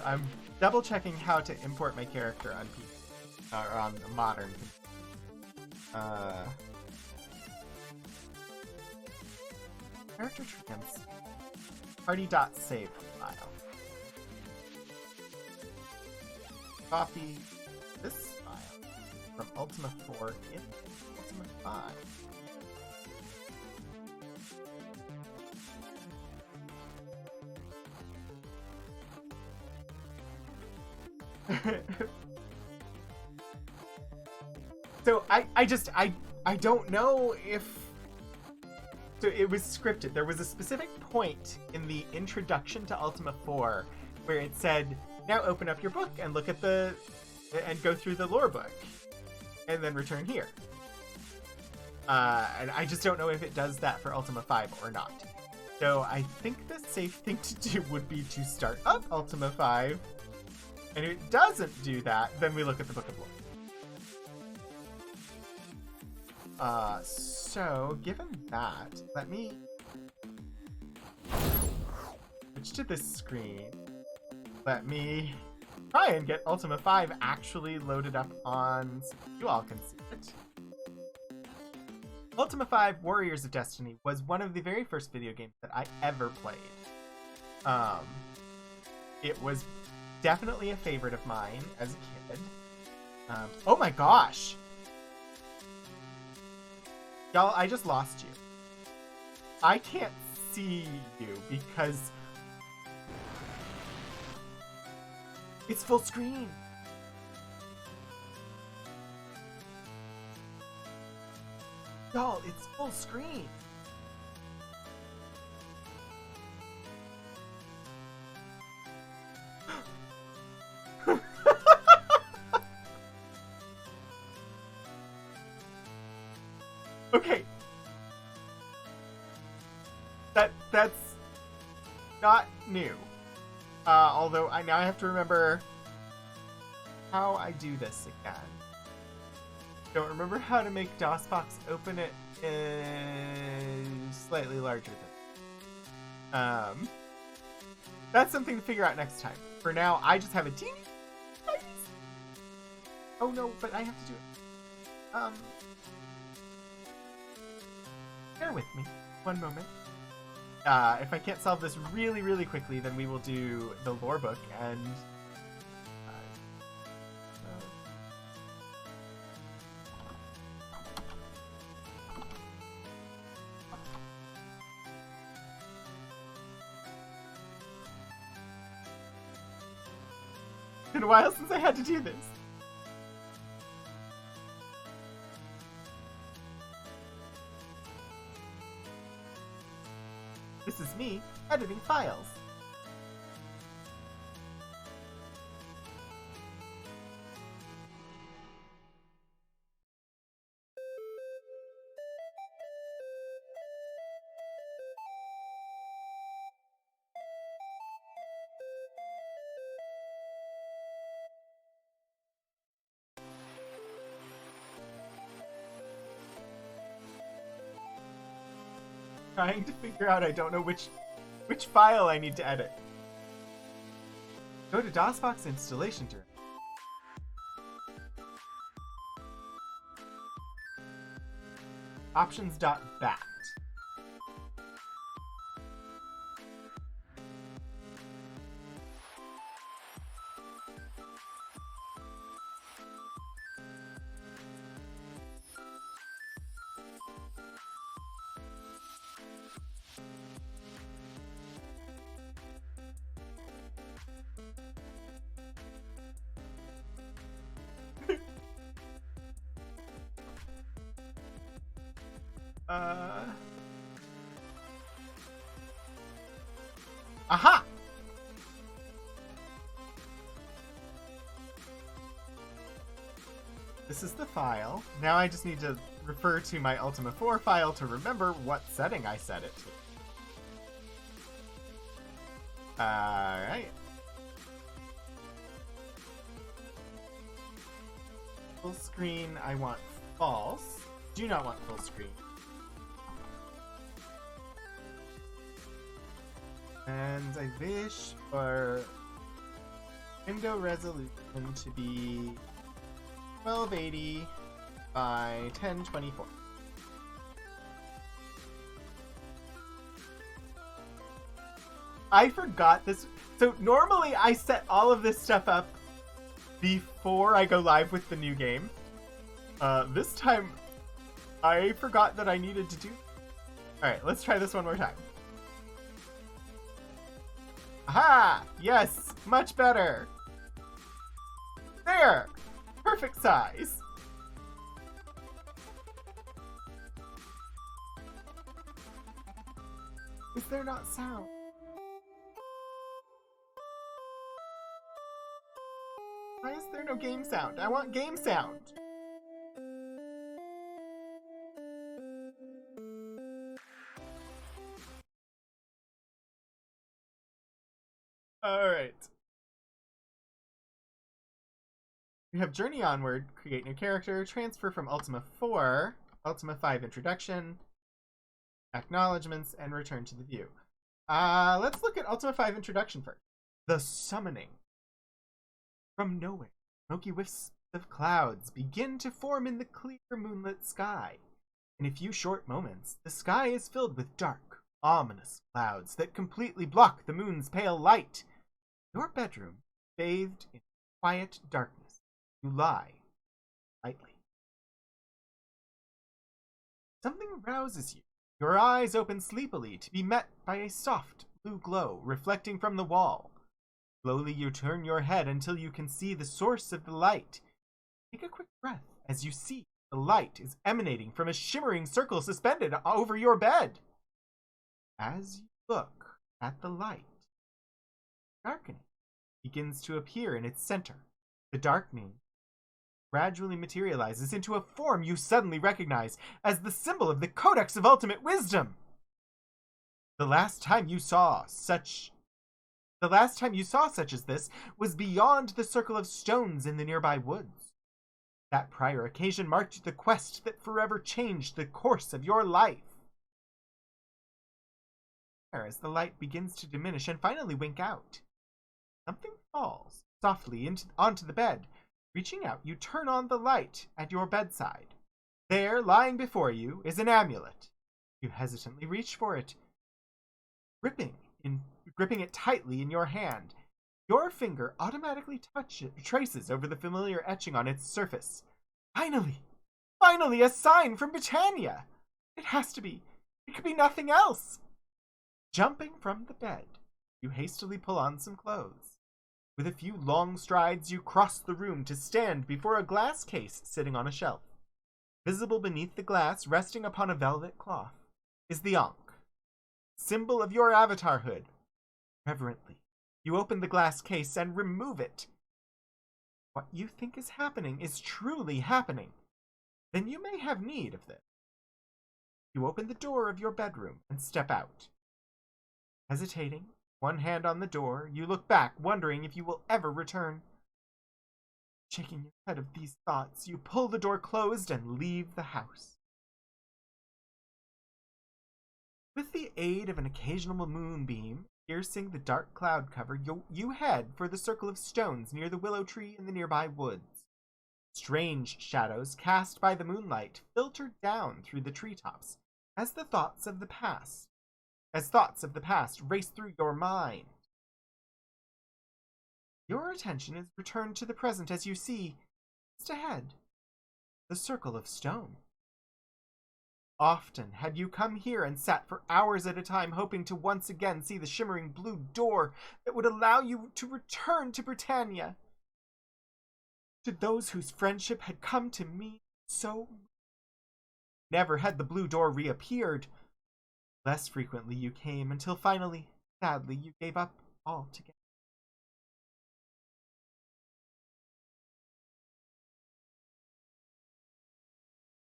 I'm double checking how to import my character on PC, or on modern. Character trans party.save file. Copy this file from Ultima 4 in Ultima 5. So I don't know if, so it was scripted. There was a specific point in the introduction to Ultima 4 where it said, now open up your book and look at and go through the lore book and then return here. And I just don't know if it does that for Ultima 5 or not. So I think the safe thing to do would be to start up Ultima 5. And if it doesn't do that, then we look at the Book of Lore. So, given that, let me switch to this screen. Let me try and get Ultima 5 actually loaded up on so you all can see it. Ultima 5 Warriors of Destiny was one of the very first video games that I ever played. It was definitely a favorite of mine as a kid. Oh my gosh! Y'all, I just lost you. I can't see you because it's full screen. Y'all, it's full screen. Okay. That's not new. Although I now have to remember how I do this again. Don't remember how to make DOSBox open it is slightly larger than. That's something to figure out next time. For now, I just have a teeny tiny. Oh no, but I have to do it. Bear with me. One moment. If I can't solve this really, really quickly, then we will do the lore book and. It's been a while since I had to do this. This is me editing files. Trying to figure out I don't know which file I need to edit. Go to DOSBox installation directory. Options.bat. Aha! This is the file. Now I just need to refer to my Ultima 4 file to remember what setting I set it to. Alright. Full screen, I want false. Do not want full screen. And I wish for window resolution to be 1280 by 1024. I forgot this. So normally I set all of this stuff up before I go live with the new game. This time I forgot that I needed to do. Alright, let's try this one more time. Aha! Yes! Much better! There! Perfect size! Is there not sound? Why is there no game sound? I want game sound! Alright. We have Journey Onward, create new character, transfer from Ultima 4, Ultima 5 introduction, acknowledgements, and return to the view. Let's look at Ultima 5 introduction first. The Summoning. From nowhere, smoky wisps of clouds begin to form in the clear moonlit sky. In a few short moments, the sky is filled with dark, ominous clouds that completely block the moon's pale light. Your bedroom, bathed in quiet darkness, you lie lightly. Something rouses you. Your eyes open sleepily to be met by a soft blue glow reflecting from the wall. Slowly you turn your head until you can see the source of the light. Take a quick breath as you see the light is emanating from a shimmering circle suspended over your bed. As you look at the light, darkening begins to appear in its center. The darkening gradually materializes into a form you suddenly recognize as the symbol of the Codex of Ultimate Wisdom. The last time you saw such The last time you saw such as this was beyond the circle of stones in the nearby woods. That prior occasion marked the quest that forever changed the course of your life. As the light begins to diminish and finally wink out, something falls softly onto the bed. Reaching out, you turn on the light at your bedside. There, lying before you, is an amulet. You hesitantly reach for it, gripping it tightly in your hand. Your finger automatically traces over the familiar etching on its surface. Finally, a sign from Britannia! It has to be. It could be nothing else. Jumping from the bed, you hastily pull on some clothes. With a few long strides, you cross the room to stand before a glass case sitting on a shelf. Visible beneath the glass, resting upon a velvet cloth, is the Ankh, symbol of your avatarhood. Reverently, you open the glass case and remove it. What you think is happening is truly happening. Then you may have need of this. You open the door of your bedroom and step out. Hesitating, one hand on the door, you look back, wondering if you will ever return. Shaking your head of these thoughts, you pull the door closed and leave the house. With the aid of an occasional moonbeam piercing the dark cloud cover, you head for the circle of stones near the willow tree in the nearby woods. Strange shadows cast by the moonlight filter down through the treetops as thoughts of the past race through your mind. Your attention is returned to the present as you see, just ahead, the circle of stone. Often had you come here and sat for hours at a time, hoping to once again see the shimmering blue door that would allow you to return to Britannia. To those whose friendship had come to mean so much. Never had the blue door reappeared. Less frequently you came, until finally, sadly, you gave up altogether.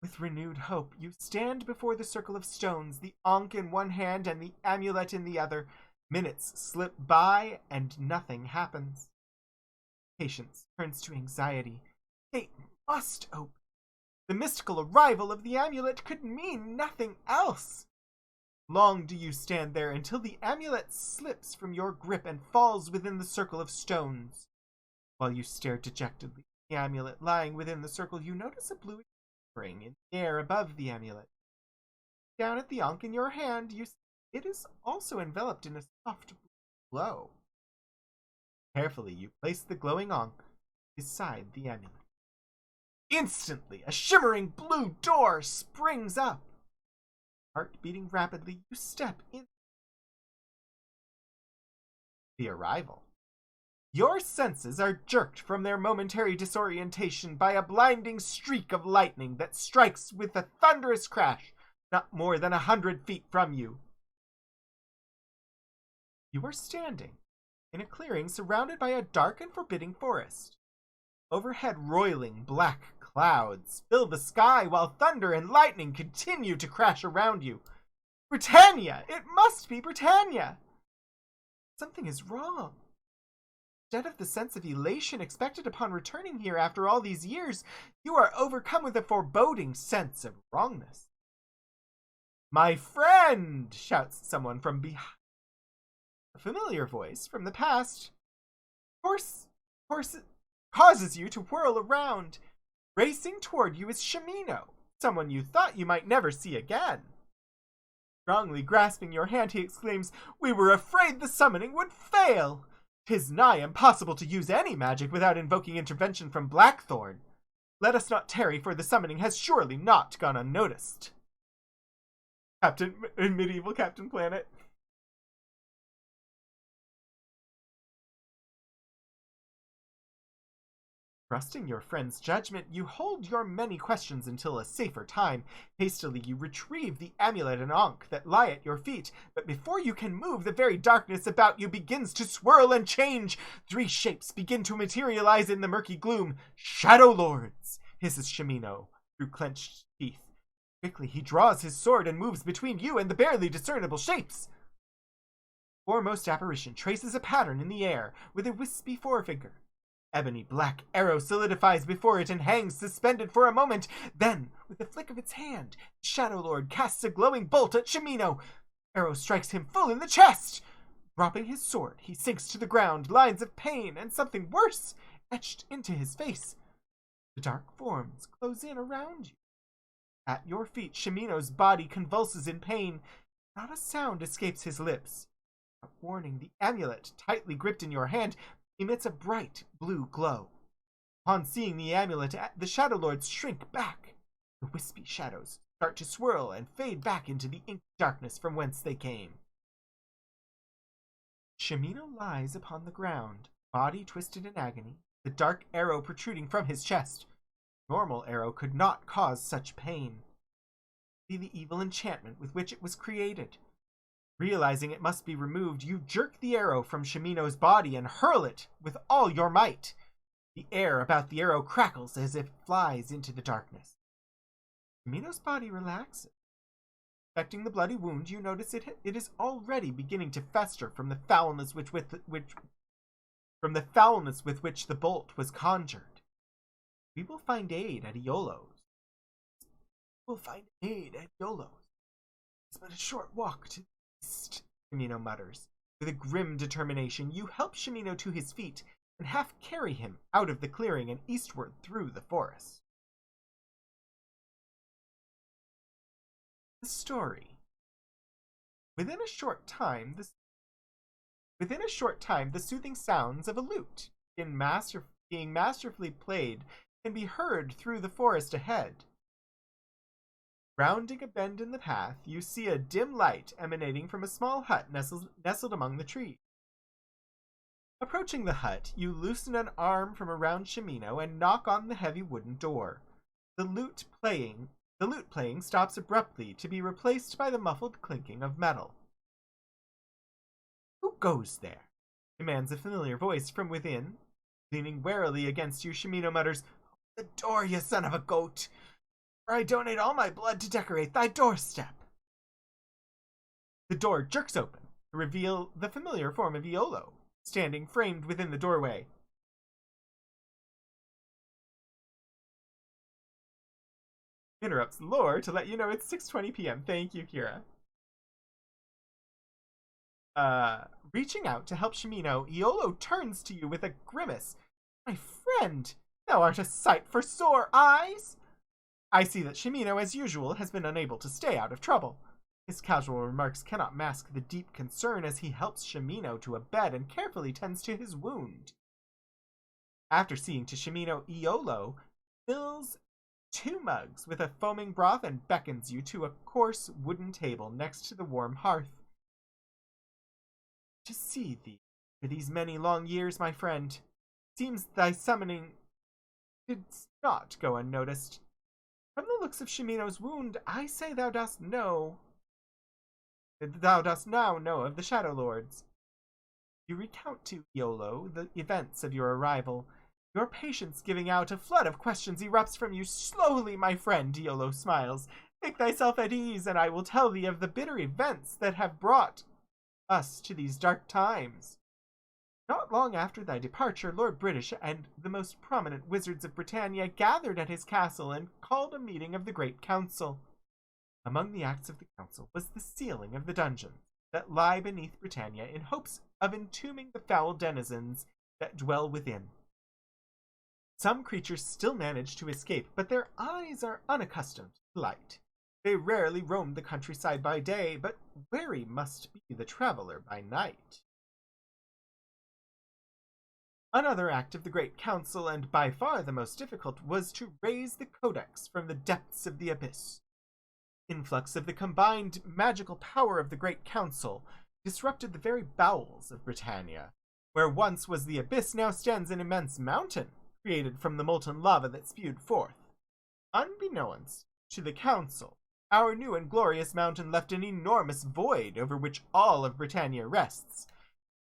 With renewed hope, you stand before the circle of stones, the Ankh in one hand and the amulet in the other. Minutes slip by and nothing happens. Patience turns to anxiety. They must open. The mystical arrival of the amulet could mean nothing else. Long do you stand there until the amulet slips from your grip and falls within the circle of stones. While you stare dejectedly at the amulet lying within the circle, you notice a bluish ring in the air above the amulet. Down at the Ankh in your hand, you see it is also enveloped in a soft glow. Carefully, you place the glowing Ankh beside the amulet. Instantly, a shimmering blue door springs up. Heart beating rapidly, you step in. The arrival. Your senses are jerked from their momentary disorientation by a blinding streak of lightning that strikes with a thunderous crash not more than 100 feet from you. You are standing in a clearing surrounded by a dark and forbidding forest. Overhead, roiling black clouds fill the sky while thunder and lightning continue to crash around you. Britannia! It must be Britannia! Something is wrong. Instead of the sense of elation expected upon returning here after all these years, you are overcome with a foreboding sense of wrongness. My friend! Shouts someone from behind. A familiar voice from the past. Horse causes you to whirl around. Racing toward you is Shimino, someone you thought you might never see again. Strongly grasping your hand, he exclaims, "We were afraid the summoning would fail. 'Tis nigh impossible to use any magic without invoking intervention from Blackthorn. Let us not tarry, for the summoning has surely not gone unnoticed." Medieval Captain Planet. Trusting your friend's judgment, you hold your many questions until a safer time. Hastily, you retrieve the amulet and Ankh that lie at your feet, but before you can move, the very darkness about you begins to swirl and change. 3 shapes begin to materialize in the murky gloom. "Shadow Lords!" hisses Shimino through clenched teeth. Quickly, he draws his sword and moves between you and the barely discernible shapes. Foremost apparition traces a pattern in the air with a wispy forefinger. Ebony black arrow solidifies before it and hangs suspended for a moment. Then, with a flick of its hand, the Shadow Lord casts a glowing bolt at Shimino. Arrow strikes him full in the chest. Dropping his sword, he sinks to the ground, lines of pain and something worse etched into his face. The dark forms close in around you. At your feet, Shimino's body convulses in pain. Not a sound escapes his lips. A warning, the amulet, tightly gripped in your hand, emits a bright blue glow. Upon seeing the amulet, the Shadow Lords shrink back. The wispy shadows start to swirl and fade back into the inky darkness from whence they came. Shimino lies upon the ground, body twisted in agony, the dark arrow protruding from his chest. Normal arrow could not cause such pain. Be the evil enchantment with which it was created. Realizing it must be removed, you jerk the arrow from Shimino's body and hurl it with all your might. The air about the arrow crackles as if it flies into the darkness. Shimino's body relaxes. Inspecting the bloody wound, you notice it is already beginning to fester from the foulness with which the bolt was conjured. We will find aid at Iolo's. It's but a short walk to the east, Shimino mutters. With a grim determination, you help Shimino to his feet and half carry him out of the clearing and eastward through the forest. The story. Within a short time, the soothing sounds of a lute, being masterfully played, can be heard through the forest ahead. Rounding a bend in the path, you see a dim light emanating from a small hut nestled among the trees. Approaching the hut, you loosen an arm from around Shimino and knock on the heavy wooden door. The lute playing stops abruptly to be replaced by the muffled clinking of metal. "Who goes there?" demands a familiar voice from within. Leaning warily against you, Shimino mutters, "The door, you son of a goat! Or I donate all my blood to decorate thy doorstep." The door jerks open to reveal the familiar form of Iolo, standing framed within the doorway. Interrupts lore to let you know it's 6:20 p.m. Thank you, Kira. Reaching out to help Shimino, Iolo turns to you with a grimace. "My friend, thou art a sight for sore eyes!" I see that Shimino, as usual, has been unable to stay out of trouble. His casual remarks cannot mask the deep concern as he helps Shimino to a bed and carefully tends to his wound. After seeing to Shimino, Iolo fills 2 mugs with a foaming broth and beckons you to a coarse wooden table next to the warm hearth. "To see thee for these many long years, my friend. Seems thy summoning did not go unnoticed. From the looks of Shimino's wound, I say thou dost now know of the Shadow Lords." You recount to Iolo the events of your arrival. Your patience giving out, a flood of questions erupts from you. "Slowly, my friend," Iolo smiles. "Make thyself at ease, and I will tell thee of the bitter events that have brought us to these dark times. Not long after thy departure, Lord British and the most prominent wizards of Britannia gathered at his castle and called a meeting of the Great Council. Among the acts of the council was the sealing of the dungeons that lie beneath Britannia in hopes of entombing the foul denizens that dwell within. Some creatures still manage to escape, but their eyes are unaccustomed to light. They rarely roam the countryside by day, but wary must be the traveler by night. Another act of the Great Council, and by far the most difficult, was to raise the Codex from the depths of the abyss. Influx of the combined magical power of the Great Council disrupted the very bowels of Britannia. Where once was the abyss, now stands an immense mountain, created from the molten lava that spewed forth. Unbeknownst to the Council, our new and glorious mountain left an enormous void over which all of Britannia rests.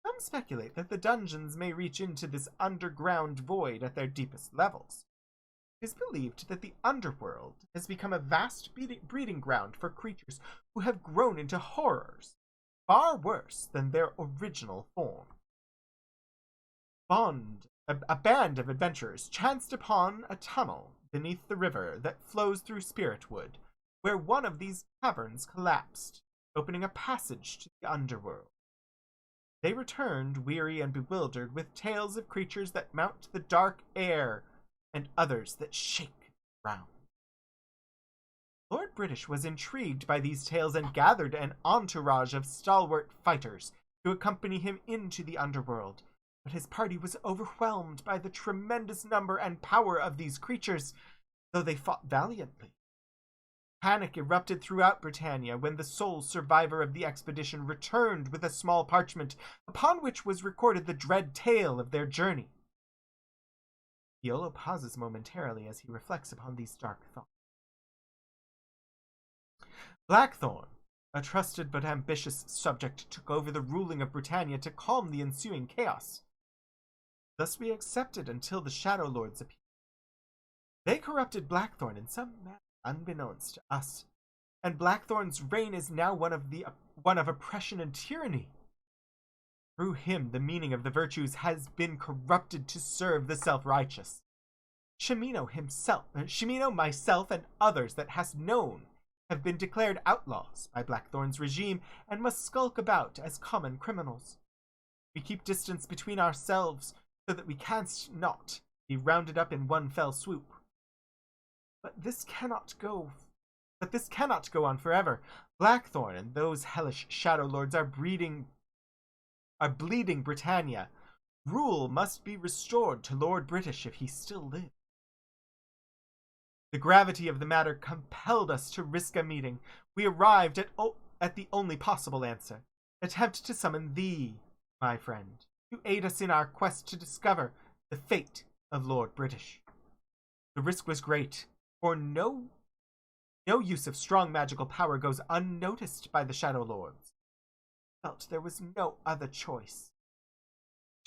Some speculate that the dungeons may reach into this underground void at their deepest levels. It is believed that the underworld has become a vast breeding ground for creatures who have grown into horrors. far worse than their original form. A band of adventurers chanced upon a tunnel beneath the river that flows through Spiritwood, where one of these caverns collapsed, opening a passage to the underworld. They returned, weary and bewildered, with tales of creatures that mount the dark air and others that shake the ground. Lord British was intrigued by these tales and gathered an entourage of stalwart fighters to accompany him into the underworld, but his party was overwhelmed by the tremendous number and power of these creatures, though they fought valiantly. Panic erupted throughout Britannia when the sole survivor of the expedition returned with a small parchment upon which was recorded the dread tale of their journey. Iolo pauses momentarily as he reflects upon these dark thoughts. Blackthorn, a trusted but ambitious subject, took over the ruling of Britannia to calm the ensuing chaos. Thus we accepted until the Shadow Lords appeared. They corrupted Blackthorn in some manner unbeknownst to us, and Blackthorn's reign is now one of oppression and tyranny. Through him, the meaning of the virtues has been corrupted to serve the self-righteous. Shimino, myself, and others that hast known have been declared outlaws by Blackthorn's regime and must skulk about as common criminals. We keep distance between ourselves so that we canst not be rounded up in one fell swoop. But this cannot go on forever. Blackthorn and those hellish Shadow Lords are bleeding Britannia. Rule must be restored to Lord British if he still lives. The gravity of the matter compelled us to risk a meeting. We arrived at the only possible answer. Attempt to summon thee, my friend, to aid us in our quest to discover the fate of Lord British. The risk was great, for no use of strong magical power goes unnoticed by the Shadow Lords. Felt there was no other choice.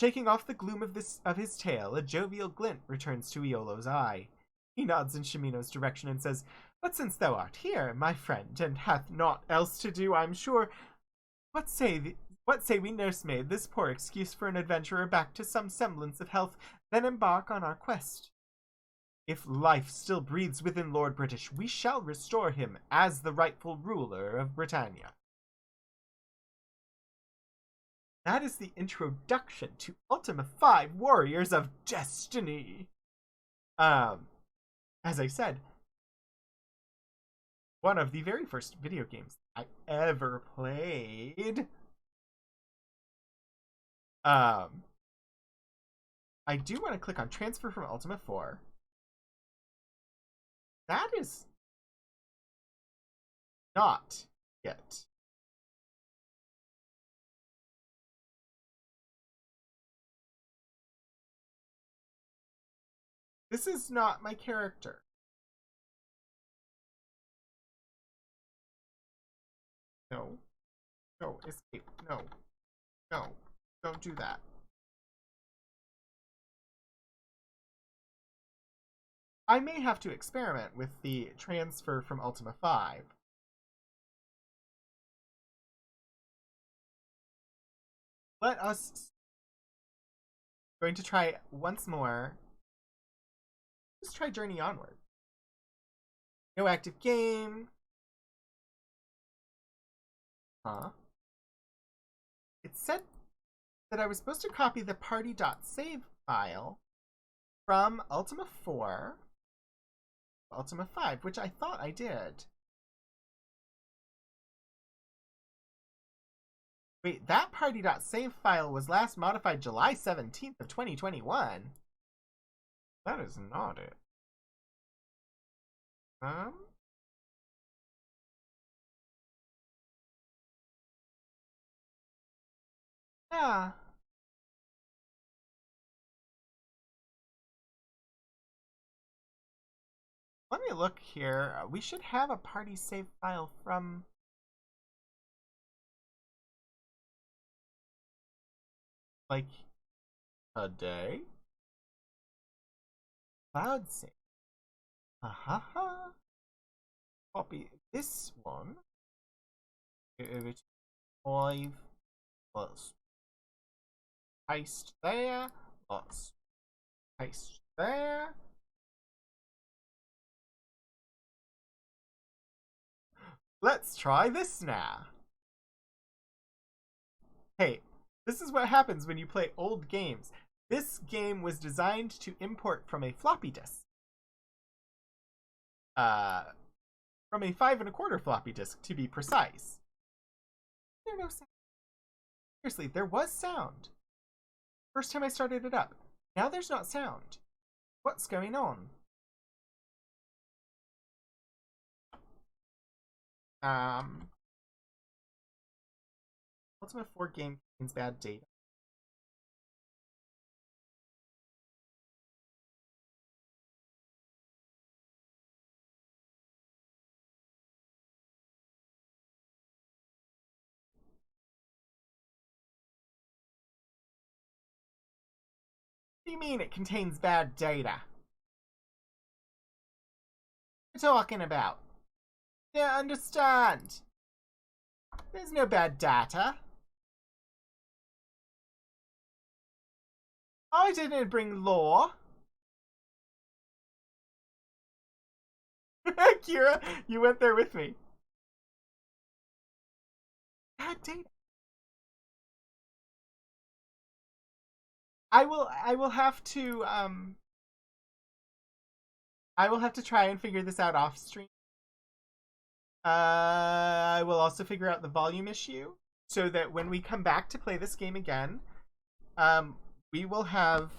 Shaking off the gloom of his tale, a jovial glint returns to Iolo's eye. He nods in Shimino's direction and says, "But since thou art here, my friend, and hath naught else to do, I'm sure, what say we nursemaid this poor excuse for an adventurer back to some semblance of health, then embark on our quest? If life still breathes within Lord British, we shall restore him as the rightful ruler of Britannia." That is the introduction to Ultima 5 Warriors of Destiny. As I said, one of the very first video games I ever played. I do want to click on transfer from Ultima 4. That is not yet. This is not my character. No. No, escape. No. No. Don't do that. I may have to experiment with the transfer from Ultima 5. Let us... Going to try once more. Let's try Journey Onward. No active game. Huh? It said that I was supposed to copy the party.save file from Ultima 4 to Ultima 5, which I thought I did. Wait, that party.save file was last modified July 17th of 2021. That is not it. Yeah. Let me look here. We should have a party save file from... like... a day? Cloud save. Copy this one. Go over to 5 plus paste there plus paste there. Let's try this now. Hey, this is what happens when you play old games. This game was designed to import from a floppy disk. From a 5 1/4 floppy disk, to be precise. There's no sound. Seriously, there was sound. First time I started it up. Now there's not sound. What's going on? Ultima 4 game contains bad data. What do you mean it contains bad data? What are you talking about? I don't understand. There's no bad data. I didn't bring lore. Kira, you went there with me. Bad data. I will have to try and figure this out off stream. I will also figure out the volume issue so that when we come back to play this game again, we will have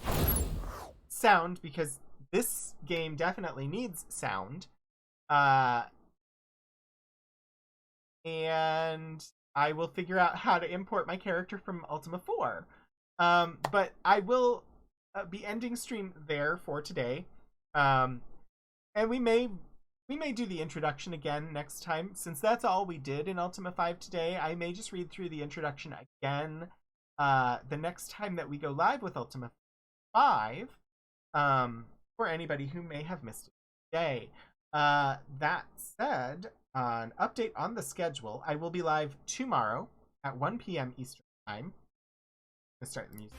sound, because this game definitely needs sound. And I will figure out how to import my character from Ultima 4. But I will be ending stream there for today. And we may do the introduction again next time. Since that's all we did in Ultima 5 today, I may just read through the introduction again the next time that we go live with Ultima 5, for anybody who may have missed it today. That said, an update on the schedule. I will be live tomorrow at 1 p.m. Eastern Time. Let's start the music.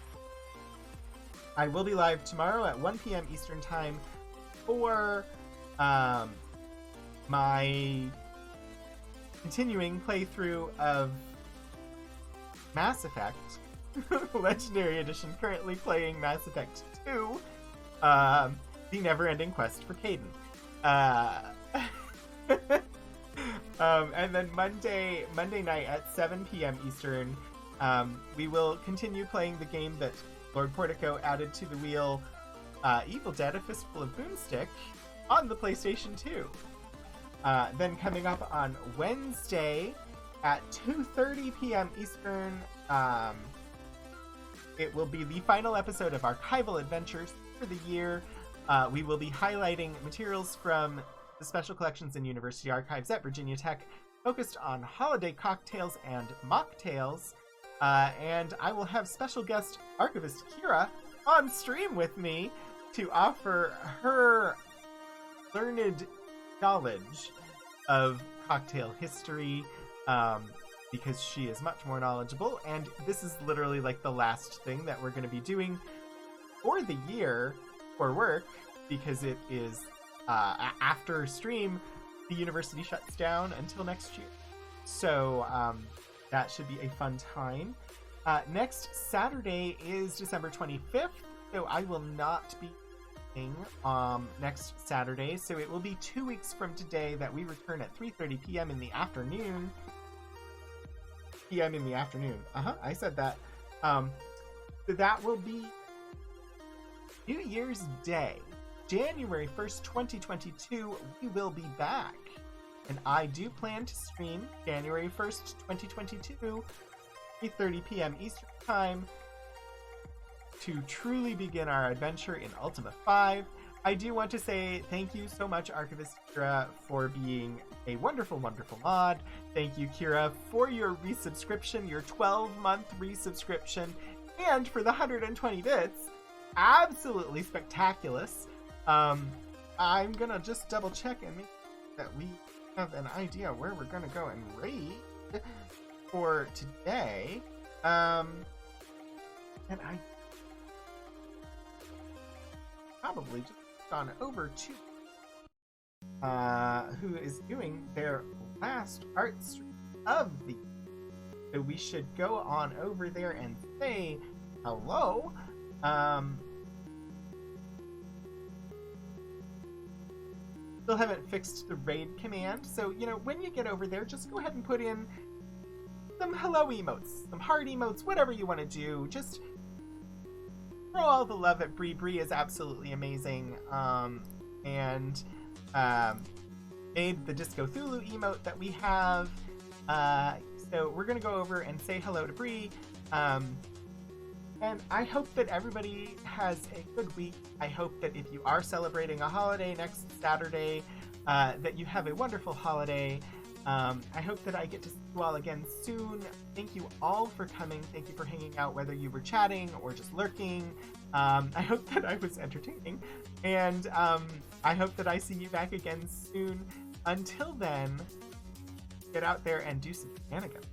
I will be live tomorrow at 1 p.m. Eastern Time for my continuing playthrough of Mass Effect Legendary Edition, currently playing Mass Effect 2, The Never-Ending Quest for Caden. And then Monday night at 7 p.m. Eastern, we will continue playing the game that Lord Portico added to the wheel, Evil Dead: A Fistful of Boomstick, on the PlayStation 2. Then coming up on Wednesday at 2:30 p.m. Eastern, it will be the final episode of Archival Adventures for the year. We will be highlighting materials from the special collections and university archives at Virginia Tech, focused on holiday cocktails and mocktails. And I will have special guest archivist Kira on stream with me to offer her learned knowledge of cocktail history, because she is much more knowledgeable, and this is literally like the last thing that we're going to be doing for the year for work, because it is after stream the university shuts down until next year. So that should be a fun time. Next Saturday is December 25th, so I will not be next Saturday, so it will be 2 weeks from today that we return at 3:30 p.m. in the afternoon. I said that. So that will be New Year's Day, January 1st, 2022. We will be back, and I do plan to stream January 1st, 2022, 3:30 p.m. Eastern Time, to truly begin our adventure in Ultima 5. I do want to say thank you so much, Archivist Kira, for being a wonderful, wonderful mod. Thank you, Kira, for your resubscription, your 12-month resubscription, and for the 120 bits. Absolutely spectaculous. I'm gonna just double check and make sure that we have an idea where we're gonna go and raid for today. And I probably just gone over to who is doing their last art stream of the. So we should go on over there and say hello. Still haven't fixed the raid command, so when you get over there, just go ahead and put in some hello emotes, some heart emotes, whatever you want to do. Just throw all the love at Bree. Bree is absolutely amazing. And made the Disco Thulu emote that we have. So we're gonna go over and say hello to Bree. And I hope that everybody has a good week. I hope that if you are celebrating a holiday next Saturday, that you have a wonderful holiday. I hope that I get to see you all again soon. Thank you all for coming. Thank you for hanging out, whether you were chatting or just lurking. I hope that I was entertaining. And I hope that I see you back again soon. Until then, get out there and do some shenanigans.